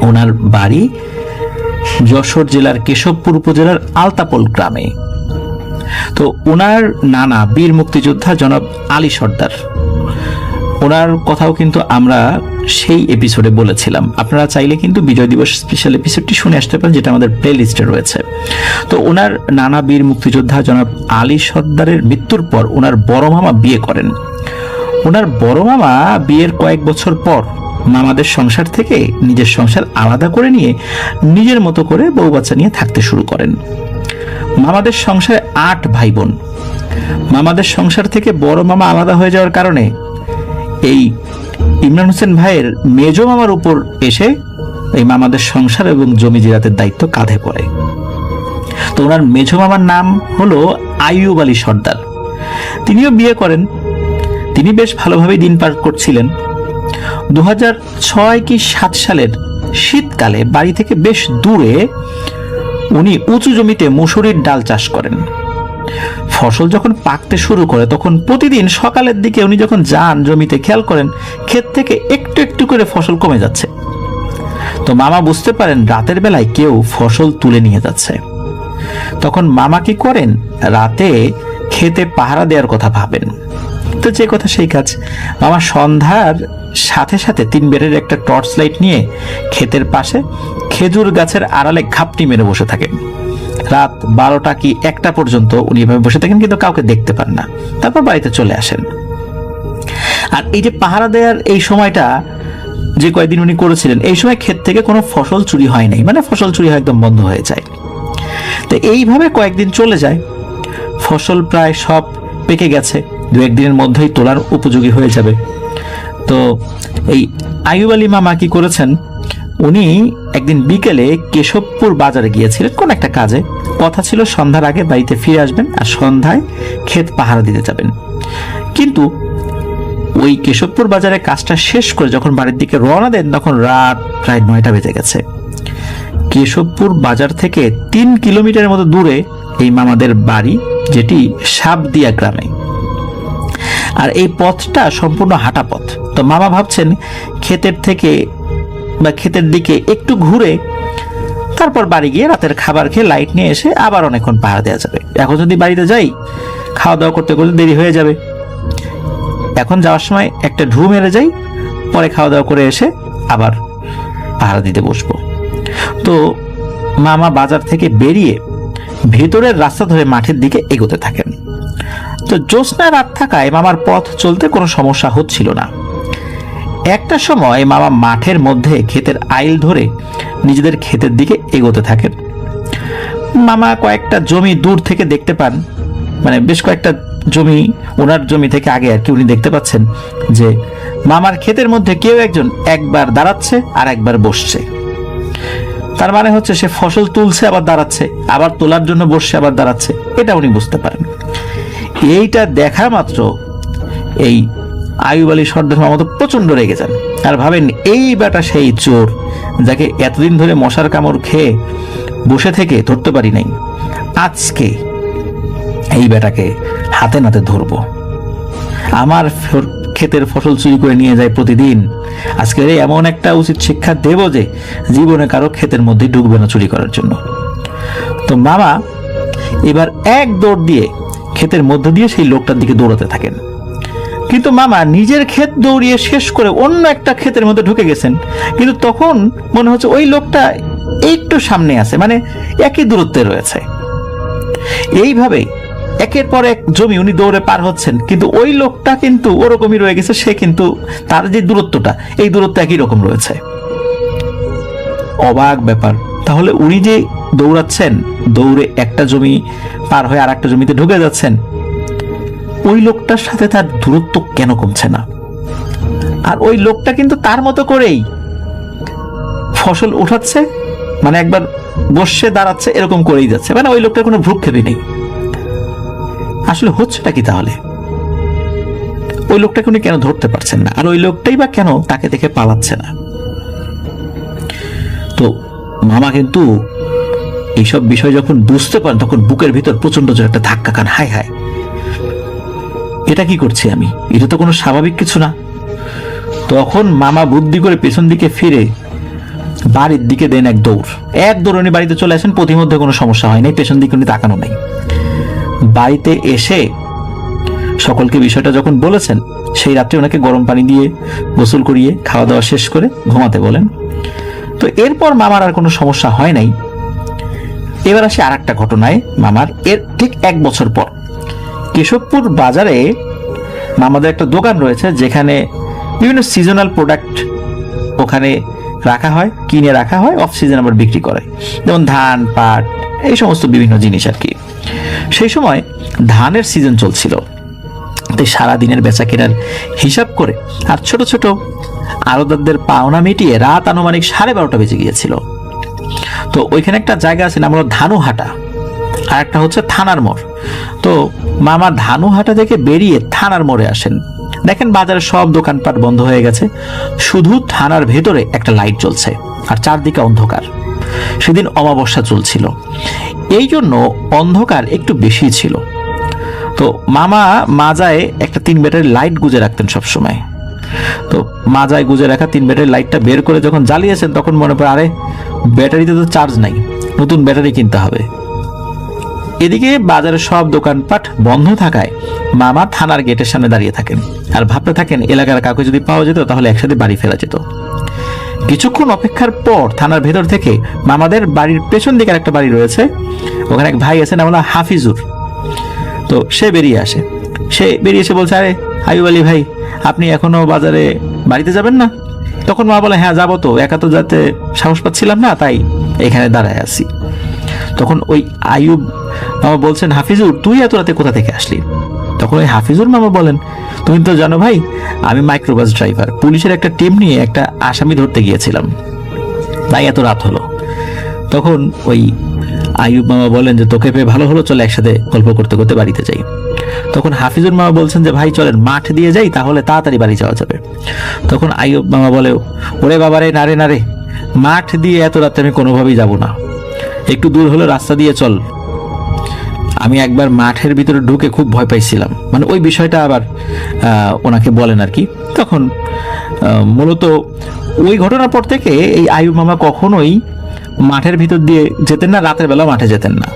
ওনার বাড়ি যশোর জেলার কেশবপুর উপজেলার আলতাপোল গ্রামে। তো ওনার নানা বীর মুক্তিযোদ্ধা জনাব আলী সর্দার, ওনার কথাও কিন্তু আমরা সেই এপিসোডে বলেছিলাম। আপনারা চাইলে কিন্তু বিজয় দিবস স্পেশাল এপিসোডটি শুনে আসতে পারেন, যেটা আমাদের প্লে লিস্টে রয়েছে। তো ওনার নানা বীর মুক্তিযোদ্ধা জনাব আলী সর্দারের মৃত্যুর পর ওনার বড় মামা বিয়ে করেন। ওনার বড় মামা বিয়ের কয়েক বছর পর মামাদের সংসার থেকে নিজের সংসার আলাদা করে নিয়ে নিজের মতো করে বউ বাচ্চা নিয়ে থাকতে শুরু করেন। মামাদের সংসারে 8 ভাই বোন। মামাদের সংসার থেকে বড় মামা আলাদা হয়ে যাওয়ার কারণে এই ইমরান হোসেন ভাইয়ের মেজ মামার উপর এসে এই মামাদের সংসার এবং জমি জিরাতের দায়িত্ব কাঁধে পড়ে। তো ওনার মেজ মামার নাম হলো আইয়ুব আলী সর্দার। তিনিও বিয়ে করেন। তিনি বেশ ভালোভাবেই দিন পার করছিলেন। 2006 কি 7 সালের শীতকালে বাড়ি থেকে বেশ দূরে উনি উঁচু জমিতে মুসুরির ডাল চাষ করেন। ফসল যখন পাকতে শুরু করে তখন প্রতিদিন সকালের দিকে উনি যখন যান জমিতে, খেয়াল করেন ক্ষেত থেকে একটু একটু করে ফসল কমে যাচ্ছে। তো মামা বুঝতে পারেন রাতের বেলায় কেউ ফসল তুলে নিয়ে যাচ্ছে। তখন মামা কি করেন, রাতে খেতে পাহারা দেওয়ার কথা ভাবেন। তো যে কথা সেই কাজ, মামা সন্ধ্যার সাথে সাথে 3 বেরের একটা টর্চ লাইট নিয়ে ক্ষেতের পাশে খেজুর গাছের আড়ালে ঘাপটি মেরে বসে থাকেন। রাত 12টা কি 1টা পর্যন্ত উনি এভাবে বসে থাকেন, কিন্তু কাউকে দেখতে পান না। তারপর বাড়িতে চলে আসেন। আর এই যে পাহারা দেওয়ার এই সময়টা যে কয়েকদিন উনি করেছিলেন, এই সময় ক্ষেত থেকে কোনো ফসল চুরি হয় নাই, মানে ফসল চুরি হয় একদম বন্ধ হয়ে যায়। তো এইভাবে কয়েকদিন চলে যায়। ফসল প্রায় সব পেকে গেছে, 2-1 দিনের মধ্যেই তোলার উপযোগী হয়ে যাবে। তো এই আইয়ুব আলী মামা কি করেছেন, উনি একদিন বিকেলে কেশবপুর বাজারে গিয়েছিলেন কোন একটা কাজে। কথা ছিল সন্ধ্যার আগে বাড়িতে ফিরে আসবেন আর সন্ধ্যায় ক্ষেত পাহারা দিতে যাবেন। কিন্তু ওই কেশবপুর বাজারে কাজটা শেষ করে যখন বাড়ির দিকে রওনা দেন তখন রাত প্রায় 9টা বেজে গেছে। কেশবপুর বাজার থেকে 3 কিলোমিটারের মতো দূরে এই মামাদের বাড়ি, যেটি সাপদিয়া গ্রামে। আর এই পথটা সম্পূর্ণ হাঁটা পথ। তো মামা ভাবছেন ক্ষেতের থেকে বা ক্ষেতের দিকে একটু ঘুরে তারপর বাড়ি গিয়ে রাতের খাবার খেয়ে লাইট নিয়ে এসে আবার অনেকক্ষণ পাহারা দেওয়া যাবে। এখন যদি বাড়িতে যাই খাওয়া দাওয়া করতে করতে দেরি হয়ে যাবে। এখন যাওয়ার সময় একটা ঢু মেরে যাই, পরে খাওয়া দাওয়া করে এসে আবার পাহারা দিতে বসবো। তো মামা বাজার থেকে বেরিয়ে ভেতরের রাস্তা ধরে মাঠের দিকে এগোতে থাকেন। তো জ্যোৎস্না রাত থাকায় মামার পথ চলতে কোনো সমস্যা হচ্ছিল না। একটা সময় মামা মাঠের মধ্যে ক্ষেতের আইল ধরে নিজেদের ক্ষেতের দিকে এগোতে থাকেন। মামা কয়েকটা জমি দূর থেকে দেখতে পান, মানে বেশ কয়েকটা জমি ওনার জমি থেকে আগে আর কি উনি দেখতে পাচ্ছেন যে মামার ক্ষেতের মধ্যে কেউ একজন একবার দাঁড়াচ্ছে আর একবার বসছে। তার মানে হচ্ছে সে ফসল তুলছে আবার দাঁড়াচ্ছে, আবার তোলার জন্য বসছে আবার দাঁড়াচ্ছে, এটা উনি বুঝতে পারেন। এইটা দেখা মাত্র এই আইয়ুব আলী সর্দার মামা তো প্রচন্ড রেগে যান আর ভাবেন এই বেটা সেই চোর যাকে এতদিন ধরে মশার কামড় খেয়ে বসে থেকে ধরতে পারি নাই, আজকে এই বেটাকে হাতে নাতে ধরবো। আমার ক্ষেতের ফসল চুরি করে নিয়ে যায় প্রতিদিন, আজকে এমন একটা উচিত শিক্ষা দেব যে জীবনে কারো ক্ষেতের মধ্যে ঢুকবে না চুরি করার জন্য। তো মামা এবার এক দৌড় দিয়ে ক্ষেতের মধ্য দিয়ে সেই লোকটার দিকে দৌড়াতে থাকেন। কিন্তু মামা নিজের ক্ষেত দৌড়িয়ে শেষ করে অন্য একটা ক্ষেতের মধ্যে ঢুকে গেছেন, কিন্তু তখন মনে হচ্ছে ওই লোকটা একটু সামনে আছে, মানে একই দূরত্বে রয়েছে। এইভাবে একের পর এক জমি উনি দৌড়ে পার হচ্ছেন, কিন্তু ওই লোকটা কিন্তু ওরকমই রয়ে গেছে, সে কিন্তু তার যে দূরত্বটা এই দূরত্ব একই রকম রয়েছে। অবাক ব্যাপার, তাহলে উনি যে দৌড়াচ্ছেন, দৌড়ে একটা জমি পার হয়ে আর একটা জমিতে ঢুকে যাচ্ছেন, ওই লোকটার সাথে তার দূরত্ব কেন কমছে না? আর ওই লোকটা কিন্তু তার মতো করেই ফসল উঠাচ্ছে, মানে একবার বসে দাঁড়াচ্ছে, এরকম করেই যাচ্ছে, মানে ওই লোকটার কোনো ভ্রুক্ষেপই নেই। আসলে হচ্ছেটা কি তাহলে? ওই লোকটাকে উনি কেন ধরতে পারছেন না, আর ওই লোকটাই বা কেন তাকে দেখে পালাচ্ছে না? তো মামা কিন্তু এইসব বিষয় যখন বুঝতে পারেন তখন বুকের ভিতর প্রচন্ড জোরে একটা ধাক্কা খান। হায় হায়, এটা কি করছি আমি? এটা তো কোনো স্বাভাবিক কিছু না। তখন মামা বুদ্ধি করে পেছন দিকে ফিরে বাড়ির দিকে দেন এক দৌড় উনি বাড়িতে চলে আসেন। প্রতিমধ্যে কোনো সমস্যা হয় নাই, পেছন দিকে উনি তাকানো নাই। বাড়িতে এসে সকলকে বিষয়টা যখন বলেছেন, সেই রাত্রে ওনাকে গরম পানি দিয়ে গোসল করিয়ে খাওয়া দাওয়া শেষ করে ঘুমাতে বলেন। তো এরপর মামার আর কোনো সমস্যা হয় নাই। এবার আসি আর একটা ঘটনায় মামার। এর ঠিক 1 বছর পর কেশবপুর বাজারে মামাদের একটা দোকান রয়েছে, যেখানে বিভিন্ন সিজনাল প্রোডাক্ট ওখানে রাখা হয়, কিনে রাখা হয়, অফ সিজন আবার বিক্রি করে, যেমন ধান, পাট, এই সমস্ত বিভিন্ন জিনিস আর কি। সেই সময় ধানের সিজন চলছিল, তাই সারাদিনের বেচা কেনার হিসাব করে আর ছোট ছোট আড়তদারদের পাওনা মিটিয়ে রাত আনুমানিক 12:30 বেজে গিয়েছিল। তো ওইখানে একটা জায়গা আছে নাম হলো ধানুহাটা, আর একটা হচ্ছে থানার মোড়। তো মামা ধানুহাটা থেকে বেরিয়ে থানার মোড়ে আসেন। দেখেন বাজারের সব দোকানপাট বন্ধ হয়ে গেছে, শুধু থানার ভেতরে একটা লাইট জ্বলছে আর চারদিকে অন্ধকার। সেদিন অমাবস্যা চলছিল, এই জন্য অন্ধকার একটু বেশি ছিল। তো মামা মাজায় একটা 3 ব্যাটারি লাইট গুজে রাখতেন সবসময়। তো মাজায় গুজে রাখা 3 ব্যাটারি লাইটটা বের করে যখন জ্বালিয়েছেন তখন মনে পড়ে, আরে ব্যাটারিতে তো চার্জ নাই, নতুন ব্যাটারি কিনতে হবে। এদিকে বাজারের সব দোকানপাট বন্ধ থাকায় মামা থানার গেটের সামনে দাঁড়িয়ে থাকেন আর ভাবতে থাকেন এলাকার কাউকে যদি পাওয়া যেত তাহলে একসাথে বাড়ি ফেরা যেত। কিছুক্ষণ অপেক্ষার পর থানার ভেতর থেকে মামাদের বাড়ির পেছন দিকে একটা বাড়ি রয়েছে, ওখানে এক ভাই আছেন আমরা হাফিজুর। তো সে বেরিয়ে আসে, সে বেরিয়ে এসে বলছে, আরে আইয়ুব আলী ভাই, আপনি এখনো বাজারে বাড়িতে যাবেন না? তখন মা বলে, হ্যাঁ যাবো তো, একা তো যাতে সাহস পাচ্ছিলাম না, তাই এখানে দাঁড়ায় আছি। তখন ওই আইয়ুব মামা বলছেন, হাফিজুর তুই এত রাতে কোথা থেকে আসলি? তখন ওই হাফিজুর মামা বলেন, তুমি তো জানো ভাই, আমি মাইক্রোবাস ড্রাইভার, পুলিশের একটা টিম নিয়ে একটা আসামি ধরতে গিয়েছিলাম, তাই এত রাত হলো। তখন ওই আইয়ুব মামা বলেন যে তোকে পেয়ে ভালো হলো, চলে একসাথে গল্প করতে করতে বাড়িতে যাই। তখন হাফিজুর মামা বলছেন যে ভাই চলেন মাঠ দিয়ে যাই, তাহলে তাড়াতাড়ি বাড়ি যাওয়া যাবে। তখন আইয়ুব মামা বলে, ওরে বাবারে, নারে নারে, মাঠ দিয়ে এত রাতে আমি কোনোভাবেই যাব না, একটু দূর হলো রাস্তা দিয়ে চল। আমি একবার মাঠের ভিতরে ঢুকে খুব ভয় পাইছিলাম, মানে ওই বিষয়টা আবার ওনাকে বলেন আর কি। তখন মূলত ওই ঘটনার পর থেকে এই আইয়ুব মামা কখনোই মাঠের ভিতর দিয়ে যেতেন না, রাতের বেলা মাঠে যেতেন না।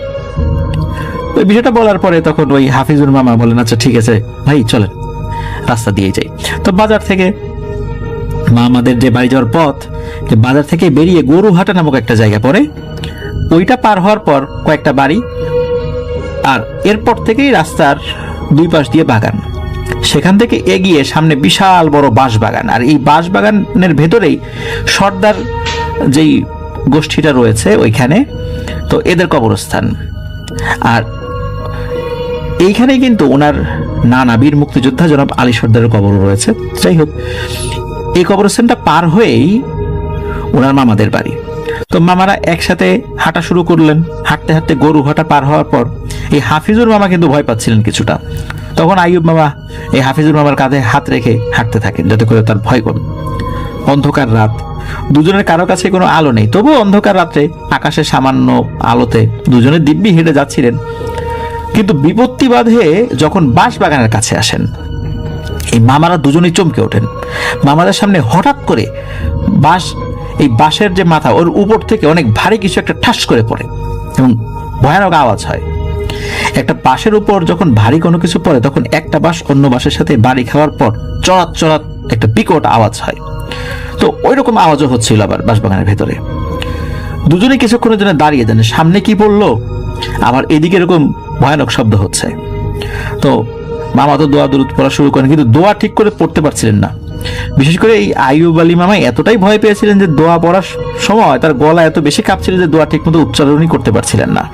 ওই বিষয়টা বলার পরে তখন ওই হাফিজুর মামা বলেন, আচ্ছা ঠিক আছে ভাই চলেন রাস্তা দিয়ে যাই। তো বাজার থেকে মামাদের যে বাড়ি যাওয়ার পথ, বাজার থেকে বেরিয়ে গরুহাটা নামক একটা জায়গা পড়ে, ওইটা পার হওয়ার পর কয়েকটা বাড়ি, আর এরপর থেকেই রাস্তার 2 পাশ দিয়ে বাগান। সেখান থেকে এগিয়ে সামনে বিশাল বড় বাঁশ বাগান, আর এই বাঁশ বাগানের ভেতরেই সর্দার যেই গোষ্ঠীটা রয়েছে ওইখানে, তো এদের কবরস্থান। আর এইখানেই কিন্তু ওনার নানা বীর মুক্তিযোদ্ধা জনাব আলী সর্দারের কবর রয়েছে। যাই হোক, এই কবরস্থানটা পার হয়েই ওনার মামাদের বাড়ি। তো মামারা একসাথে হাঁটা শুরু করলেন। হাঁটতে হাঁটতে গরুহাটা পার হওয়ার পর এই হাফিজুর মামা কিন্তু ভয় পাচ্ছিলেন কিছুটা। তখন আইয়ুব মামা এই হাফিজুর মামার কাঁধে হাত রেখে হাঁটতে থাকেন যাতে করে তার ভয় কম। অন্ধকার রাত, দুজনের কারো কাছে কোনো আলো নেই, তবুও অন্ধকার রাত্রে আকাশে সামান্য আলোতে দুজনে দিব্যি হেঁটে যাচ্ছিলেন। কিন্তু বিপত্তি বাধে যখন বাঁশ বাগানের কাছে আসেন, এই মামারা দুজনেই চমকে ওঠেন। মামাদের সামনে হঠাৎ করে এই বাঁশের যে মাথা, ওর উপর থেকে অনেক ভারী কিছু একটা ঠাস করে পড়ে এবং ভয়ানক আওয়াজ হয়। একটা বাঁশের উপর যখন ভারী কোনো কিছু পড়ে, তখন একটা বাঁশ অন্য বাঁশের সাথে বাড়ি খাওয়ার পর চড়াত চড়াত একটা বিকট আওয়াজ হয়। তো ওই রকম আওয়াজও হচ্ছিল আবার বাঁশবাগানের ভেতরে। দুজনে কিছুক্ষণের জন্য দাঁড়িয়ে দেন, সামনে কি পড়লো, আবার এদিকে এরকম ভয়ানক শব্দ হচ্ছে। তো মামা তো দোয়া দরুদ পড়া শুরু করেন, কিন্তু দোয়া ঠিক করে পড়তে পারছিলেন না। বিশেষ করে এই আইয়ুব আলী মামা এতটাই ভয় পেয়েছিলেন যে দোয়া পড়ার সময় তার গলা এত বেশি কাঁপছিল যে দোয়া ঠিক মতো উচ্চারণই করতে পারছিলেন না।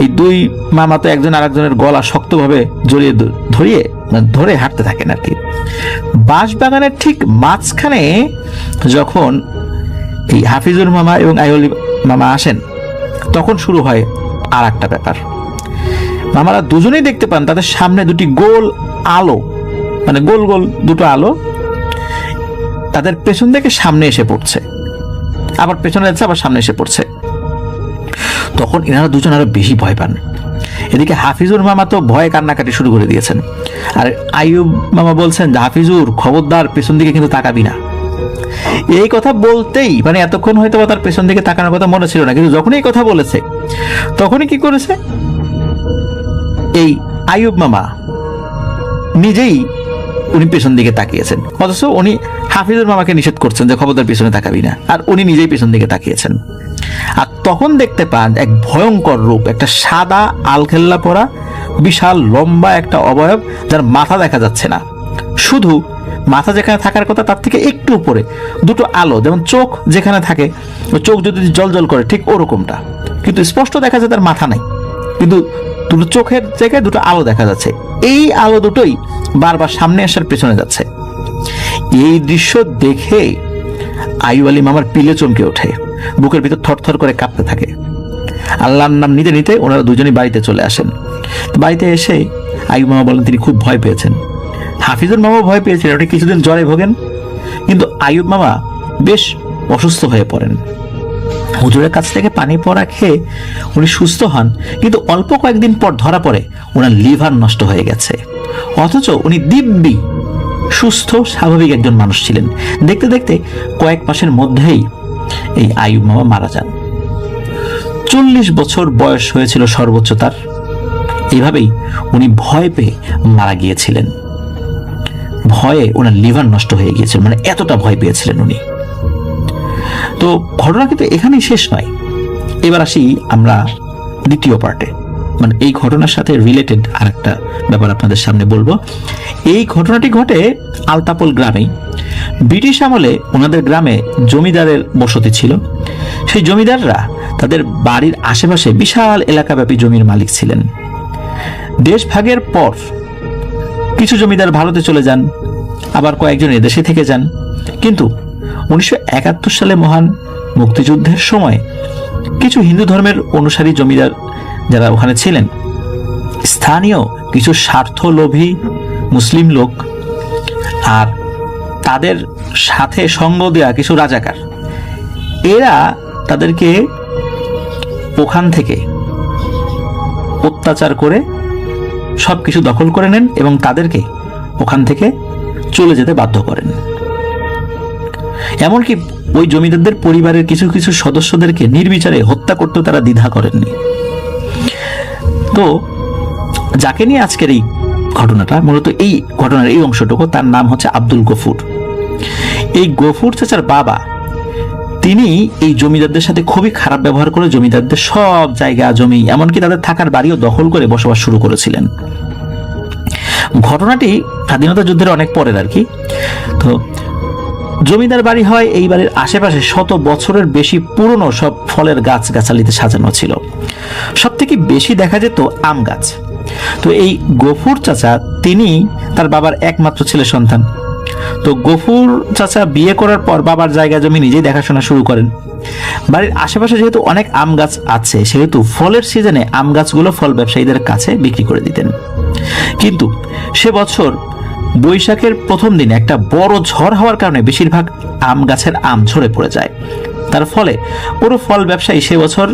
এই 2 মামা তো একজন আরেকজনের গলা শক্তভাবে জড়িয়ে ধরে হাঁটতে থাকেন আর কি। বাঁশবাগানের ঠিক মাঝখানে যখন এই হাফিজুর মামা এবং আইয়ুব আলী মামা আসেন, তখন শুরু হয় আর একটা ব্যাপার। মামারা দুজনেই দেখতে পান তাদের সামনে 2টি গোল আলো, মানে গোল গোল 2টো আলো তাদের পেছন থেকে সামনে এসে পড়ছে, আবার পেছনে যাচ্ছে, আবার সামনে এসে পড়ছে। তখন এনারা দুজন আরো বেশি ভয় পান। এদিকে হাফিজুর মামা তো ভয়ে কান্নাকাটি শুরু করে দিয়েছেন, আর আইয়ুব মামা বলছেন যে হাফিজুর খবরদার, পেছন দিকে কিন্তু তাকাবি না। এই কথা বলতেই, মানে এতক্ষণ হয়তো তার পেছন দিকে তাকানোর কথা মনে ছিল না, কিন্তু যখন এই কথা বলেছে তখনই কি করেছে, এই আইয়ুব মামা নিজেই উনি পেছন দিকে তাকিয়েছেন, অথচ উনি হাফিজুর মামাকে নিষেধ করছেন যে খবরদার পেছনে তাকাবি না, আর উনি নিজেই পেছন দিকে তাকিয়েছেন। আর তখন দেখতে পান এক ভয়ঙ্কর রূপ, একটা সাদা আলখেল্লা পরা বিশাল লম্বা একটা অবয়ব, যার মাথা দেখা যাচ্ছে না, শুধু মাথা যেখানে থাকার কথা তার থেকে একটু উপরে 2টো আলো, যেমন চোখ যেখানে থাকে, চোখ যদি জল জল করে ঠিক ওরকমটা, কিন্তু স্পষ্ট দেখা যায় তার মাথা নাই, কিন্তু 2টো চোখের জায়গায় 2টো আলো দেখা যাচ্ছে। এই আলো দুটোই বারবার সামনে আসার পেছনে যাচ্ছে। এই দৃশ্য দেখে আইয়ুব আলী মামার পিলে চমকে ওঠে, বুকের ভিতর থরথর করে কাঁপতে থাকে। আল্লাহর নাম নিতে নিতে ওনারা দুজনেই বাড়িতে চলে আসেন। বাড়িতে এসে আইয়ুব মামা বলেন তিনি খুব ভয় পেয়েছেন, হাফিজুর মামা ভয় পেয়েছিলেন, উনি কিছুদিন জ্বরে ভোগেন, কিন্তু আইয়ুব মামা বেশ অসুস্থ হয়ে পড়েন। হুজুরের কাছ থেকে পানি পড়া খেয়ে উনি সুস্থ হন, কিন্তু অল্প কয়েকদিন পর ধরা পড়ে ওনার লিভার নষ্ট হয়ে গেছে। অথচ উনি দিব্যি সুস্থ স্বাভাবিক একজন মানুষ ছিলেন। দেখতে দেখতে কয়েক মাসের মধ্যেই এই আইয়ুব মামা মারা যান। 40 বছর বয়স হয়েছিল সর্বোচ্চ তার। এইভাবেই উনি ভয় পেয়ে মারা গিয়েছিলেন। ভয়ে ওনার লিভার নষ্ট হয়ে গিয়েছিল, মানে এতটা ভয় পেয়েছিলেন উনি। তো ঘটনা কিন্তু এখানেই শেষ নয়। এবার আসি আমরা দ্বিতীয় পার্টে, মানে এই ঘটনার সাথে রিলেটেড আর একটা ব্যাপার আপনাদের সামনে বলবো। এই ঘটনাটি ঘটে আলতাপোল গ্রামেই। ব্রিটিশ আমলে ওনাদের গ্রামে জমিদারের বসতি ছিল। সেই জমিদাররা তাদের বাড়ির আশেপাশে বিশাল এলাকাব্যাপী জমির মালিক ছিলেন। দেশ ভাগের পর কিছু জমিদার ভারতে চলে যান, আবার কয়েকজন এদেশে থেকে যান। কিন্তু 1971 সালে মহান মুক্তিযুদ্ধের সময় কিছু হিন্দু ধর্মের অনুসারী জমিদার যারা ওখানে ছিলেন, স্থানীয় কিছু স্বার্থলোভী মুসলিম লোক আর তাদের সাথে সঙ্গ দেয়া কিছু রাজাকার, এরা তাদেরকে ওখান থেকে অত্যাচার করে সবকিছু দখল করে নেন এবং তাদেরকে ওখান থেকে চলে যেতে বাধ্য করেন। এমনকি ওই জমিদারদের পরিবারের কিছু কিছু সদস্যদেরকে নির্বিচারে হত্যা করতেও তারা দ্বিধা করেননি। তো যাকে নিয়ে আজকের এই ঘটনাটা, মূলত এই ঘটনার এই অংশটুকু, তার নাম হচ্ছে আব্দুল গফুর। এই গফুর চাচার বাবা, তিনি এই জমিদারদের সাথে খুবই খারাপ ব্যবহার করে জমিদারদের সব জায়গা জমি, এমনকি তাদের থাকার বাড়িও দখল করে বসবাস শুরু করেছিলেন। ঘটনাটি স্বাধীনতা যুদ্ধের অনেক পরের আর কি। তো জমিদার বাড়ি হয়, এই বাড়ির আশেপাশে শত বছরের বেশি পুরনো সব ফলের গাছ গাছালিতে সাজানো ছিল। সব থেকে বেশি দেখা যেত আম গাছ। তো এই গফুর চাচা, তিনি তার বাবার একমাত্র ছেলে সন্তান। তো গফুর চাচা বিয়ে করার পর বাবার জায়গা জমি নিজেই দেখাশোনা শুরু করেন। বাড়ির আশেপাশে যেহেতু অনেক আম গাছ আছে, সেহেতু ফলের সিজনে আম গাছগুলো ফল ব্যবসায়ীদের কাছে বিক্রি করে দিতেন। কিন্তু সে বছর বৈশাখের প্রথম দিনে একটা বড় ঝড় হওয়ার কারণে বেশিরভাগ আম গাছের আম ঝরে পড়ে যায়। তার ফলে পুরো ফল ব্যবসায়ী সে বছর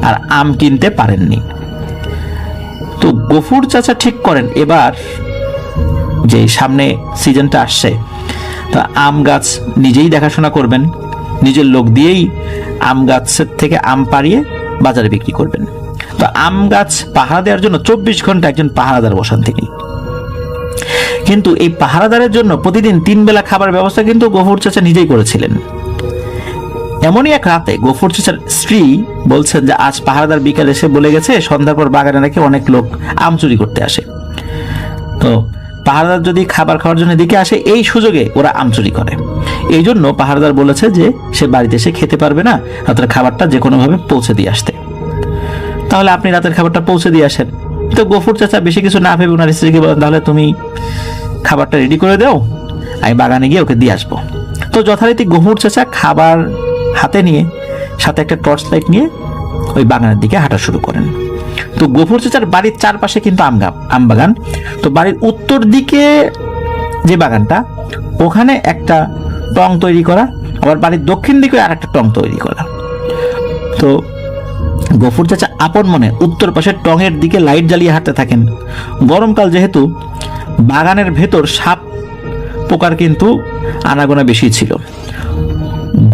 আর আম কিনতে পারেননি। তো গফুর চাচা ঠিক করেন এবার যে সামনে সিজনটা আসছে, তা আম গাছ নিজেই দেখাশোনা করবেন, নিজের লোক দিয়েই আম গাছের থেকে আম পাড়িয়ে বাজারে বিক্রি করবেন। তো আম গাছ পাহারা দেওয়ার জন্য 24 ঘন্টা একজন পাহারাদার বসান তিনি। কিন্তু এই পাহারাদারের জন্য প্রতিদিন 3 বেলা খাবার ব্যবস্থা কিন্তু গফুর চাচা নিজেই করেছিলেন। এমনই এক রাতে গফুর চাচার স্ত্রী বলছেন যে আজ পাহারাদার বিকালে এসে বলে গেছে সন্ধ্যার পর বাগানে নাকি অনেক লোক আম চুরি করতে আসে। তো পাহারাদার যদি খাবার খাওয়ার জন্য দিকে আসে, এই সুযোগে ওরা আম চুরি করে। এই জন্য পাহারাদার বলেছে যে সে বাড়িতে এসে খেতে পারবে না, রাতের খাবারটা যে কোনোভাবে পৌঁছে দিয়ে আসতে। তাহলে আপনি রাতের খাবারটা পৌঁছে দিয়ে আসেন। তো গফুর চাচা বেশি কিছু না ভেবে ওনার স্ত্রীকে বলেন, তাহলে তুমি খাবারটা রেডি করে দাও, আমি বাগানে গিয়ে ওকে দিয়ে আসবো। তো যথারীতি গফুর চাচা খাবার হাতে নিয়ে সাথে একটা টর্চ লাইট নিয়ে ওই বাগানের দিকে হাঁটা শুরু করেন। তো গফুর চাচার বাড়ির চারপাশে কিন্তু আম বাগান। তো বাড়ির উত্তর দিকে যে বাগানটা, ওখানে একটা টং তৈরি করা, আবার বাড়ির দক্ষিণ দিকে আর একটা টং তৈরি করা। তো গফুর চাচা আপন মনে উত্তর পাশের টঙের দিকে লাইট জ্বালিয়ে হাঁটতে থাকেন। গরমকাল যেহেতু, বাগানের ভেতর সাপ পোকার কিন্তু আনাগোনা বেশি ছিল।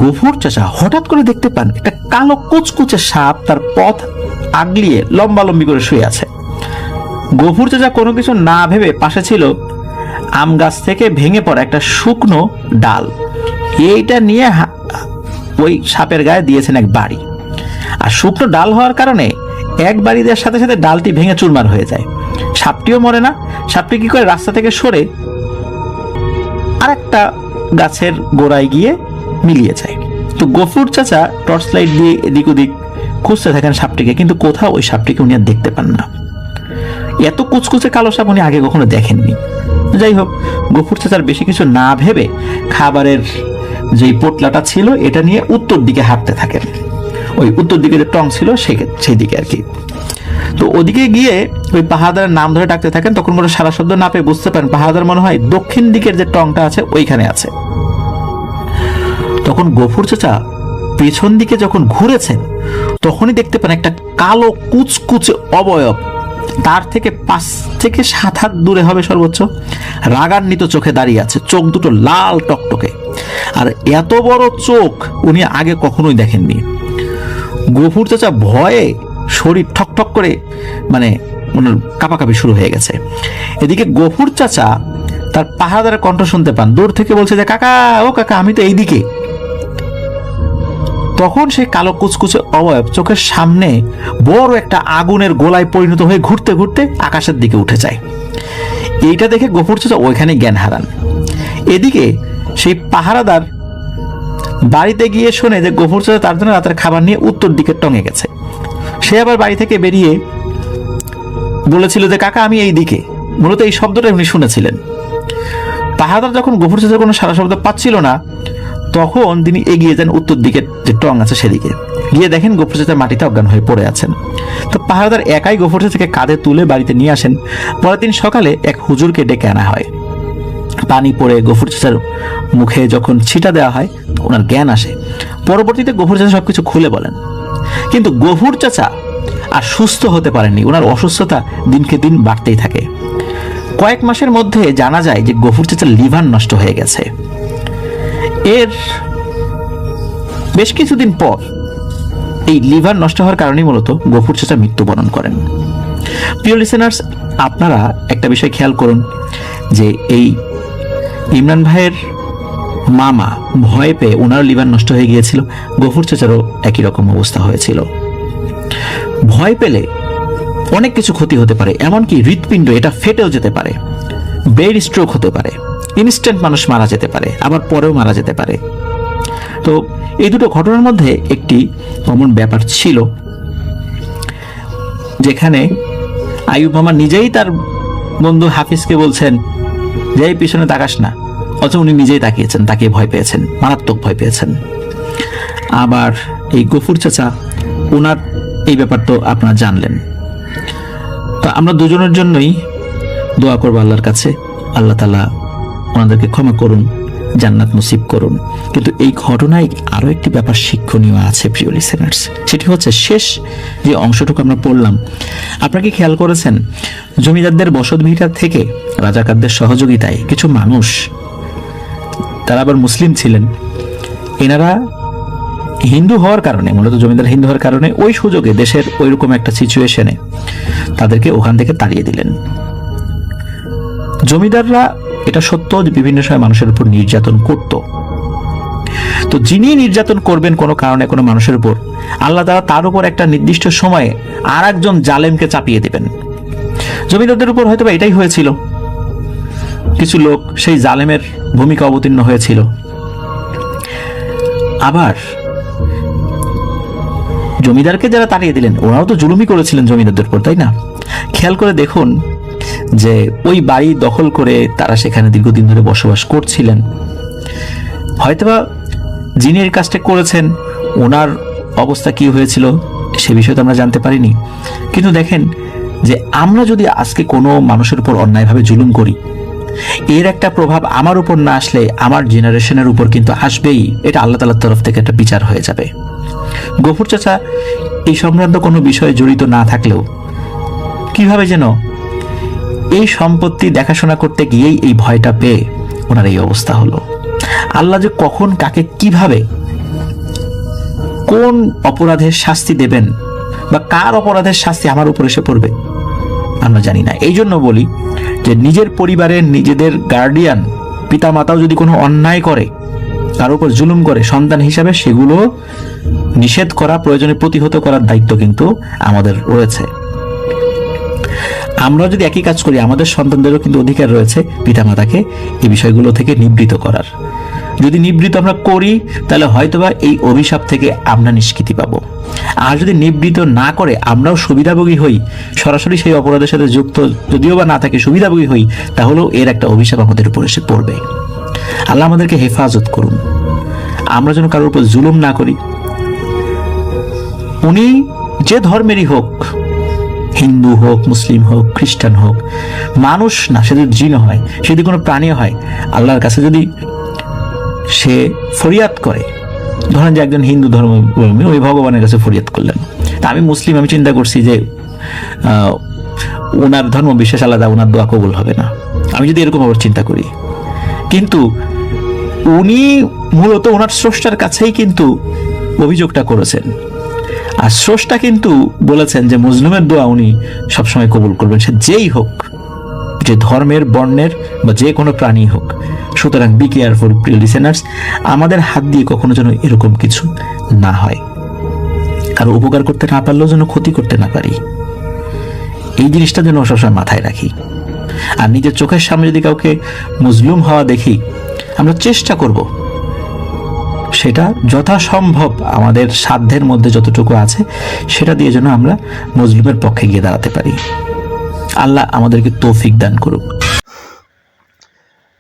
গফুর চাচা হঠাৎ করে দেখতে পান একটা কালো কুচকুচে সাপ তার পথ আগলিয়ে লম্বালম্বি করে শুয়ে আছে। গফুর চাচা কোনো কিছু না ভেবে পাশে ছিল আম গাছ থেকে ভেঙে পড়া একটা শুকনো ডাল, এইটা নিয়ে ওই সাপের গায়ে দিয়েছেন এক বাড়ি। আর শুকনো ডাল হওয়ার কারণে এক বাড়ি দেওয়ার সাথে সাথে ডালটি ভেঙে চুরমার হয়ে যায়। সাপটিও মরে না। সাপটি কি করে রাস্তা থেকে সরে আর একটা গাছের গোড়ায় গিয়ে মিলিয়ে যায়। তো গফুর চাচা টর্চ লাইট দিয়ে এদিক ওদিক খুঁজতে থাকেন সাপটিকে, কিন্তু কোথাও ওই সাপটিকে উনি আর দেখতে পান না। এত কুচকুচে কালো সাপ উনি আগে কখনো দেখেননি। যাই হোক, গফুর চাচার বেশি কিছু না ভেবে খাবারের যেই পোটলাটা ছিল এটা নিয়ে উত্তর দিকে হাঁটতে থাকেন। ওই উত্তর দিকে যে টং ছিল সেই দিকে আর কি। তো ওদিকে গিয়ে ওই পাহাড়দারের নাম ধরে ডাকতে থাকেন। তখন মনে সারা শব্দ না পেয়ে বুঝতে পারেন পাহাড়দার মনে হয় দক্ষিণ দিকের যে টংটা আছে ওইখানে আছে। তখন গফুর চাচা পেছন দিকে যখন ঘুরেছেন তখনই দেখতে পান একটা কালো কুচকুচে অবয়ব তার থেকে 5 থেকে 7 হাত দূরে হবে সর্বোচ্চ, রাগান্বিত চোখে দাঁড়িয়ে আছে, চোখ দুটো লাল টকটকে। আর এত বড় চোখ উনি আগে কখনোই দেখেননি। গফুর চাচা ভয়ে শরীর ঠকঠক করে মানে ওনার কাঁপাকাঁপি শুরু হয়ে গেছে। এদিকে গফুর চাচা তার পাহাড়দারের কণ্ঠ শুনতে পান, দূর থেকে বলছে যে কাকা, ও কাকা, আমি তো এইদিকে। তখন সেই কালো কুচকুচে অবয়ব চোখের সামনে বড় একটা আগুনের গোলায় পরিণত হয়ে ঘুরতে ঘুরতে আকাশের দিকে উঠে যায়। এইটা দেখে গফুর চাচা ওইখানে জ্ঞান হারান। এদিকে সেই পাহারাদার বাড়িতে গিয়ে শোনে যে গফুর চাচা তার জন্য রাতের খাবার নিয়ে উত্তর দিকে টঙে গেছে। সে আবার বাড়ি থেকে বেরিয়ে বলেছিল যে কাকা, আমি এই দিকে। মূলত এই শব্দটা উনি শুনেছিলেন। পাহারাদার যখন গফুর চাচার কোনো সারা শব্দ পাচ্ছিল না তখন তিনি এগিয়ে যান উত্তর দিকে যে টং আছে সেদিকে। গিয়ে দেখেন গফুর চাচা মাটিতে অজ্ঞান হয়ে পড়ে আছেন। তো পাহারাদার একাই গফুর চাচাকে কাঁধে তুলে বাড়িতে নিয়ে আসেন। পরের দিন সকালে এক হুজুরকে ডেকে আনা হয়। পানি পড়ে গফুর চাচার মুখে যখন ছিটা দেওয়া হয় ওনার জ্ঞান আসে। পরবর্তীতে গফুর চাচা সবকিছু খুলে বলেন। কিন্তু গফুর চাচা আর সুস্থ হতে পারেননি। ওনার অসুস্থতা দিনকে দিন বাড়তেই থাকে। কয়েক মাসের মধ্যে জানা যায় যে গফুর চাচার লিভার নষ্ট হয়ে গেছে। এর বেশ কিছুদিন পর এই লিভার নষ্ট হওয়ার কারণেই মূলত গফুর চাচা মৃত্যুবরণ করেন। প্রিয় লিসেনার্স, আপনারা একটা বিষয় খেয়াল করুন যে এই ইমরান ভাইয়ের মামা ভয় পেয়ে ওনার লিভার নষ্ট হয়ে গিয়েছিল, গফুর চাচারও একই রকম অবস্থা হয়েছিল। ভয় পেলে অনেক কিছু ক্ষতি হতে পারে, এমনকি হৃৎপিণ্ড এটা ফেটেও যেতে পারে, ব্রেন স্ট্রোক হতে পারে, ইনস্ট্যান্ট মানুষ মারা যেতে পারে, আবার পরেও মারা যেতে পারে। তো এই দুটো ঘটনার মধ্যে একটি কমন ব্যাপার ছিল, যেখানে আইয়ুব মামা নিজেই তার বন্ধু হাফিজকে বলছেন যে এই পিছনে তাকাস না, অথচ উনি নিজেই তাকিয়েছেন, তাকিয়ে ভয় পেয়েছেন, মারাত্মক ভয় পেয়েছেন। আবার এই গফুর চাচা, ওনার এই ব্যাপার তো আপনারা জানলেন। তো আমরা দুজনের জন্যই দোয়া করবো আল্লাহর কাছে, আল্লাহ তাআলা ওনাদেরকে ক্ষমা করুন, জান্নাত নসিব করুন। কিন্তু এই ঘটনায় আরো একটি ব্যাপার শিক্ষণীয় আছে প্রিয় লিসেনার্স, সেটি হচ্ছে শেষ যে অংশটুকু আমরা পড়লাম। আপনারা কি খেয়াল করেছেন, জমিদারদের বসতভিটা থেকে রাজাকারদের সহযোগিতায় কিছু মানুষ, তারা আবার মুসলিম ছিলেন, এনারা হিন্দু হওয়ার কারণে, মূলত জমিদার হিন্দু হওয়ার কারণে ওই সুযোগে দেশের ওইরকম একটা সিচুয়েশনে তাদেরকে ওখান থেকে তাড়িয়ে দিলেন। জমিদাররা, এটা সত্য যে বিভিন্ন সময় মানুষের উপর নির্যাতন করত। তো যিনি নির্যাতন করবেন কোনো কারণে কোনো মানুষের উপর, আল্লাহ তাআলা তার উপর একটা নির্দিষ্ট সময়ে আর একজন জালেমকে চাপিয়ে দেবেন। জমিদারদের উপর হয়তো এটাই হয়েছিল, কিছু লোক সেই জালেমের ভূমিকা অবতীর্ণ হয়েছিল। আবার জমিদারকে যারা তাড়িয়ে দিলেন ওরাও তো জুলুমি করেছিলেন জমিদারদের উপর, তাই না? খেয়াল করে দেখুন যে ওই বাড়ি দখল করে তারা সেখানে দীর্ঘদিন ধরে বসবাস করছিলেন। হয়তোবা যিনি এই কাজটা করেছেন ওনার অবস্থা কি হয়েছিল সে বিষয়ে তো আমরা জানতে পারিনি। কিন্তু দেখেন যে আমরা যদি আজকে কোনো মানুষের উপর অন্যায়ভাবে জুলুম করি, এর একটা প্রভাব আমার উপর না আসলে আমার জেনারেশনের উপর কিন্তু আসবেই। এটা আল্লাহ তাআলার তরফ থেকে একটা বিচার হয়ে যাবে। গফুর চাচা এই সংক্রান্ত কোনো বিষয়ে জড়িত না থাকলেও কিভাবে যেন এই সম্পত্তি দেখাশোনা করতে গিয়েই এই ভয়টা পেয়ে ওনার এই অবস্থা হলো। আল্লাহ যে কখন কাকে কিভাবে কোন অপরাধের শাস্তি দেবেন বা কার অপরাধের শাস্তি আমার উপর এসে পড়বে আমরা জানি না। এই জন্য বলি যে নিজের পরিবারের নিজেদের গার্ডিয়ান পিতামাতাও যদি কোনো অন্যায় করে, তার উপর জুলুম করে, সন্তান হিসাবে সেগুলো নিষেধ করা, প্রয়োজনে প্রতিহত করার দায়িত্ব কিন্তু আমাদের রয়েছে। আমরা যদি একই কাজ করি, আমাদের সন্তানদেরও কিন্তু অধিকার রয়েছে পিতামাতাকে এই বিষয়গুলো থেকে নিবৃত করার। যদি নিবৃত আমরা করি তাহলে হয়তোবা এই অভিশাপ থেকে আমরা নিষ্কৃতি পাবো। আর যদি নিবৃত না করে আমরাও সুবিধাভোগী হই, সরাসরি সেই অপরাধের সাথে যুক্ত যদিও বা না থাকি, সুবিধাভোগী হই, তাহলেও এর একটা অভিশাপ আমাদের উপর এসে পড়বে। আল্লাহ আমাদেরকে হেফাজত করুন, আমরা যেন কারোর উপর জুলুম না করি। উনি যে ধর্মেরই হোক, হিন্দু হোক, মুসলিম হোক, খ্রিস্টান হোক, মানুষ না, সে যদি জিন হয়, সে যদি কোনো প্রাণী হয়, আল্লাহর কাছে যদি সে ফরিয়াদ করে, ধরেন যে একজন হিন্দু ধর্মাবলম্বী ওই ভগবানের কাছে ফরিয়াদ করলেন, তা আমি মুসলিম, আমি চিন্তা করছি যে ওনার ধর্ম বিশ্বাস আলাদা, ওনার দোয়া কবুল হবে না, আমি যদি এরকম আবার চিন্তা করি, কিন্তু উনি মূলত ওনার স্রষ্টার কাছেই কিন্তু অভিযোগটা করেছেন, আর স্রষ্টা কিন্তু বলেছেন যে মজলুমের দোয়া উনি সবসময় কবুল করবেন, সে যেই হোক, যে ধর্মের, বর্ণের বা যে কোনো প্রাণী হোক। সুতরাং বি কেয়ারফুল প্রিয় লিসেনার্স, আমাদের হাত দিয়ে কখনো যেন এরকম কিছু না হয়, কারো উপকার করতে না পারলেও যেন ক্ষতি করতে না পারি, এই জিনিসটা যেন সবসময় মাথায় রাখি। আর নিজের চোখের সামনে যদি কাউকে মজলুম হওয়া দেখি, আমরা চেষ্টা করব সেটা যথাসম্ভব আমাদের সাধ্যের মধ্যে যতটুকু আছে সেটা দিয়ে যেন আমরা মজলুমের পক্ষে গিয়ে দাঁড়াতে পারি। আল্লাহ আমাদেরকে তৌফিক দান করুক।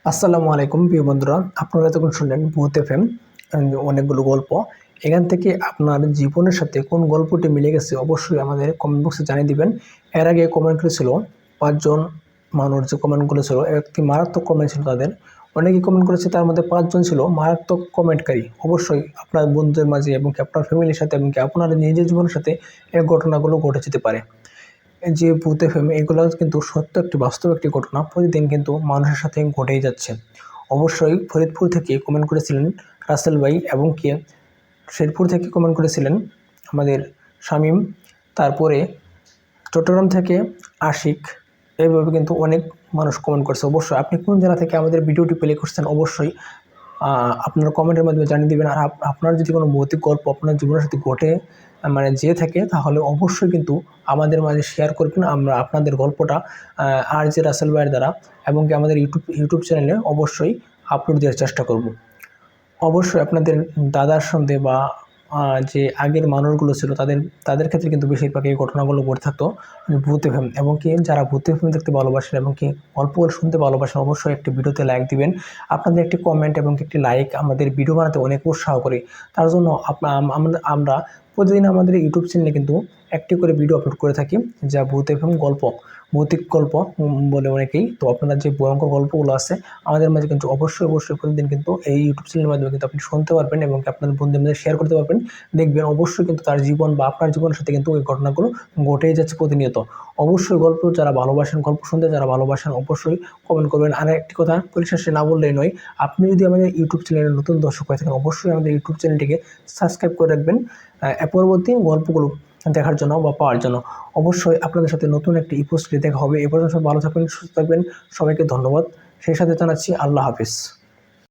আসসালামু আলাইকুম প্রিয় বন্ধুরা, আপনারা তখন শুনলেন ভূত এফএম, অনেকগুলো গল্প। এখান থেকে আপনার জীবনের সাথে কোন গল্পটি মিলে গেছে অবশ্যই আমাদের কমেন্ট বক্সে জানিয়ে দিবেন। এর আগে কমেন্ট করেছিল 5 জন মানুষ, যে কমেন্টগুলো ছিল একটি মারাত্মক কমেন্ট ছিল তাদের, অনেকেই কমেন্ট করেছে, তার মধ্যে 5 জন ছিল মারাত্মক কমেন্টকারী। অবশ্যই আপনার বন্ধুদের মাঝে এবং কি আপনার ফ্যামিলির সাথে এবং কি আপনার নিজের জীবনের সাথে এই ঘটনাগুলো ঘটে যেতে পারে। যে ভূত এফএম, এগুলো কিন্তু সত্য একটি বাস্তব একটি ঘটনা, প্রতিদিন কিন্তু মানুষের সাথে ঘটেই যাচ্ছে। অবশ্যই ফরিদপুর থেকে কমেন্ট করেছিলেন রাসেল ভাই, এবং কি শেরপুর থেকে কমেন্ট করেছিলেন আমাদের শামীম, তারপরে চট্টগ্রাম থেকে আশিক, এইভাবে কিন্তু অনেক মানুষ কমেন্ট করছে। অবশ্যই আপনি কোন জেলা থেকে আমাদের ভিডিওটি প্লে করছেন অবশ্যই আপনার কমেন্টের মাধ্যমে জানিয়ে দেবেন। আর আপনার যদি কোনো ভৌতিক গল্প আপনার জীবনের সাথে ঘটে যেয়ে থাকে, তাহলে অবশ্যই কিন্তু আমাদের মাঝে শেয়ার করবেন। আমরা আপনাদের গল্পটা আর যে রাসেল ভাইয়ের দ্বারা এবং কি আমাদের ইউটিউব চ্যানেলে অবশ্যই আপলোড দেওয়ার চেষ্টা করব। অবশ্যই আপনাদের দাদার সঙ্গে বা যে আগের মানুষগুলো ছিল তাদের ক্ষেত্রে কিন্তু বেশিরভাগ এই ঘটনাগুলো ঘটে থাকতো ভূত এফএম। এবং কি যারা ভূত এফএম দেখতে ভালোবাসেন এবং কি গল্পগুলো শুনতে ভালোবাসেন, অবশ্যই একটি ভিডিওতে লাইক দিবেন। আপনাদের একটি কমেন্ট এবং একটি লাইক আমাদের ভিডিও বানাতে অনেক উৎসাহ করে। তার জন্য আমরা প্রতিদিন আমাদের ইউটিউব চ্যানেলে কিন্তু একটি করে ভিডিও আপলোড করে থাকি, যা ভূত এফএম গল্প, ভৌতিক গল্প বলে অনেকেই। তো আপনারা যে ভয়ঙ্কর গল্পগুলো আছে আমাদের মাঝে কিন্তু অবশ্যই প্রতিদিন কিন্তু এই ইউটিউব চ্যানেলের মাধ্যমে কিন্তু আপনি শুনতে পারবেন এবং আপনাদের বন্ধুদের মধ্যে শেয়ার করতে পারবেন। দেখবেন অবশ্যই কিন্তু তার জীবন বা আপনার জীবনের সাথে কিন্তু ওই ঘটনাগুলো ঘটেই যাচ্ছে প্রতিনিয়ত। অবশ্যই গল্প যারা ভালোবাসেন, গল্প শুনতে যারা ভালোবাসেন, অবশ্যই কমেন্ট করবেন। আর একটি কথা পরিশেষে না বললেই নয়, আপনি যদি আমাদের ইউটিউব চ্যানেলের নতুন দর্শক হয়ে থাকেন, অবশ্যই আমাদের ইউটিউব চ্যানেলটিকে সাবস্ক্রাইব করে রাখবেন পরবর্তী গল্পগুলো দেখার জন্য বা পাওয়ার জন্য। অবশ্যই আপনাদের সাথে নতুন একটি পোস্টে দেখা হবে। এ পর্যন্ত ভালো থাকবেন, সুস্থ থাকবেন, সবাইকে ধন্যবাদ। সেই সাথে জানাচ্ছি আল্লাহ হাফিজ।